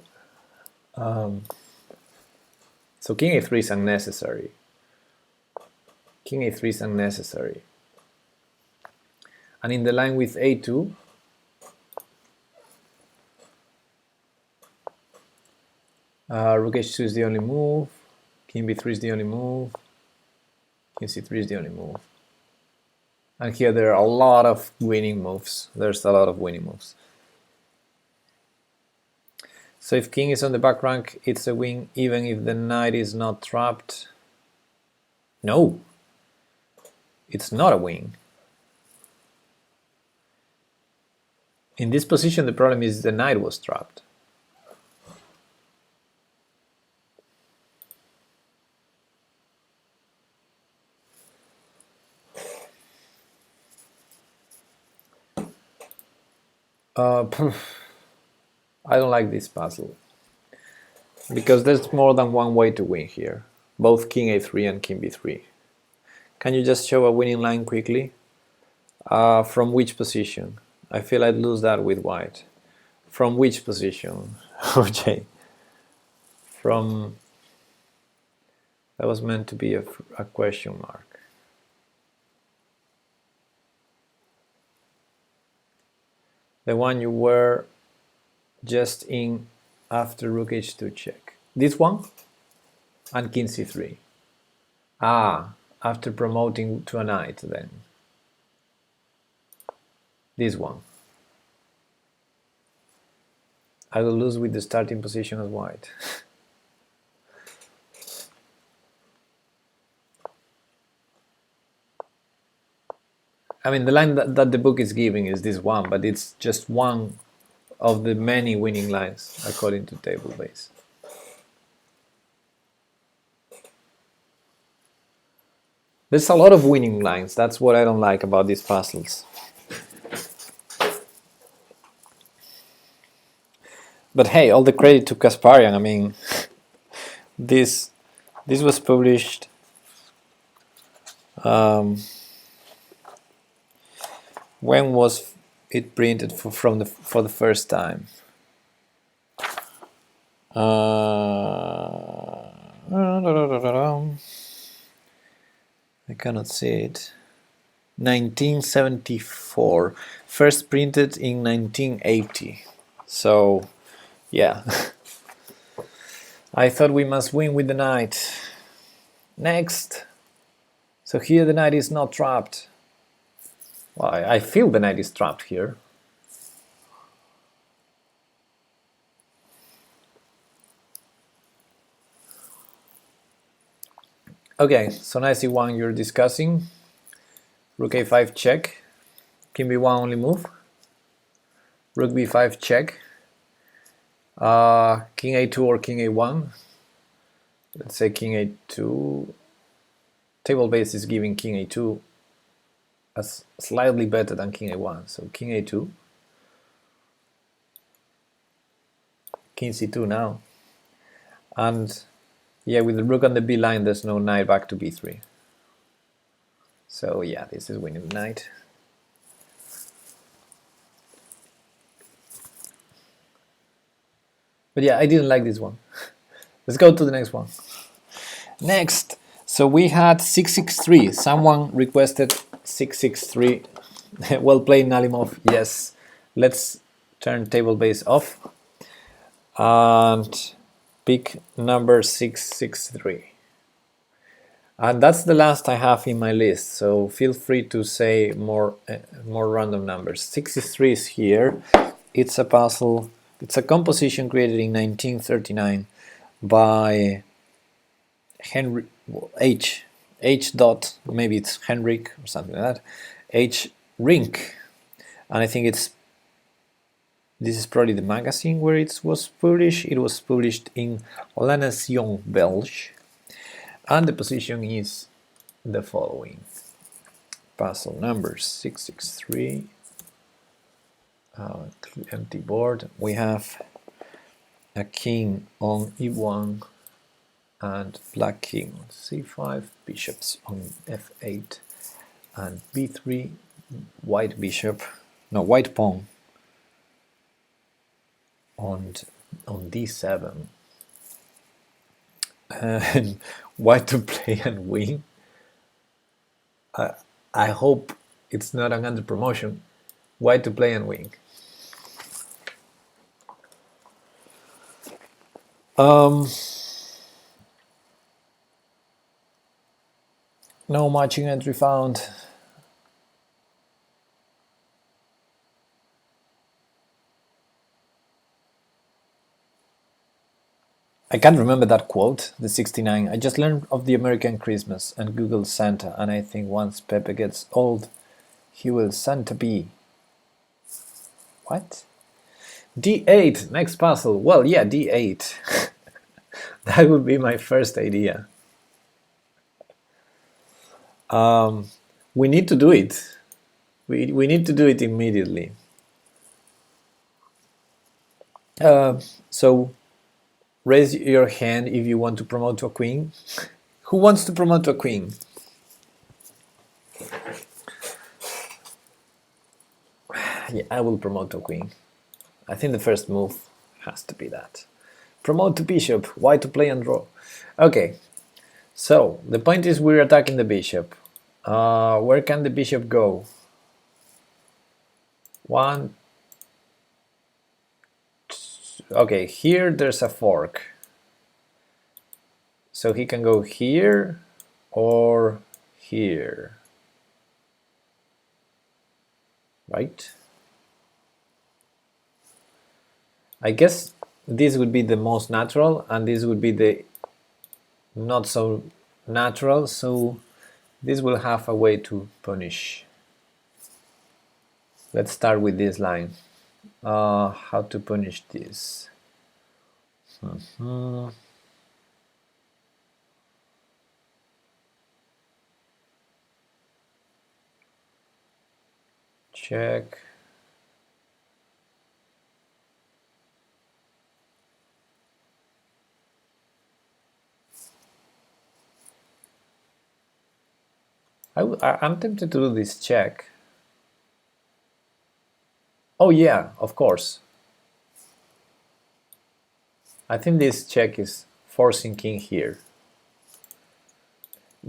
So king a3 is unnecessary. King a3 is unnecessary. And in the line with a2, rook h2 is the only move. King b3 is the only move. King c3 is the only move. And here there are a lot of winning moves. There's a lot of winning moves. So if king is on the back rank, it's a win even if the knight is not trapped. No, it's not a win. In this position, the problem is the knight was trapped. I don't like this puzzle because there's more than one way to win here, both king a3 and king b3. Can you just show a winning line quickly? From which position? I feel I'd lose that with white. From which position? Okay. From... That was meant to be a question mark. The one you were just in after rook h2 check. This one? And king c3. Ah, after promoting to a knight then. This one. I will lose with the starting position as white. I mean, the line that the book is giving is this one, but it's just one of the many winning lines according to table base. There's a lot of winning lines. That's what I don't like about these puzzles. But hey, all the credit to Kasparian. I mean, this was published when was it printed for the first time. I cannot see it. 1974. First printed in 1980. So, yeah. I thought we must win with the knight. Next. So here the knight is not trapped. Well, I feel the knight is trapped here. Okay, so knight c1 you're discussing. Rook a5 check. King b1 only move. Rook b5 check. King a2 or king a1. Let's say king a2. Table base is giving king a2 as slightly better than king a1. So king a2. King c2 now. And yeah, with the rook on the b line, there's no knight back to b3. So yeah, this is winning the knight. But yeah, I didn't like this one. Let's go to the next one. Next, so we had 663. Someone requested 663. Well played, Nalimov. Yes. Let's turn table base off and pick number 663. And that's the last I have in my list, so feel free to say more random numbers. 63 is here. It's a puzzle. It's a composition created in 1939 by Henry H. Dot, maybe it's Henrik or something like that. H. Rink, and I think this is probably the magazine where it was published. It was published in La Nation Belge, and the position is the following. Puzzle number 663. Empty board. We have a king on e1 and black king on c5, bishops on f8 and b3, white pawn on d7, and white to play and win. I hope it's not an under promotion. White to play and win. No matching entry found. I can't remember that quote, the 69. I just learned of the American Christmas and Googled Santa, and I think once Pepe gets old, he will Santa be. What? D8, next puzzle. Well, yeah, D8. That would be my first idea. We need to do it. We need to do it immediately. So raise your hand if you want to promote to a queen. Who wants to promote to a queen? Yeah, I will promote to a queen. I think the first move has to be that. Promote to bishop, white to play and draw. Okay, so the point is we're attacking the bishop. Where can the bishop go? Okay, here there's a fork. So he can go here or here. Right? I guess this would be the most natural and this would be the not so natural, so this will have a way to punish. Let's start with this line. How to punish this? Check. I'm tempted to do this check. Oh yeah, of course. I think this check is forcing king here.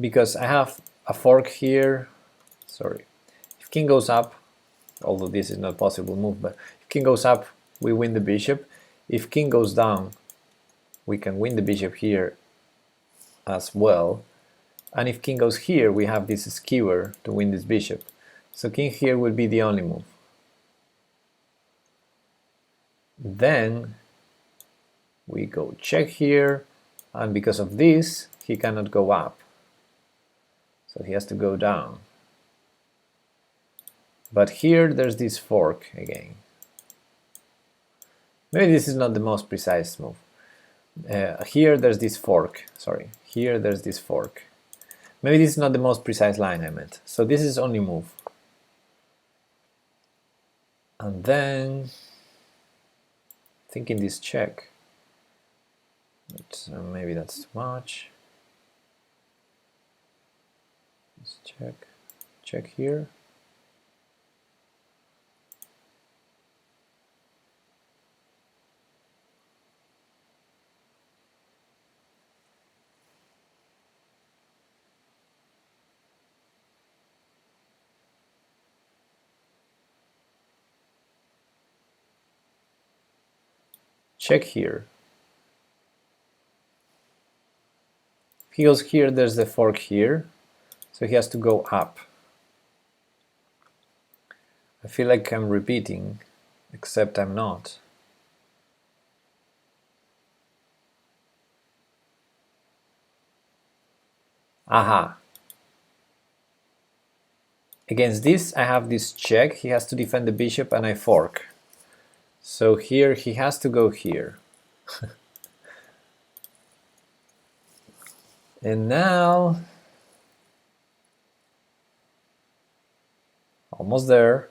Because I have a fork here. Sorry. If king goes up, although this is not a possible move, but if king goes up, we win the bishop. If king goes down, we can win the bishop here as well. And if king goes here, we have this skewer to win this bishop. So king here will be the only move. Then we go check here, and because of this, he cannot go up. So he has to go down. But here there's this fork again. Maybe this is not the most precise move. Here there's this fork. Sorry, here there's this fork. Maybe this is not the most precise line I meant. So this is only move. And then thinking this check. But maybe that's too much. Let's check here. Check here. If he goes here, there's the fork here, so he has to go up. I feel like I'm repeating, except I'm not. Aha. Against this, I have this check. He has to defend the bishop, and I fork. So here he has to go here. And now, almost there.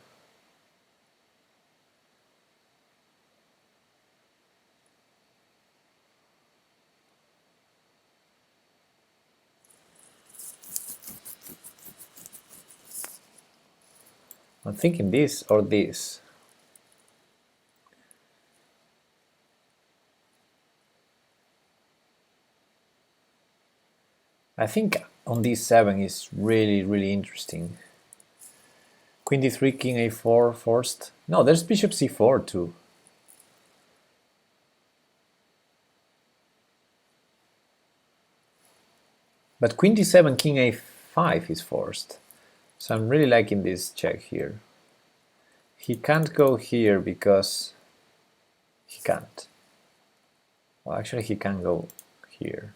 I'm thinking this or this. I think on d7 is really interesting. Queen d3, king a4 forced. No, there's bishop c4 too. But queen d7, king a5 is forced. So I'm really liking this check here. He can't go here because he can't. Well, actually he can go here.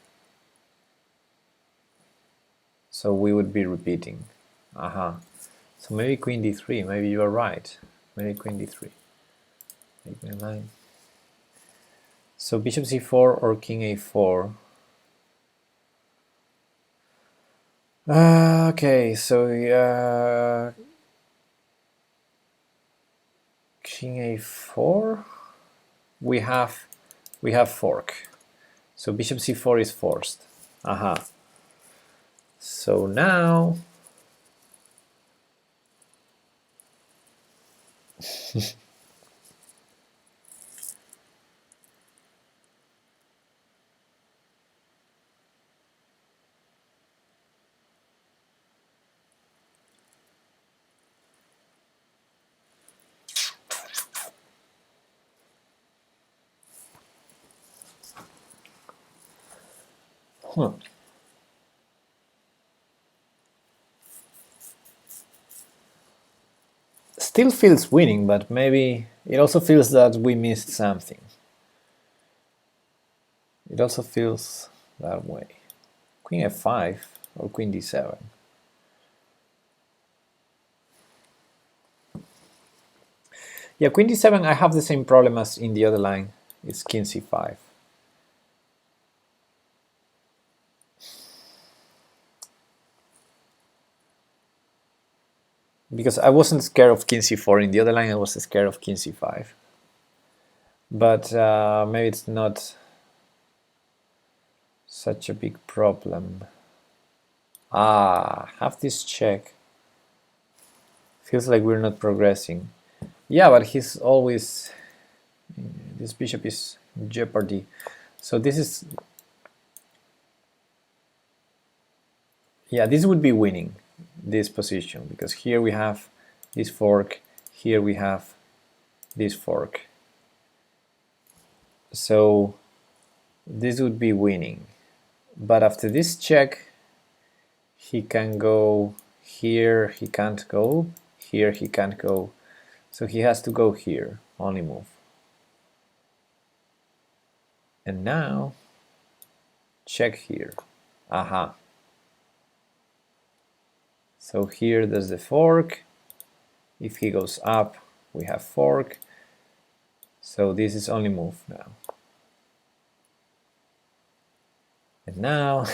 So we would be repeating. Aha. So maybe queen d3, maybe you are right. Maybe queen d3. Take my line. So bishop c4 or king a4. Okay, so king a4. We have fork. So bishop c4 is forced. Aha. So now still feels winning, but maybe it also feels that we missed something. It also feels that way. Queen f5 or queen d7. Yeah, queen d7, I have the same problem as in the other line. It's king c5. Because I wasn't scared of king c4 in the other line, I was scared of king c5. But maybe it's not such a big problem. Have this check. Feels like we're not progressing. Yeah, but he's always, this bishop is in jeopardy. So this is, yeah, this would be winning this position, because here we have this fork, here we have this fork. So this would be winning. But after this check, he can go here, he can't go, here he can't go. So he has to go here, only move. And now, check here. Aha. So here there's the fork. If he goes up, we have fork. So this is only move now. And now,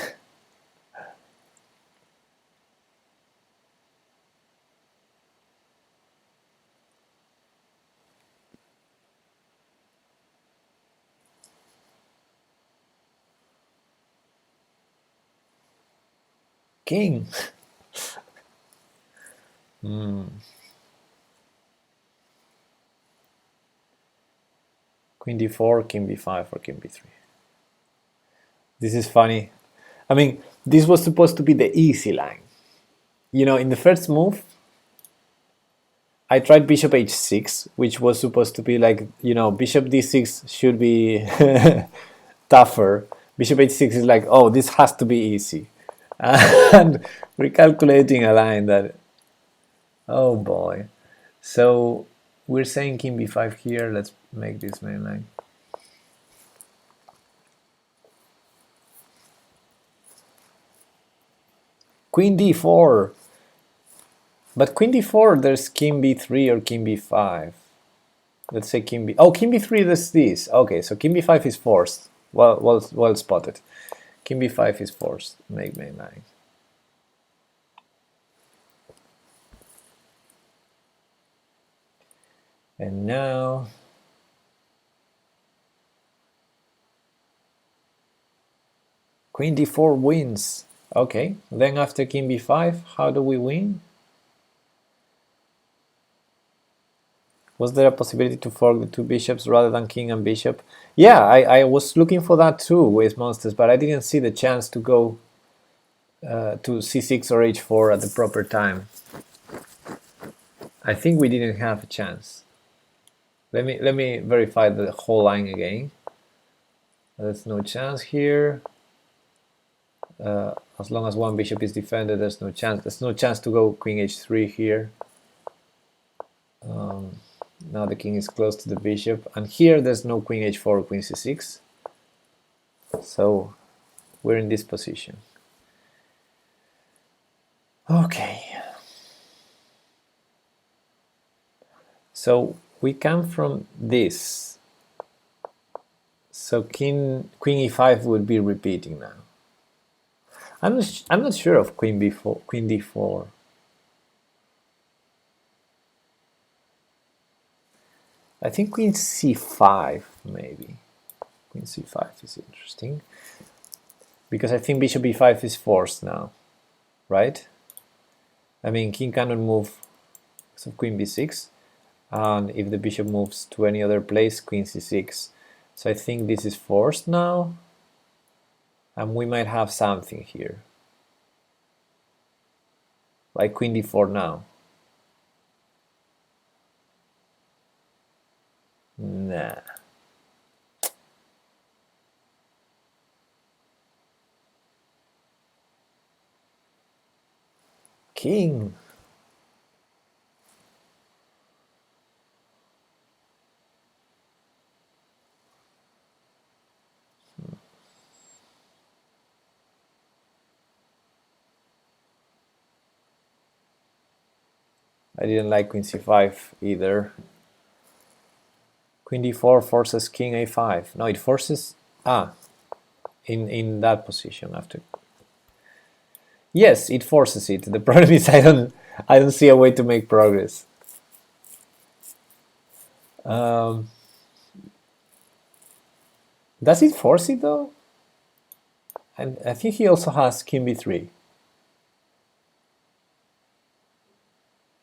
king. Queen d4, king b5, or king b3. This is funny. I mean, this was supposed to be the easy line. You know, in the first move, I tried bishop h6, which was supposed to be like, you know, bishop d6 should be tougher. Bishop h6 is like, oh, this has to be easy. And recalculating a line that, oh boy. So we're saying king b5 here. Let's make this main line. Queen d4. But queen d4, there's king b3 or king b5. Let's say king b. Oh, king b3, there's this. Okay, so king b5 is forced. Well spotted. King b5 is forced. Make main line. And now queen d4 wins. Okay, then after king b5, how do we win? Was there a possibility to fork the two bishops rather than king and bishop? Yeah, I was looking for that too with monsters, but I didn't see the chance to go to c6 or h4 at the proper time. I think we didn't have a chance. Let me verify the whole line again. There's no chance here. As long as one bishop is defended, there's no chance. There's no chance to go queen h3 here. Now the king is close to the bishop, and here there's no queen h4 or queen c6. So we're in this position. Okay. So we come from this. So queen e5 would be repeating now. I'm not sure of queen d4. I think queen c5 maybe. Queen c5 is interesting because I think bishop e5 is forced now, right? I mean, king cannot move, so queen b6, and if the bishop moves to any other place, queen c6. So I think this is forced now, and we might have something here, like queen d4 now. Nah. King. I didn't like queen c5 either. Queen d4 forces king a5. No, it forces in that position after. Yes, it forces it. The problem is I don't see a way to make progress. Does it force it though? And I think he also has king b3.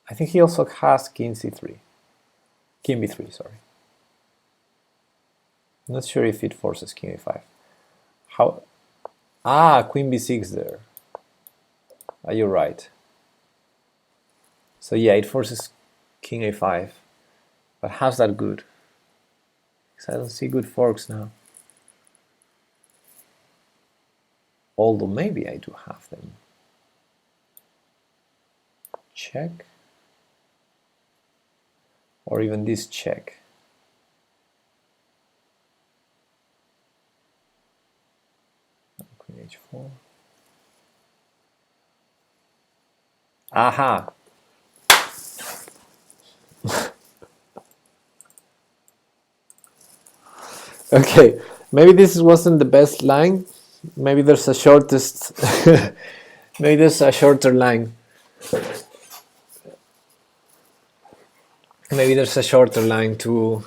I think he also has king c3. King b3, sorry. Not sure if it forces king a5. How? Ah, queen b6 there. Are you right? So yeah, it forces king a5. But how's that good? Because I don't see good forks now. Although maybe I do have them. Check. Or even this check. Queen h4. Aha! Okay, maybe this wasn't the best line. Maybe there's a shortest. Maybe there's a shorter line. Maybe there's a shorter line to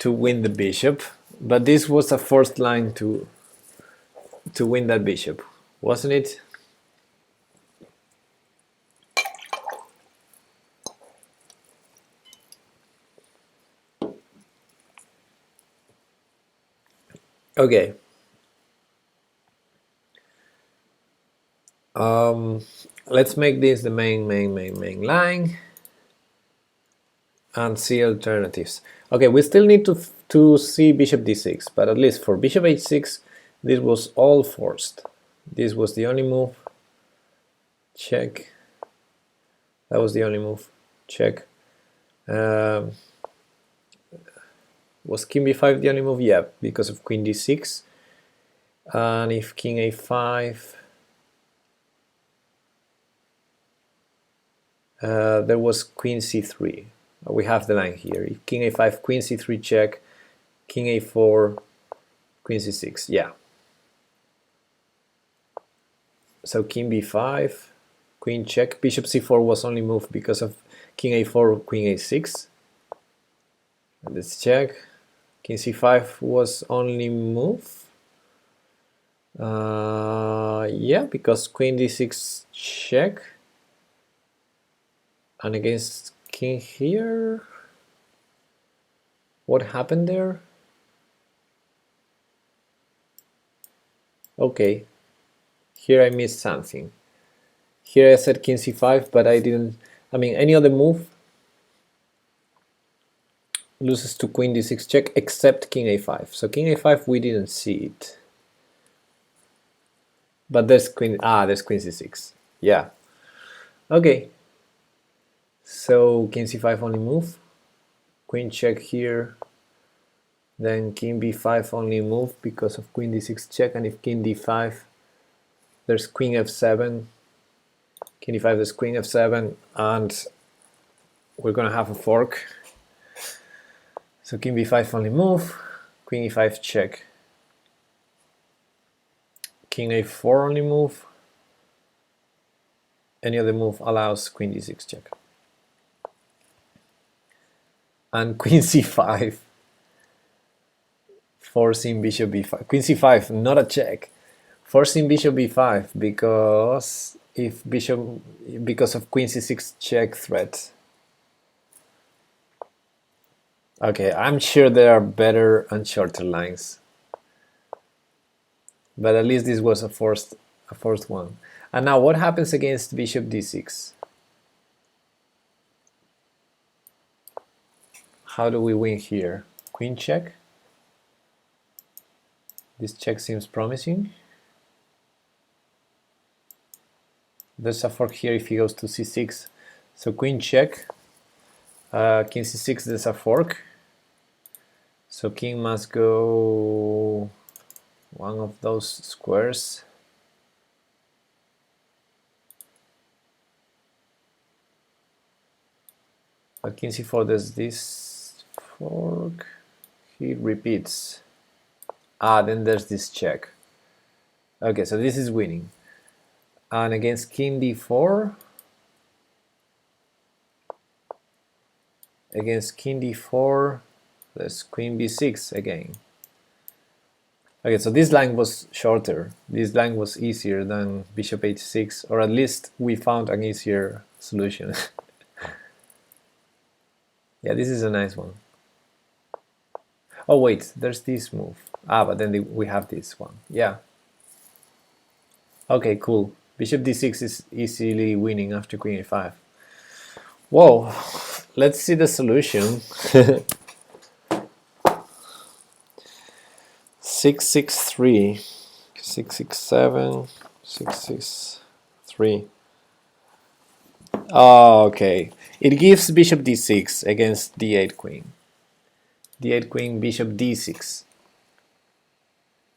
win the bishop, but this was a forced line to win that bishop, wasn't it? Okay. Let's make this the main line and see alternatives. Okay, we still need to see bishop d6, but at least for bishop h6, this was all forced. This was the only move. Check. That was the only move. Check. Was king b5 the only move? Yeah, because of queen d6. And if king a5, there was queen c3. We have the line here. If king a5, queen c3 check, king a4, queen c6. Yeah. So king b5, queen check, bishop c4 was only moved because of king a4, queen a6. Let's check. King c5 was only move. Yeah, because queen d6 check. And against king here, what happened there? Okay, here I missed something. Here I said king c5, but I didn't. I mean, any other move loses to queen d6 check except king a5. So king a5 we didn't see it. But there's queen c6. Yeah. Okay. So king c5 only move. Queen check here. Then king b5 only move because of queen d6 check, and if king d5, there's queen f7. King d5, there's queen f7, and we're gonna have a fork. So king b5 only move, queen e5 check. King a4 only move. Any other move allows queen d6 check. And queen c5, forcing bishop b5. Queen c5, not a check. Forcing bishop b5 because because of queen c6 check threat. Okay, I'm sure there are better and shorter lines, but at least this was a forced one. And now what happens against bishop d6? How do we win here? Queen check. This check seems promising. There's a fork here if he goes to c6. So queen check. King c6, there's a fork. So king must go one of those squares. But king c4, there's this fork. He repeats. Then there's this check. Okay, so this is winning. And against king d4, there's queen b6 again. Okay, so this line was shorter. This line was easier than bishop h6, or at least we found an easier solution. Yeah, this is a nice one. Oh wait, there's this move. Ah, but then we have this one. Yeah. Okay, cool. Bishop d6 is easily winning after queen a5. Whoa, let's see the solution. 663, 667, 663. Oh, okay. It gives bishop d6 against d8 queen. d8 queen, bishop d6.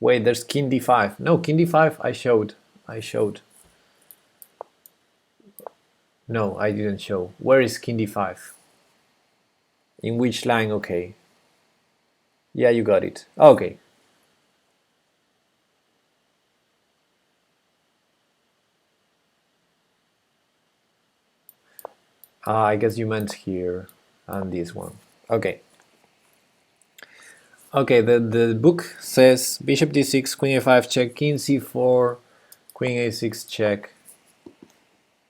Wait, there's king d5. No, king d5 I showed. I showed. No, I didn't show. Where is king d5? In which line? Okay. Yeah, you got it. Okay. I guess you meant here and this one. Okay. Okay, the book says bishop d6, queen a5 check, king c4, queen a6 check,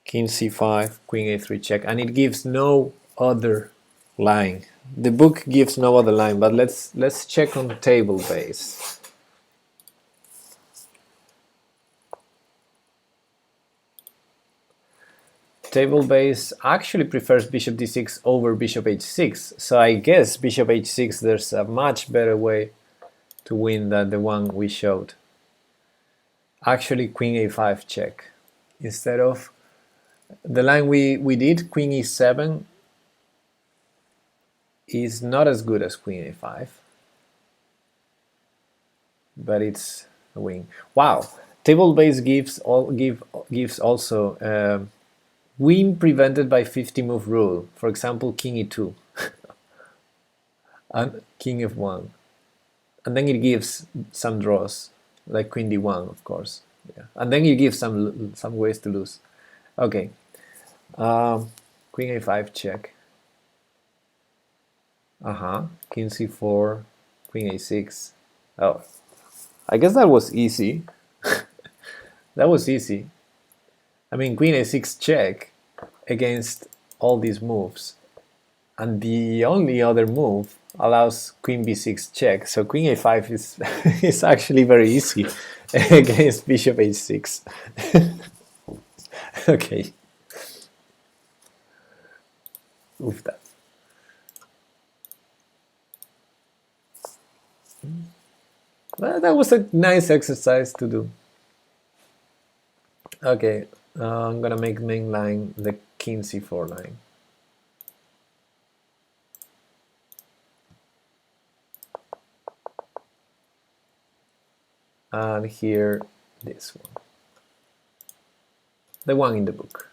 king c5, queen a3 check, and it gives no other line. The book gives no other line, but let's check on the table base. Table base actually prefers bishop d6 over bishop h6, so I guess bishop h6 there's a much better way to win than the one we showed. Actually queen a5 check instead of the line we did, queen e7 is not as good as queen a5, but it's a win. Wow, table base gives also win prevented by 50 move rule. For example, king e2 and king f1, and then it gives some draws like queen d1, of course. Yeah, and then you give some ways to lose. Okay, queen a5 check. King c4, queen a6. Oh, I guess that was easy. That was easy. I mean, queen a6 check against all these moves. And the only other move allows queen b6 check. So queen a5 is, is actually very easy against bishop h6. Okay. Oof, that. Well, that was a nice exercise to do. Okay, I'm gonna make main line the king c4 line. And here, this one. The one in the book.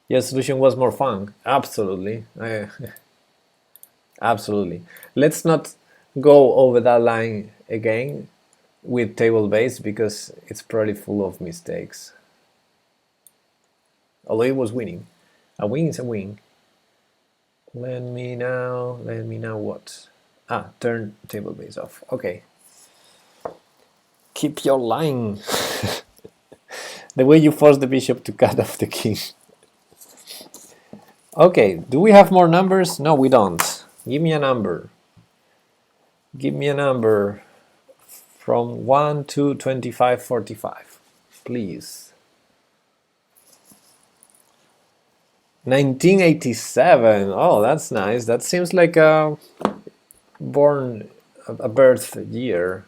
Yes, solution was more fun. Absolutely. Absolutely. Let's not go over that line again with table base because it's probably full of mistakes. Although it was winning. A win is a win. Let me now what? Turn table base off. Okay. Keep your line. The way you force the bishop to cut off the king. Okay, do we have more numbers? No, we don't. Give me a number. Give me a number from 1 to 25, 45, please. 1987. Oh, that's nice. That seems like a birth year.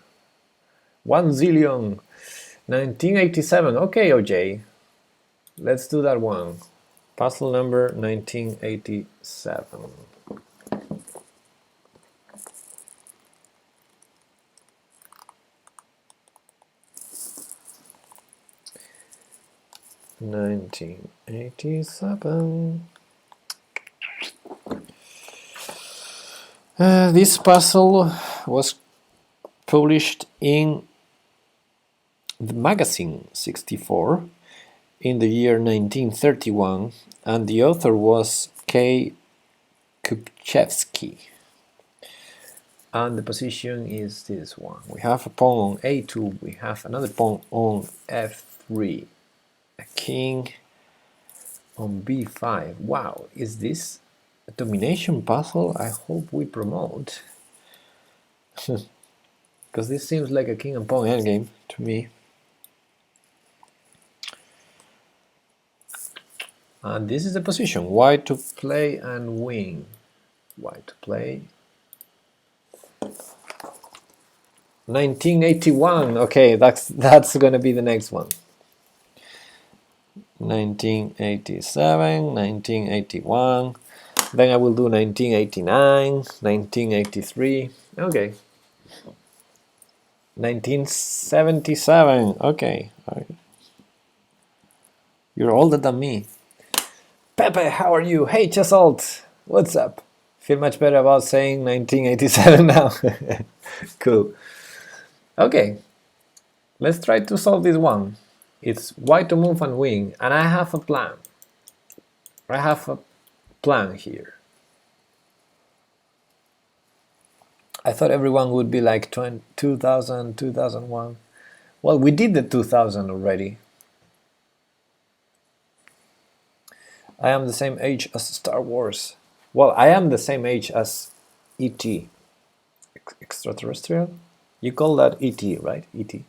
1 zillion. 1987. Okay, OJ. Let's do that one. Puzzle number 1987. 1987. This puzzle was published in the magazine 64 in the year 1931, and the author was K. Kupchevsky. And the position is this one. We have a pawn on a2, we have another pawn on f3, a king on b5. Wow, is this a domination puzzle? I hope we promote. Because this seems like a king and pawn endgame to me. And this is the position. White to play and win. White to play. 1981. Okay, that's gonna be the next one. 1987, 1981. Then I will do 1989, 1983. Okay. 1977. Okay. You're older than me. Pepe, how are you? Hey, Chasalt. What's up? Feel much better about saying 1987 now. Cool. Okay. Let's try to solve this one. It's white to move and win, and I have a plan. I have a plan here. I thought everyone would be like 2000, 2001. Well, we did the 2000 already. I am the same age as Star Wars. Well, I am the same age as E.T. Extraterrestrial? You call that E.T., right? E.T.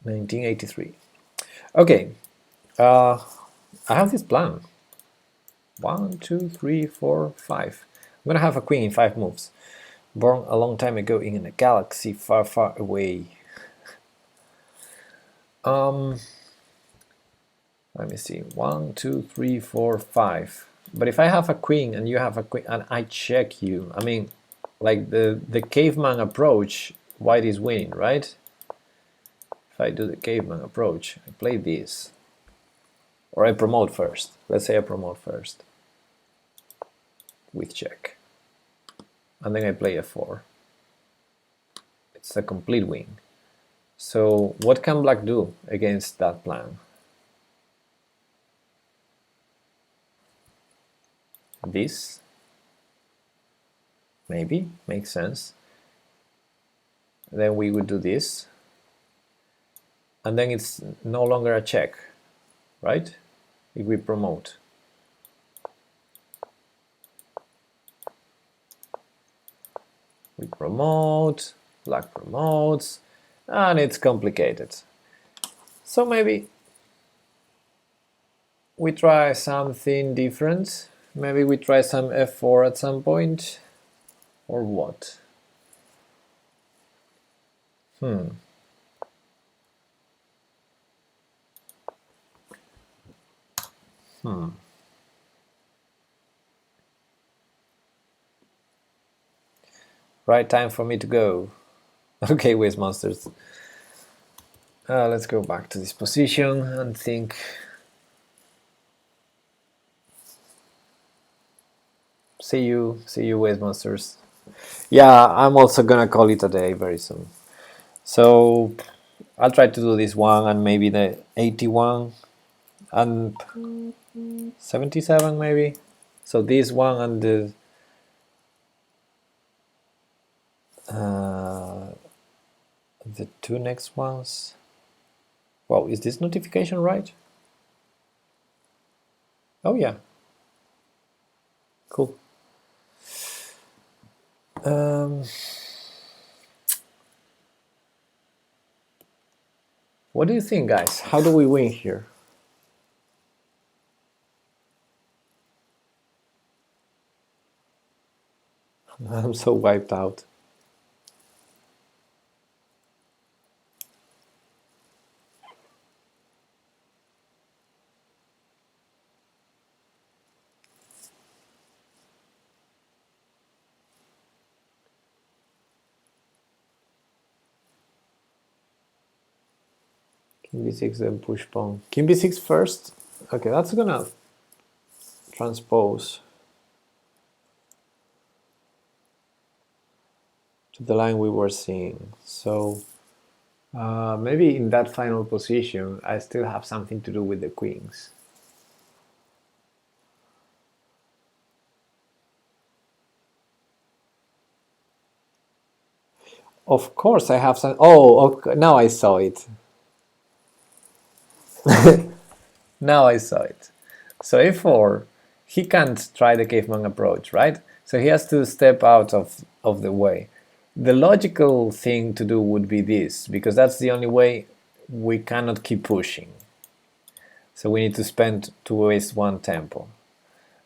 1983. Okay. I have this plan. 1, 2, 3, 4, 5. I'm gonna have a queen in 5 moves. Born a long time ago in a galaxy far, far away. Let me see. 1, 2, 3, 4, 5. But if I have a queen and you have a queen and I check you, I mean, like the caveman approach, white is winning, right? If I do the caveman approach, I play this. Or I promote first. Let's say I promote first. With check. And then I play f4. It's a complete win. So what can black do against that plan? This maybe makes sense. Then we would do this. And then it's no longer a check, right? If we promote. We promote, black promotes, and it's complicated. So maybe we try something different. Maybe we try some f4 at some point, or what? Right time for me to go. Okay, waste monsters. Let's go back to this position and think. See you, waste monsters. Yeah, I'm also gonna call it a day very soon. So I'll try to do this one and maybe the 81 and 77 maybe. So this one and the 2 next ones. Wow, is this notification right? Oh yeah. Cool. What do you think, guys? How do we win here? I'm so wiped out. King b6, then push pawn. King b6 first. Okay, that's gonna transpose to the line we were seeing. So maybe in that final position, I still have something to do with the queens. Of course, I have some. Oh, okay, now I saw it. Now I saw it. So a4, he can't try the caveman approach, right? So he has to step out of the way. The logical thing to do would be this, because that's the only way we cannot keep pushing. So we need to waste one tempo.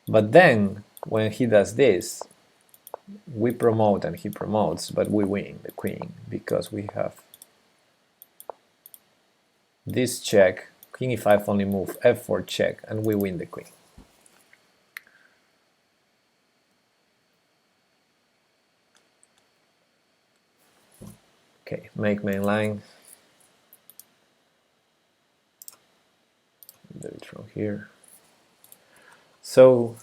But then, when he does this, we promote and he promotes, but we win the queen, because we have this check, king e5 only move, f4 check, and we win the queen. Okay, make main line. Do it from here. So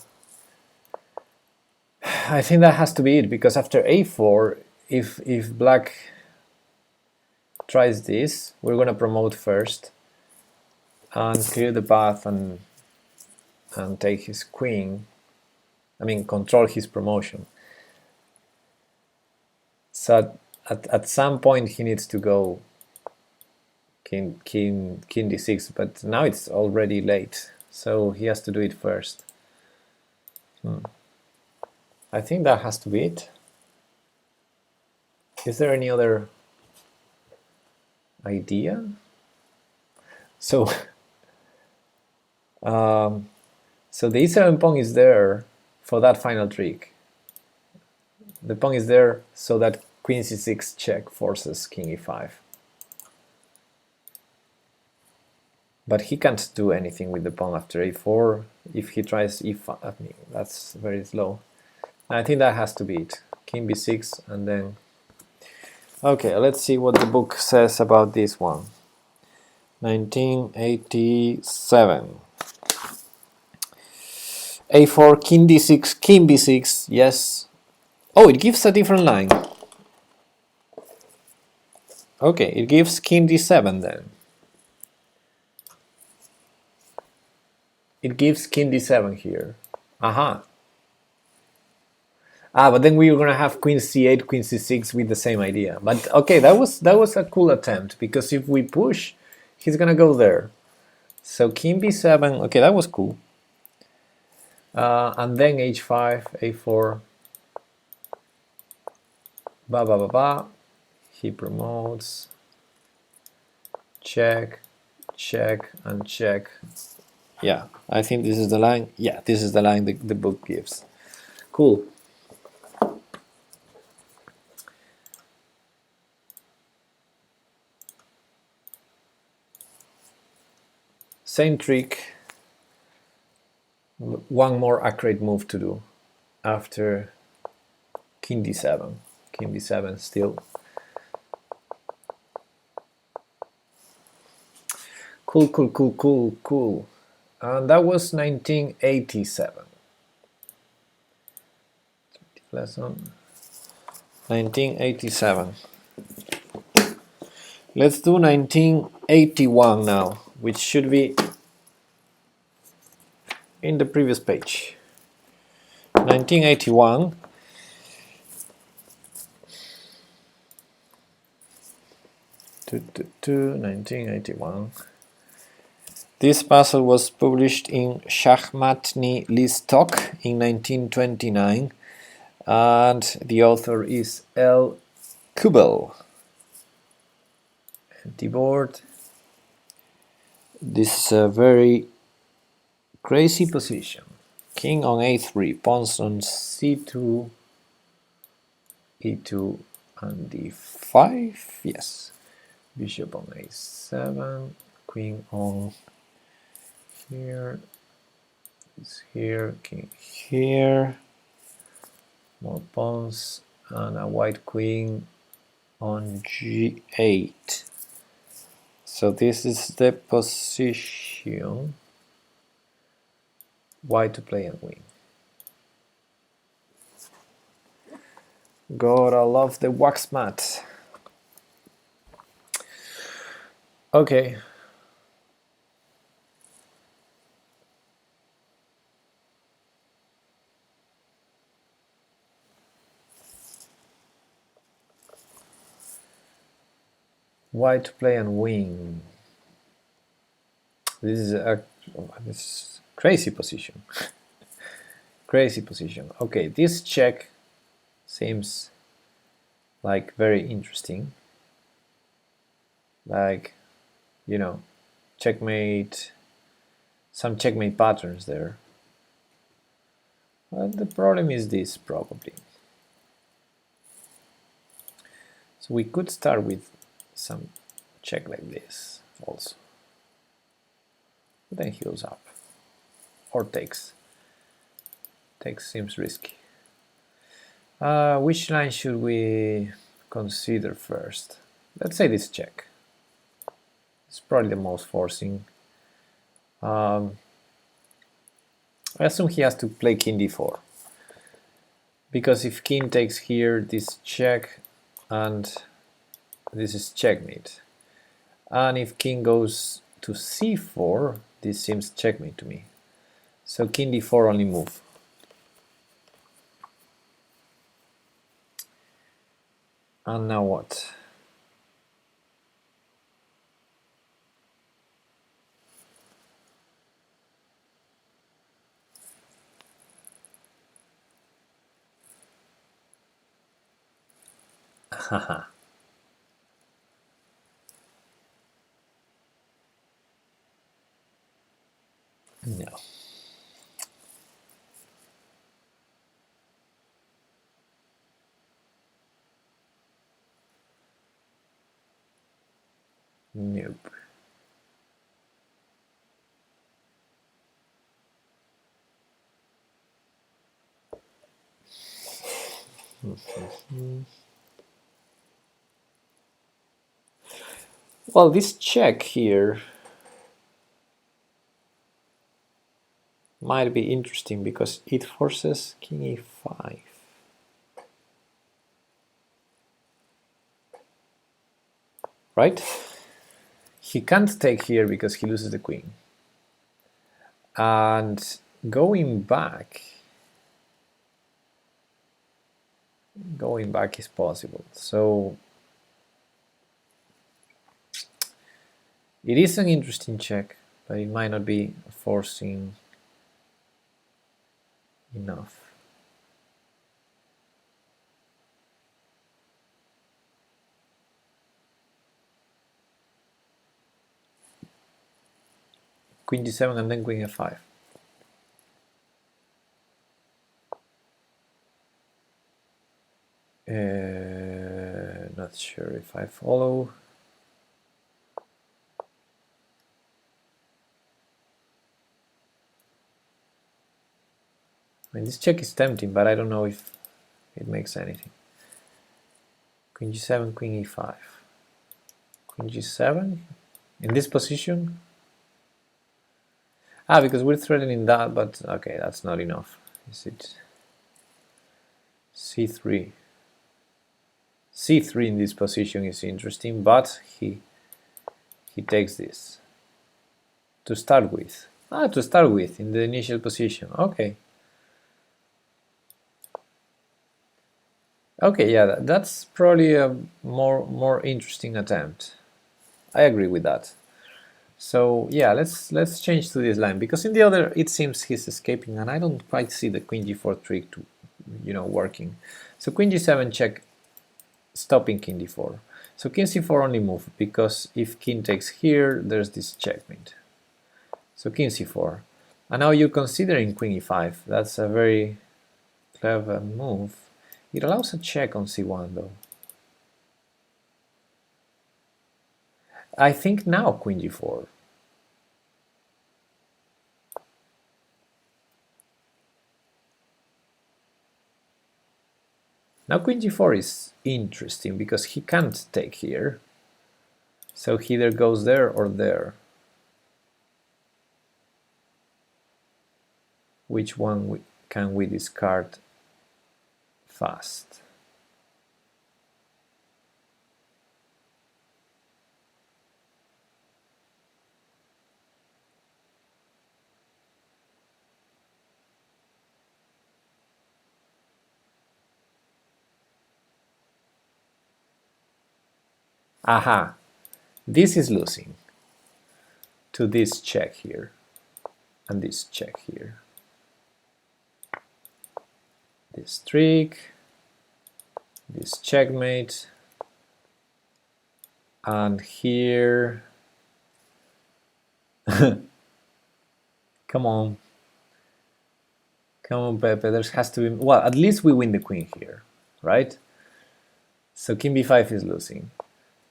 I think that has to be it, because after a4, if black tries this, we're gonna promote first and clear the path and take his queen. I mean, control his promotion. So at some point he needs to go king d6, but now it's already late, so he has to do it first. I think that has to be it. Is there any other idea? So so the e7 pawn is there for that final trick. The pawn is there so that queen c6 check forces king e5. But he can't do anything with the pawn after a4. If he tries e5, I mean, that's very slow. I think that has to be it. King b6 and then... Okay, let's see what the book says about this one. 1987. a4, king d6, king b6, yes. Oh, it gives a different line. Okay, it gives king d7 then. It gives king d7 here. Aha. But then we were gonna have queen c8, queen c6 with the same idea. But okay, that was a cool attempt, because if we push, he's gonna go there. So king b7, okay, that was cool. And then h5, a4, ba ba ba ba. He promotes, check, check, and check. Yeah, I think this is the line. Yeah, this is the line the book gives. Cool. Same trick. One more accurate move to do after king d7. King d7 still. Cool, cool, cool, cool, cool. And that was 1987. Lesson 1987. Let's do 1981 now, which should be in the previous page. 1981. To 1981. This puzzle was published in Shachmatny Listok in 1929, and the author is L. Kubel. Empty board. This is a very crazy position. King on a3, pawns on c2, e2, and d5. Yes. Bishop on a7, queen on here, is here, king here, more pawns, and a white queen on g8. So this is the position. White to play and win. God, I love the wax mat. Okay. White to play and win. This is a This is crazy position. Crazy position. Okay, this check seems like very interesting. Like, you know, checkmate, some checkmate patterns there. But the problem is this, probably. So we could start with some check like this also. But then he goes up. Or takes. Takes seems risky. Which line should we consider first? Let's say this check. It's probably the most forcing. I assume he has to play king d4. Because if king takes here, this check, and this is checkmate. And if king goes to c4, this seems checkmate to me. So king d4 only move. And now what? Haha. No. Nope. Well, this check here might be interesting because it forces king e5. Right? He can't take here because he loses the queen. And going back is possible. So it is an interesting check, but it might not be forcing enough. Queen d7 and then queen f5. Not sure if I follow. I mean, this check is tempting, but I don't know if it makes anything. Queen g7, queen e5. Queen g7 in this position. Because we're threatening that, but okay, that's not enough. Is it c3? c3 in this position is interesting, but he takes this to start with. To start with in the initial position. Okay. Okay, yeah, that's probably a more interesting attempt. I agree with that. So yeah, let's change to this line, because in the other it seems he's escaping, and I don't quite see the queen g4 trick to, working. So queen g7 check, stopping king d4. So king c4 only move because if king takes here, there's this checkmate. So king c4, and now you're considering queen e5. That's a very clever move. It allows a check on c1 though. I think now queen g4. Now queen g4 is interesting because he can't take here. So he either goes there or there. Which one can we discard fast? Aha, this is losing to this check here. and this check here. This trick, this checkmate, and here, come on, Pepe, there has to be, well, at least we win the queen here, right? So king b5 is losing,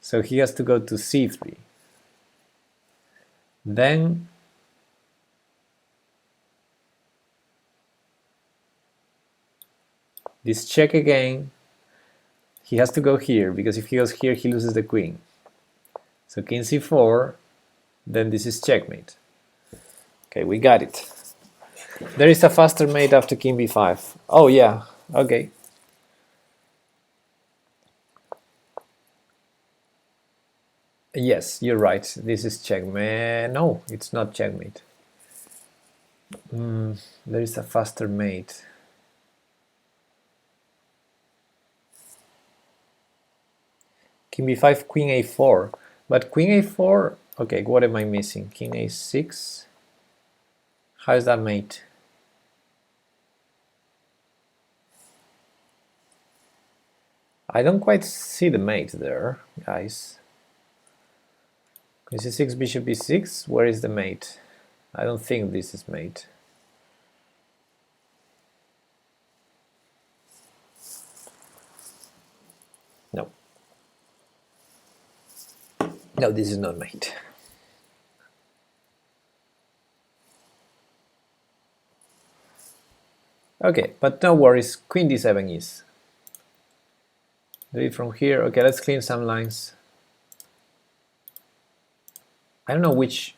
so he has to go to c3. Then this check again, he has to go here, because if he goes here, he loses the queen. So king c4, then this is checkmate. Okay, we got it. There is a faster mate after king b5. Oh yeah, okay. Yes, you're right. This is checkmate. No, it's not checkmate. There is a faster mate. King b5, queen a4. But queen a4, okay, what am I missing? King a6. How is that mate? I don't quite see the mate there, guys. Queen c6, bishop b6. Where is the mate? I don't think this is mate. No. No, this is not mate. Okay, but no worries. Queen d7 is. Do it from here. Okay, let's clean some lines. I don't know which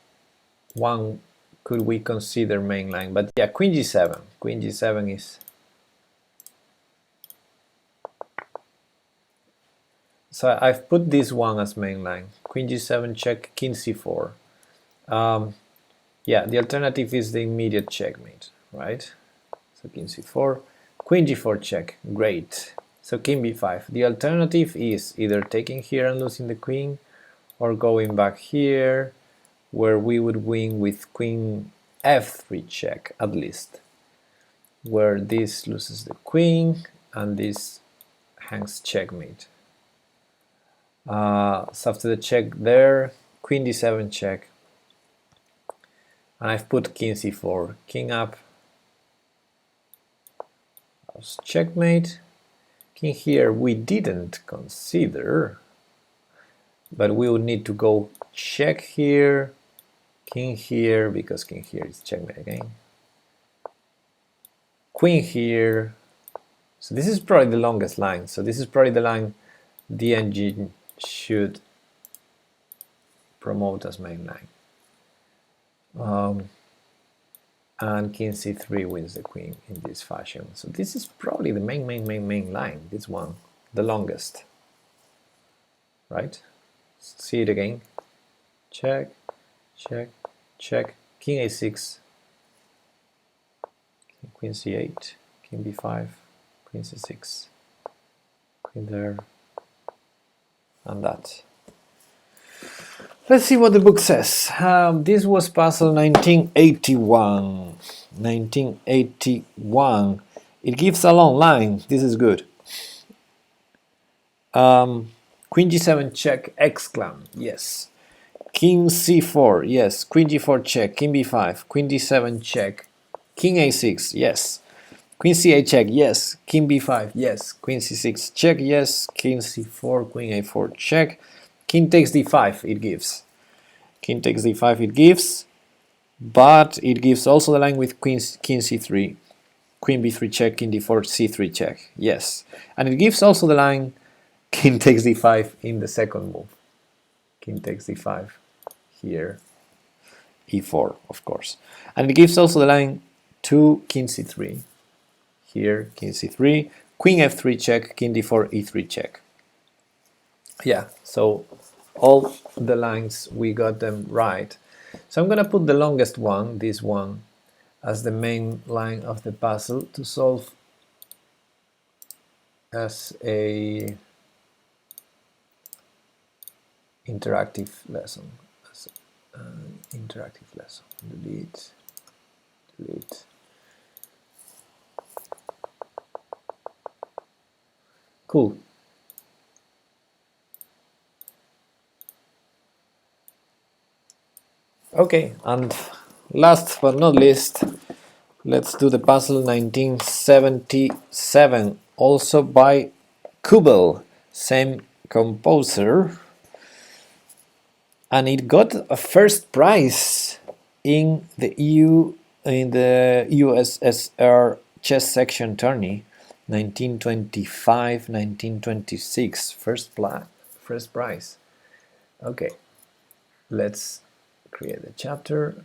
one could we consider main line, but yeah, queen g7. Queen g7 is. So I've put this one as main line. Queen g7 check, king c4. Yeah, the alternative is the immediate checkmate, right? So king c4, queen g4 check. Great. So king b5. The alternative is either taking here and losing the queen, or going back here, where we would win with queen f3 check, at least, where this loses the queen and this hangs checkmate. So after the check there, queen d7 check, and I've put king c4, king up, checkmate. King here we didn't consider, but we would need to go check here, king here, because king here is checkmate again. Queen here. So this is probably the longest line. So this is probably the line the engine should promote as main line. And king c3 wins the queen in this fashion. So this is probably the main line, this one, the longest. Right? See it again. Check, check, check, king a6, queen c8, king b5, queen c6, queen there, and that. Let's see what the book says. This was puzzle 1981. 1981. It gives a long line. This is good. Queen g7 check, exclam. Yes. King c4. Yes. Queen g4 check. King b5. Queen d7 check. King a6. Yes. Queen c8 check. Yes. King b5. Yes. Queen c6 check. Yes. King c4. Queen a4 check. King takes d5, it gives. King takes d5, it gives. But it gives also the line with king c3. Queen b3 check, king d4, c3 check. Yes. And it gives also the line king takes d5 in the second move. King takes d5 here. e4, of course. And it gives also the line to king c3. Here, king c3. Queen f3 check, king d4, e3 check. Yeah, so all the lines, we got them right. So I'm going to put the longest one, this one, as the main line of the puzzle to solve as a interactive lesson. Delete. Split. Cool. Okay, and last but not least, let's do the puzzle 1977, also by Kubel, same composer, and it got a first prize in the USSR chess section tourney, 1925-1926, first prize. Okay, let's create a chapter.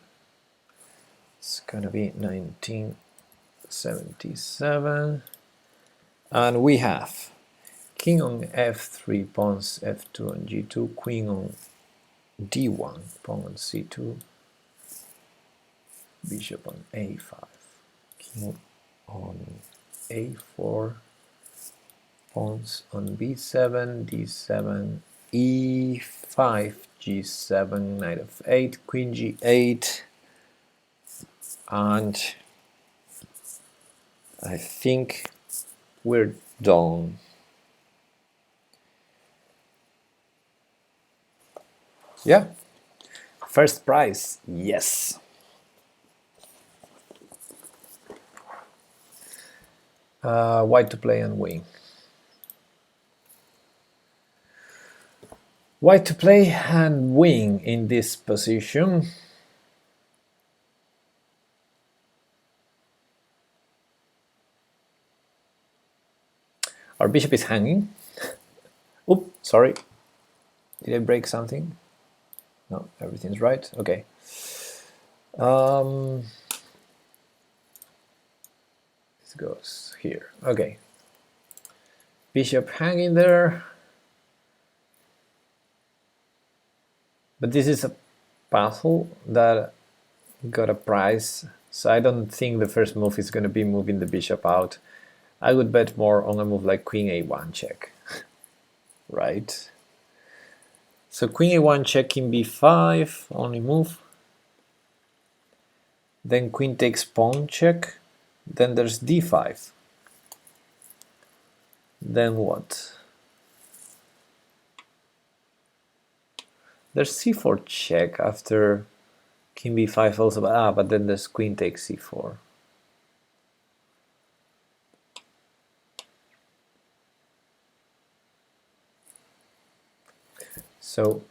It's gonna be 1977, and we have king on f3, pawns f2 and g2, queen on d1, pawn on c2, bishop on a5, king on a4, pawns on b7, d7, e5, g7, knight f8, queen g8, and I think we're done. Yeah, first prize, yes. White to play and win. White to play and win in this position. Our bishop is hanging. Oops, sorry. Did I break something? No, everything's right. Okay. This goes here. Okay. Bishop hanging there. But this is a puzzle that got a prize, so I don't think the first move is going to be moving the bishop out. I would bet more on a move like queen a1 check. Right? So queen a1 check, king b5, only move. Then queen takes pawn check. Then there's d5. Then what? There's c4 check after king b5 also, but then there's queen takes c4. So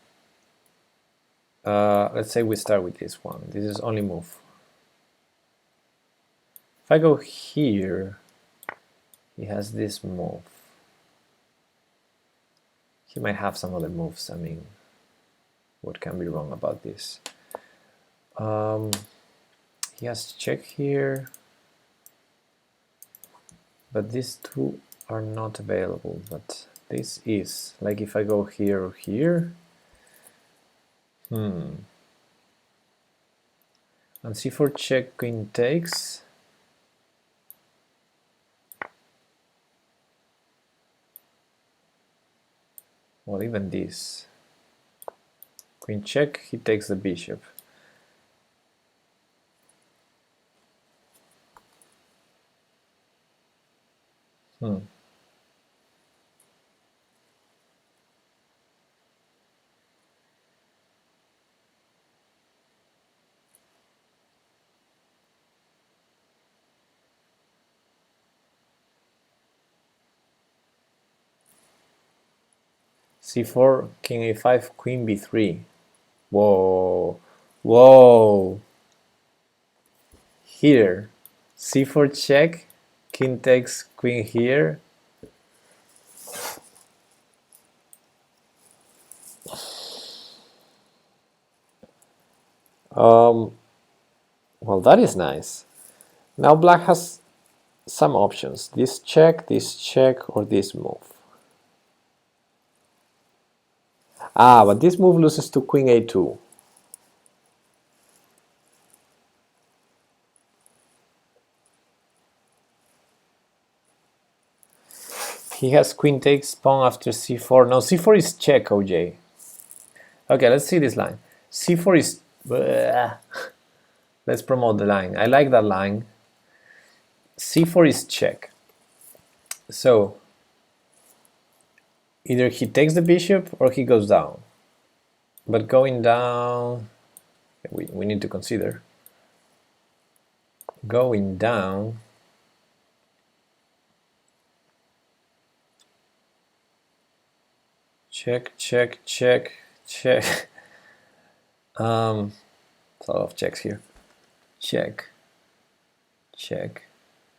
let's say we start with this one. This is only move. If I go here, he has this move. He might have some other moves. I mean, what can be wrong about this? He has check here, but these two are not available. But this is, like if I go here or here, and c4 check, queen takes. Well, even this. Queen check, he takes the bishop. c4, king a5, queen b3. Whoa, whoa. Here, c4 check, king takes queen here. Well, that is nice. Now black has some options. This check, or this move. But this move loses to queen a2. He has queen takes pawn after c4. No, c4 is check, OJ. Okay, let's see this line. c4 is... Let's promote the line. I like that line. c4 is check. So either he takes the bishop or he goes down. But going down, we need to consider. Going down, check, check, check, check. It's a lot of checks here. Check, check,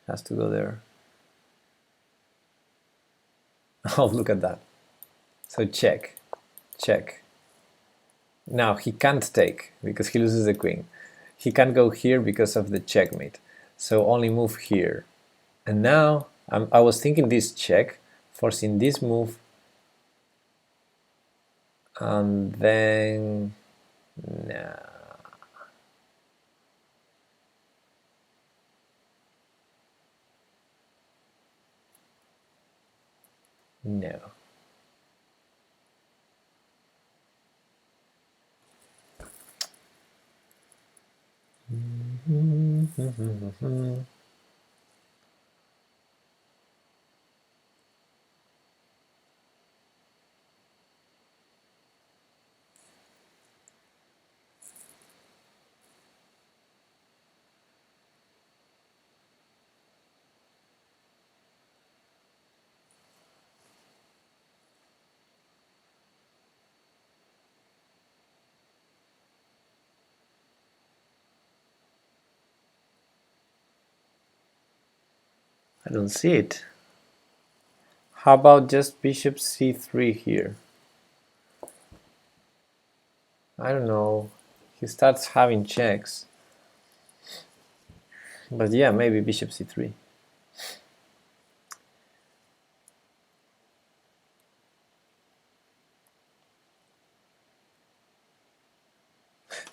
has to go there. Oh, look at that. So check, check. Now he can't take because he loses the queen. He can't go here because of the checkmate. So only move here. And now I was thinking this check, forcing this move, and then no. No. I don't see it. How about just bishop c3 here? I don't know. He starts having checks. But yeah, maybe bishop c3.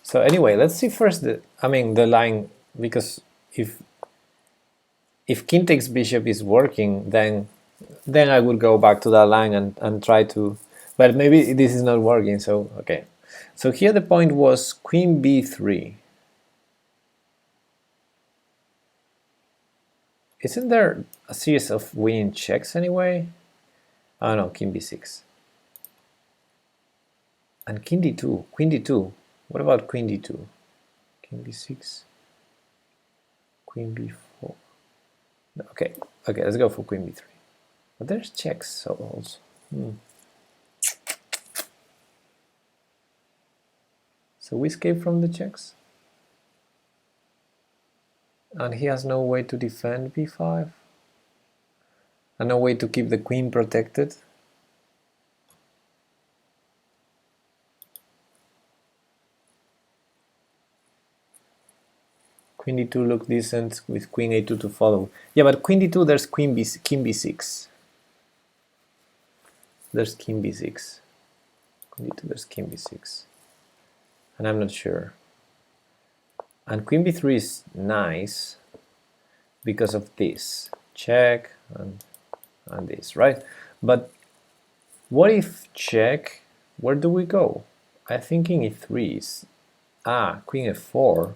So anyway, let's see first the line, because if king takes bishop is working, then I would go back to that line and try to, but maybe this is not working, so okay. So here the point was queen b3. Isn't there a series of winning checks anyway? Oh no, king b6. And king d2, queen d2. What about queen d2? King b6, queen b4. Okay, let's go for queen b3. But there's checks so also. So we escape from the checks. And he has no way to defend b5. And no way to keep the queen protected. Queen d2 look decent with queen a2 to follow. Yeah, but queen d2, there's king b6. There's king b6. Queen d2, there's king b6. And I'm not sure. And queen b3 is nice because of this. Check and this, right? But what if check? Where do we go? I think king e3 is... queen f4.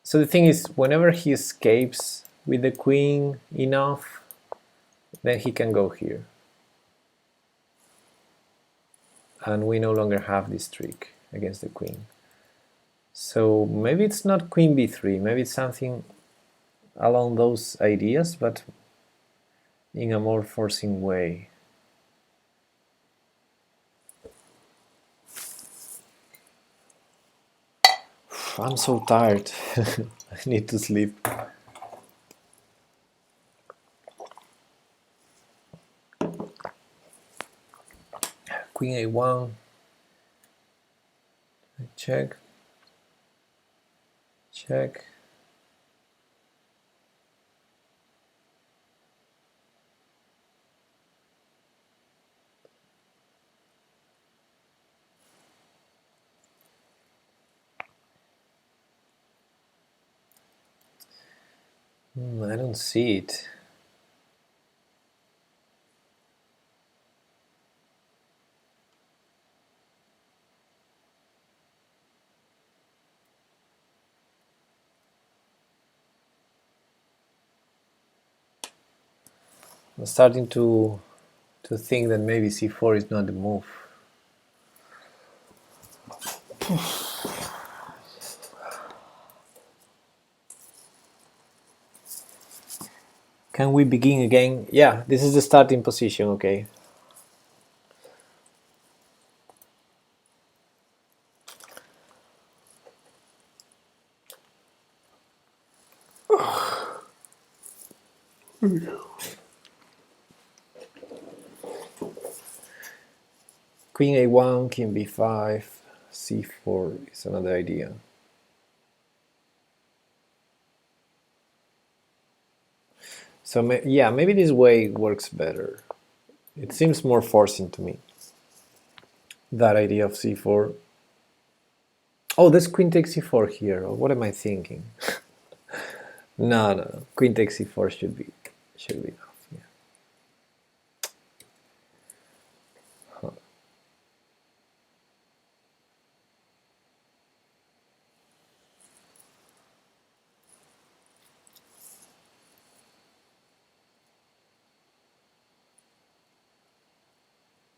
So the thing is, whenever he escapes with the queen enough, then he can go here. And we no longer have this trick against the queen. So maybe it's not queen b3, maybe it's something along those ideas, but in a more forcing way. I'm so tired. I need to sleep. Queen a1. Check. Check. I don't see it. I'm starting to think that maybe c4 is not the move. Can we begin again? Yeah, this is the starting position, okay. Queen a1, king b5, c4 is another idea. So yeah, maybe this way works better. It seems more forcing to me, that idea of c4. Oh, there's queen takes c4 here. What am I thinking? No. Queen takes c4 should be enough. Yeah. Huh.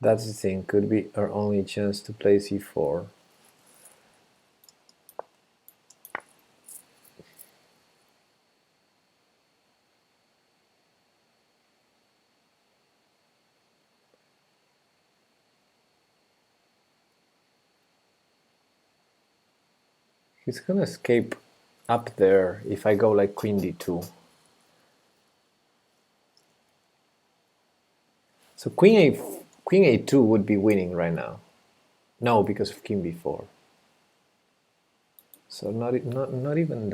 That's the thing. Could be our only chance to play c4. He's gonna escape up there if I go like queen d2. So queen a2 would be winning right now. No, because of king b4. So not even that. Not even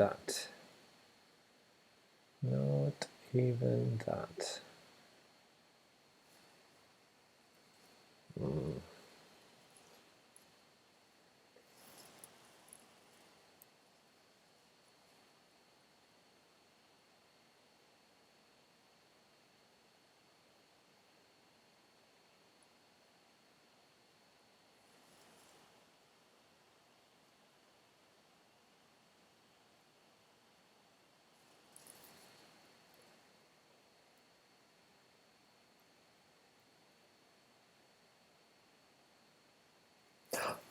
that.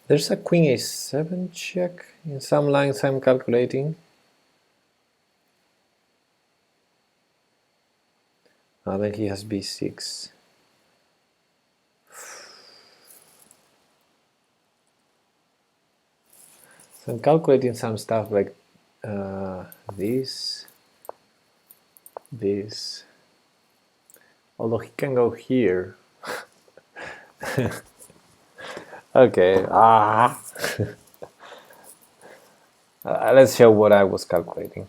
There's a queen a7 check in some lines I'm calculating. Then he has b6. So I'm calculating some stuff like this. Although he can go here. Okay. Let's show what I was calculating.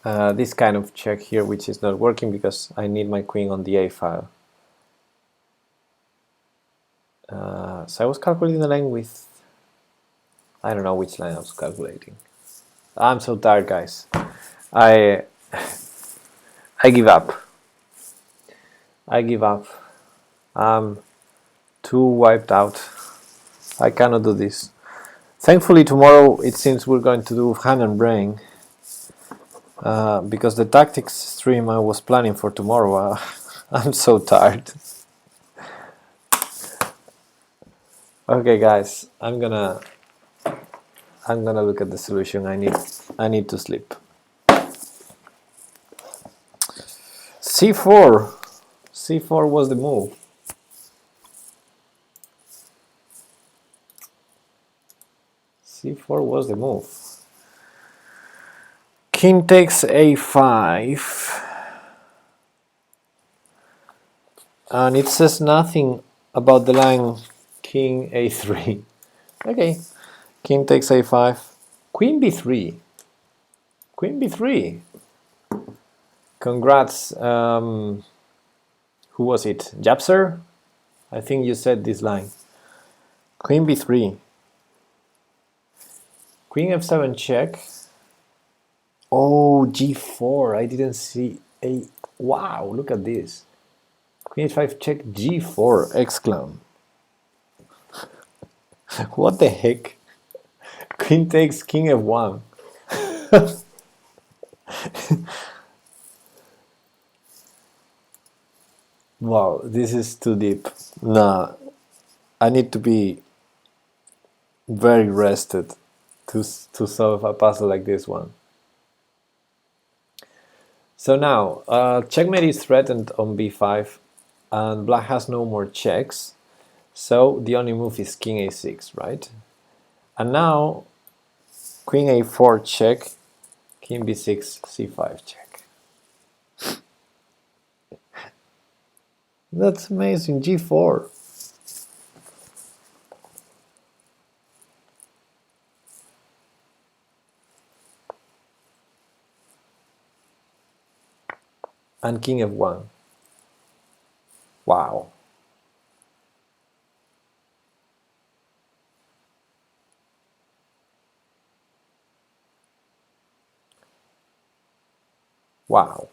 This kind of check here, which is not working because I need my queen on the a file. So I was calculating the line with, I don't know which line I was calculating. I'm so tired, guys. I give up. I give up. I'm too wiped out. I cannot do this. Thankfully, tomorrow it seems we're going to do hand and brain. Because the tactics stream I was planning for tomorrow, I'm so tired. Okay, guys, I'm gonna look at the solution. I need to sleep. c4. c4 was the move. c4 was the move. King takes a5. And it says nothing about the line king a3. Okay, king takes a5. Queen b3. Queen b3. Congrats. Who was it? Japser? I think you said this line. Queen b3. Queen f7 check. Oh, g4. I didn't see a... Wow, look at this. Queen h5 check g4 exclam. What the heck? Queen takes king f1. Wow, this is too deep. Nah, I need to be very rested to solve a puzzle like this one. So now, checkmate is threatened on b5, and black has no more checks, so the only move is king a6, right? And now, queen a4 check, king b6, c5 check. That's amazing, g4. And king f1. Wow. Wow.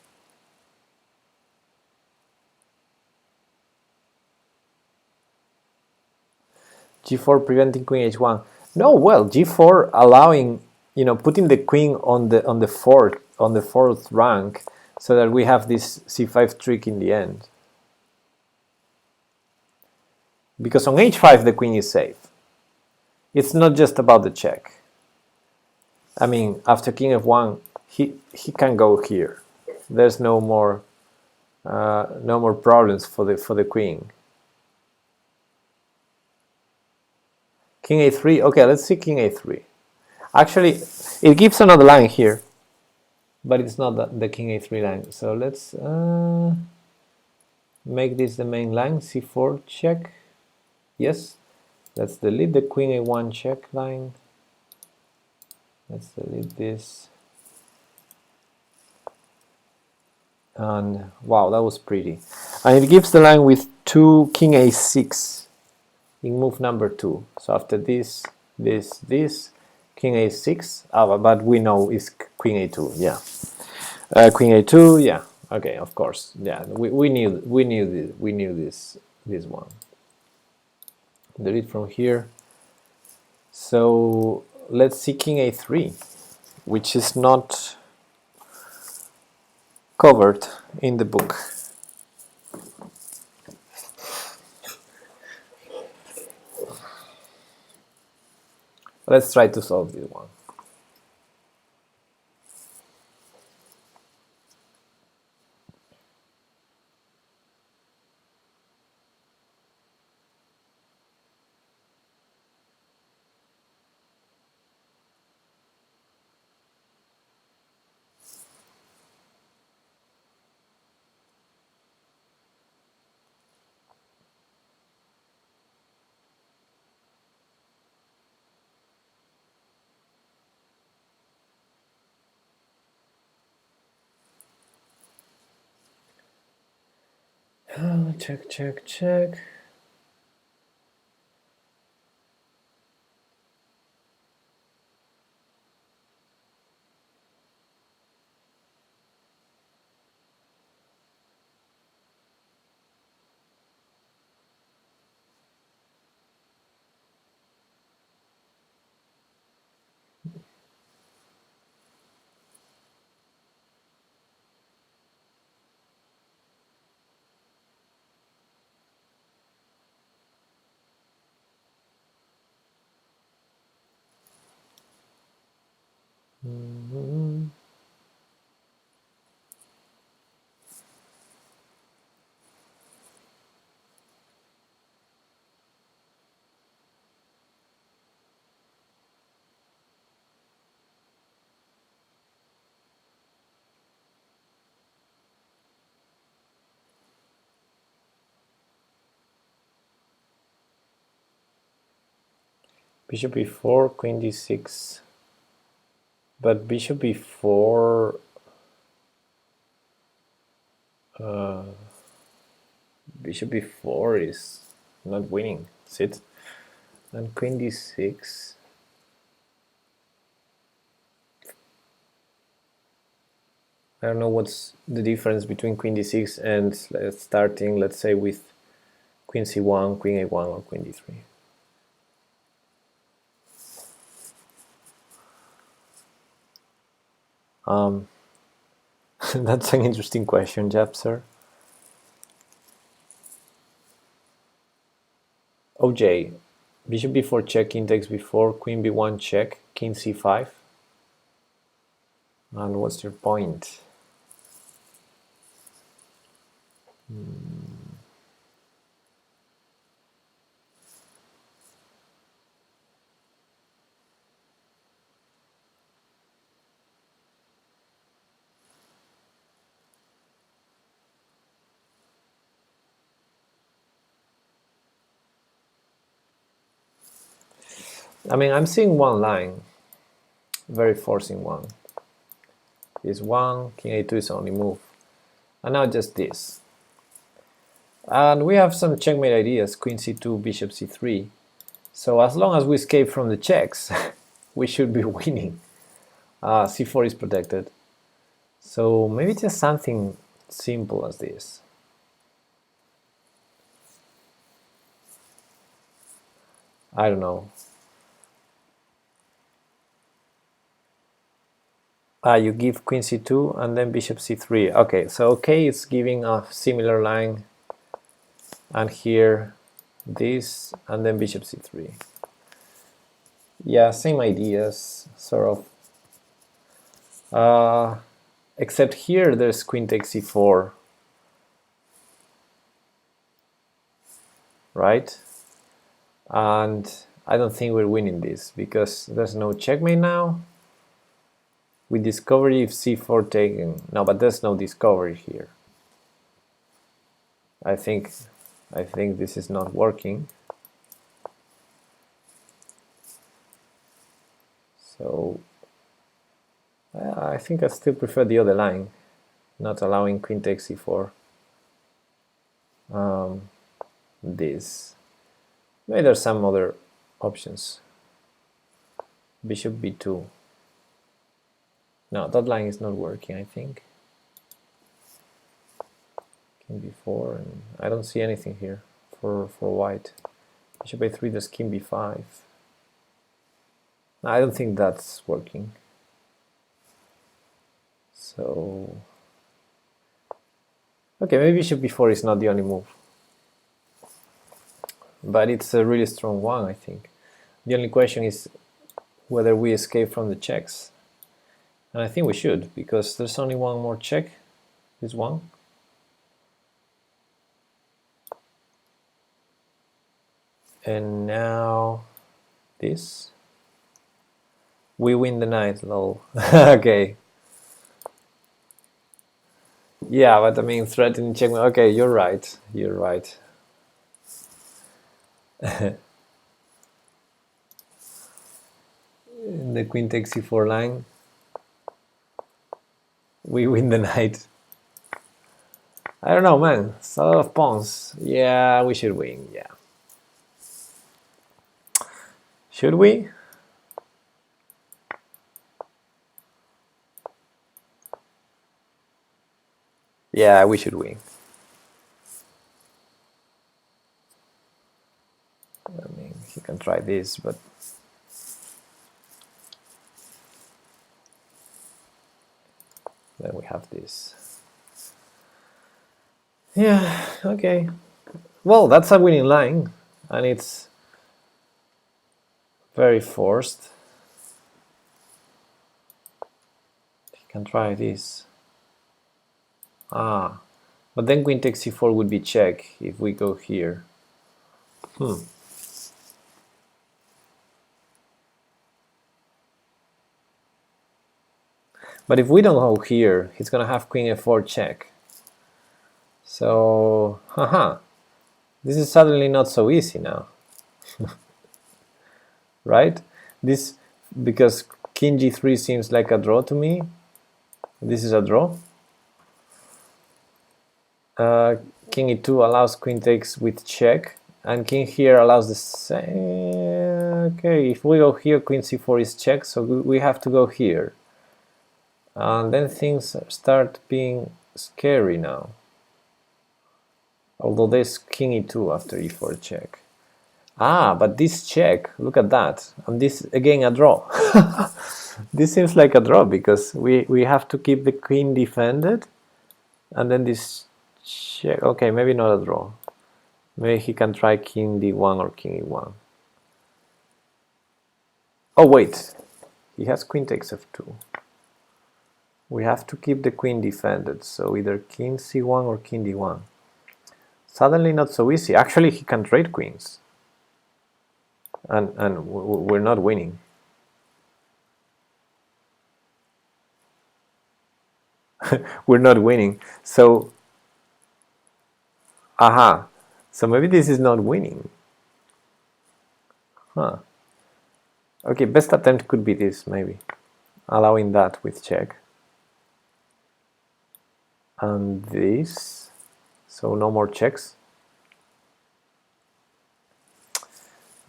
g4 preventing queen h1. No, well, g4 allowing, putting the queen on the fourth rank, so that we have this c5 trick in the end. Because on h5 the queen is safe. It's not just about the check. I mean, after king f1, he can go here. There's no more problems for the queen. King a3. Okay, let's see king a3. Actually, it gives another line here, but it's not the king a3 line. So let's make this the main line. c4 check. Yes. Let's delete the queen a1 check line. Let's delete this. And wow, that was pretty. And it gives the line with 2 king a6 in move number 2. So after this, king a6. But we know it's queen a2. Yeah, queen a2. Yeah. Okay, of course. Yeah, we knew this one. Delete from here. So let's see king a3, which is not covered in the book. Let's try to solve this one. Check, check, check. Bishop e4, queen d6. But bishop e4, bishop e4 is not winning, is it? And queen d6. I don't know what's the difference between queen d6 and starting, let's say, with queen c1, queen a1, or queen d3. That's an interesting question, Japser. OJ, bishop b4 check, king takes b4, queen b1 check, king c5. And what's your point? I mean, I'm seeing one line, very forcing one. Is one, king a2 is only move. And now just this. And we have some checkmate ideas, queen c2, bishop c3. So as long as we escape from the checks, we should be winning. c4 is protected. So maybe just something simple as this. I don't know. You give queen c2 and then bishop c3. Okay, so okay, it's giving a similar line. And here, this, and then bishop c3. Yeah, same ideas, sort of. Except here, there's queen takes c4. Right? And I don't think we're winning this, because there's no checkmate now. We discover if c4 taken. No, but there's no discovery here. I think this is not working. So I think I still prefer the other line, not allowing queen takes c4. This. Maybe there's some other options. Bishop b2. No, that line is not working, I think. King b4, and I don't see anything here for white. Bishop a3, there's king b5. No, I don't think that's working. So, okay, maybe bishop b4 is not the only move. But it's a really strong one, I think. The only question is whether we escape from the checks. And I think we should, because there's only one more check, this one. And now this. We win the knight, lol. Okay. Yeah, but I mean, threatening checkmate. Okay, you're right. You're right. In the queen takes c4 line, we win the knight. I don't know, man. It's a lot of pawns. Yeah, we should win. Yeah. Should we? Yeah, we should win. I mean, he can try this, but then we have this. Yeah, okay. Well, that's a winning line, and it's very forced. He can try this. But then queen takes c4 would be check if we go here. But if we don't go here, he's gonna have queen f4 check. So, this is suddenly not so easy now. Right? This, because king g3 seems like a draw to me. This is a draw. King e2 allows queen takes with check, and king here allows the same. Okay, if we go here, queen c4 is check, so we have to go here. And then things start being scary now. Although there's king e2 after e4 check. But this check, look at that. And this, again, a draw. This seems like a draw, because we have to keep the queen defended. And then this check, okay, maybe not a draw. Maybe he can try king d1 or king e1. Oh wait, he has queen takes f2. We have to keep the queen defended, so either king c1 or king d1. Suddenly not so easy. Actually, he can trade queens. And we're not winning. We're not winning. So, aha. So maybe this is not winning. Huh. Okay, best attempt could be this, maybe. Allowing that with check. And this. So no more checks.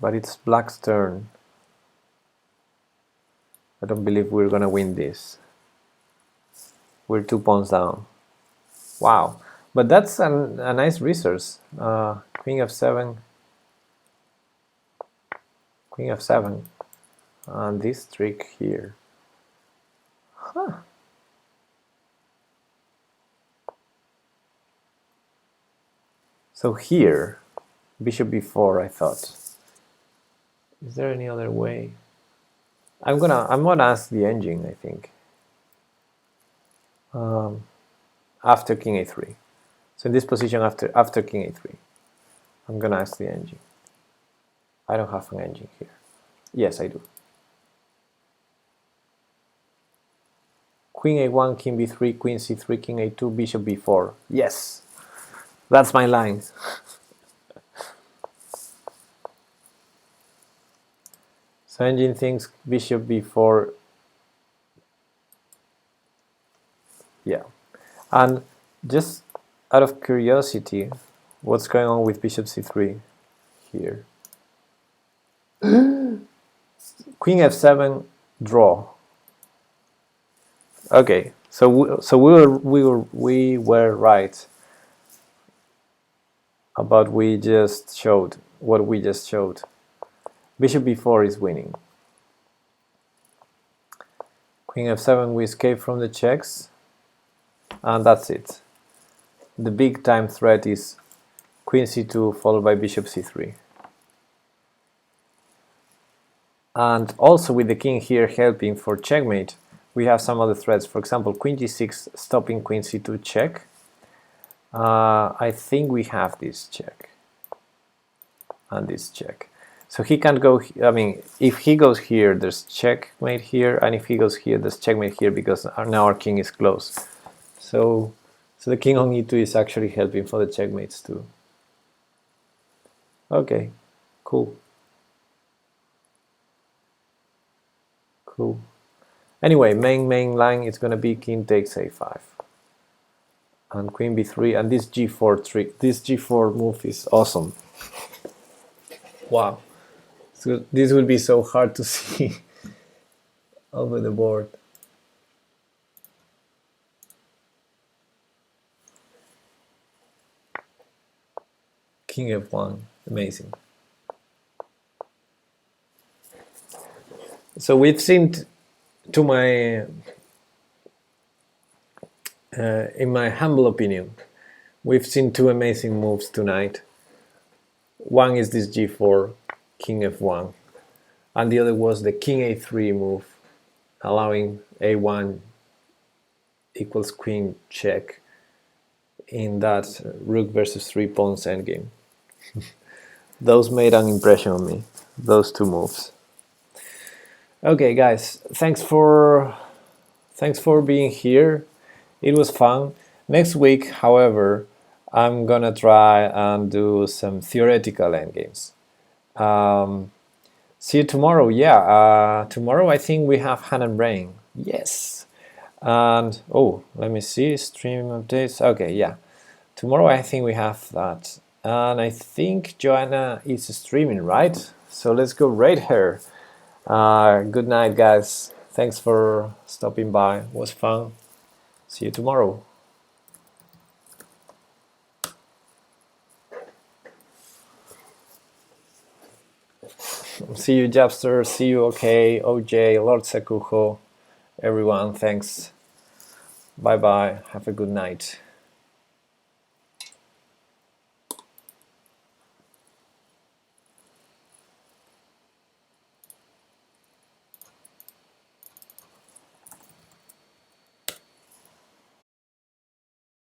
But it's black's turn. I don't believe we're gonna win this. We're 2 pawns down. Wow. But that's a nice resource. Queen f7. Queen f7. And this trick here. Huh. So here, bishop b4, I thought. Is there any other way? I'm gonna ask the engine, I think. After king a3. So in this position after king a3, I'm gonna ask the engine. I don't have an engine here. Yes, I do. Queen a1, king b3, queen c3, king a2, bishop b4. Yes, that's my line. So engine thinks bishop b4. Yeah, and just out of curiosity, what's going on with bishop c3 here? Queen f7, draw. Okay, so we were right about what we just showed. Bishop b4 is winning. Queen f7, we escape from the checks, and that's it. The big time threat is queen c2 followed by bishop c3. And also with the king here helping for checkmate, we have some other threats. For example, queen g6 stopping queen c2 check. I think we have this check and this check. So he can't go, I mean, if he goes here, there's checkmate here, and if he goes here, there's checkmate here, because now our king is close. So the king on e2 is actually helping for the checkmates too. Okay, cool. Cool. Anyway, main line is going to be king takes a5 and queen b3, and this g4 trick, this g4 move is awesome. Wow, so this will be so hard to see over the board. King f1, amazing. So we've seen, to my in my humble opinion, we've seen two amazing moves tonight. One is this g4, king f1, and the other was the king a3 move, allowing a1 equals queen check in that rook versus 3 pawns endgame. Those made an impression on me, those two moves. Okay, guys, thanks for being here. It was fun. Next week, however, I'm gonna try and do some theoretical endgames. See you tomorrow. Yeah, tomorrow I think we have Han and Brain. Yes. And oh, let me see, stream updates. Okay, yeah. Tomorrow I think we have that. And I think Joanna is streaming, right? So let's go raid her. Good night, guys. Thanks for stopping by. It was fun. See you tomorrow. See you, Japster. See you, OK, OJ, Lord Sakuho. Everyone, thanks. Bye-bye. Have a good night.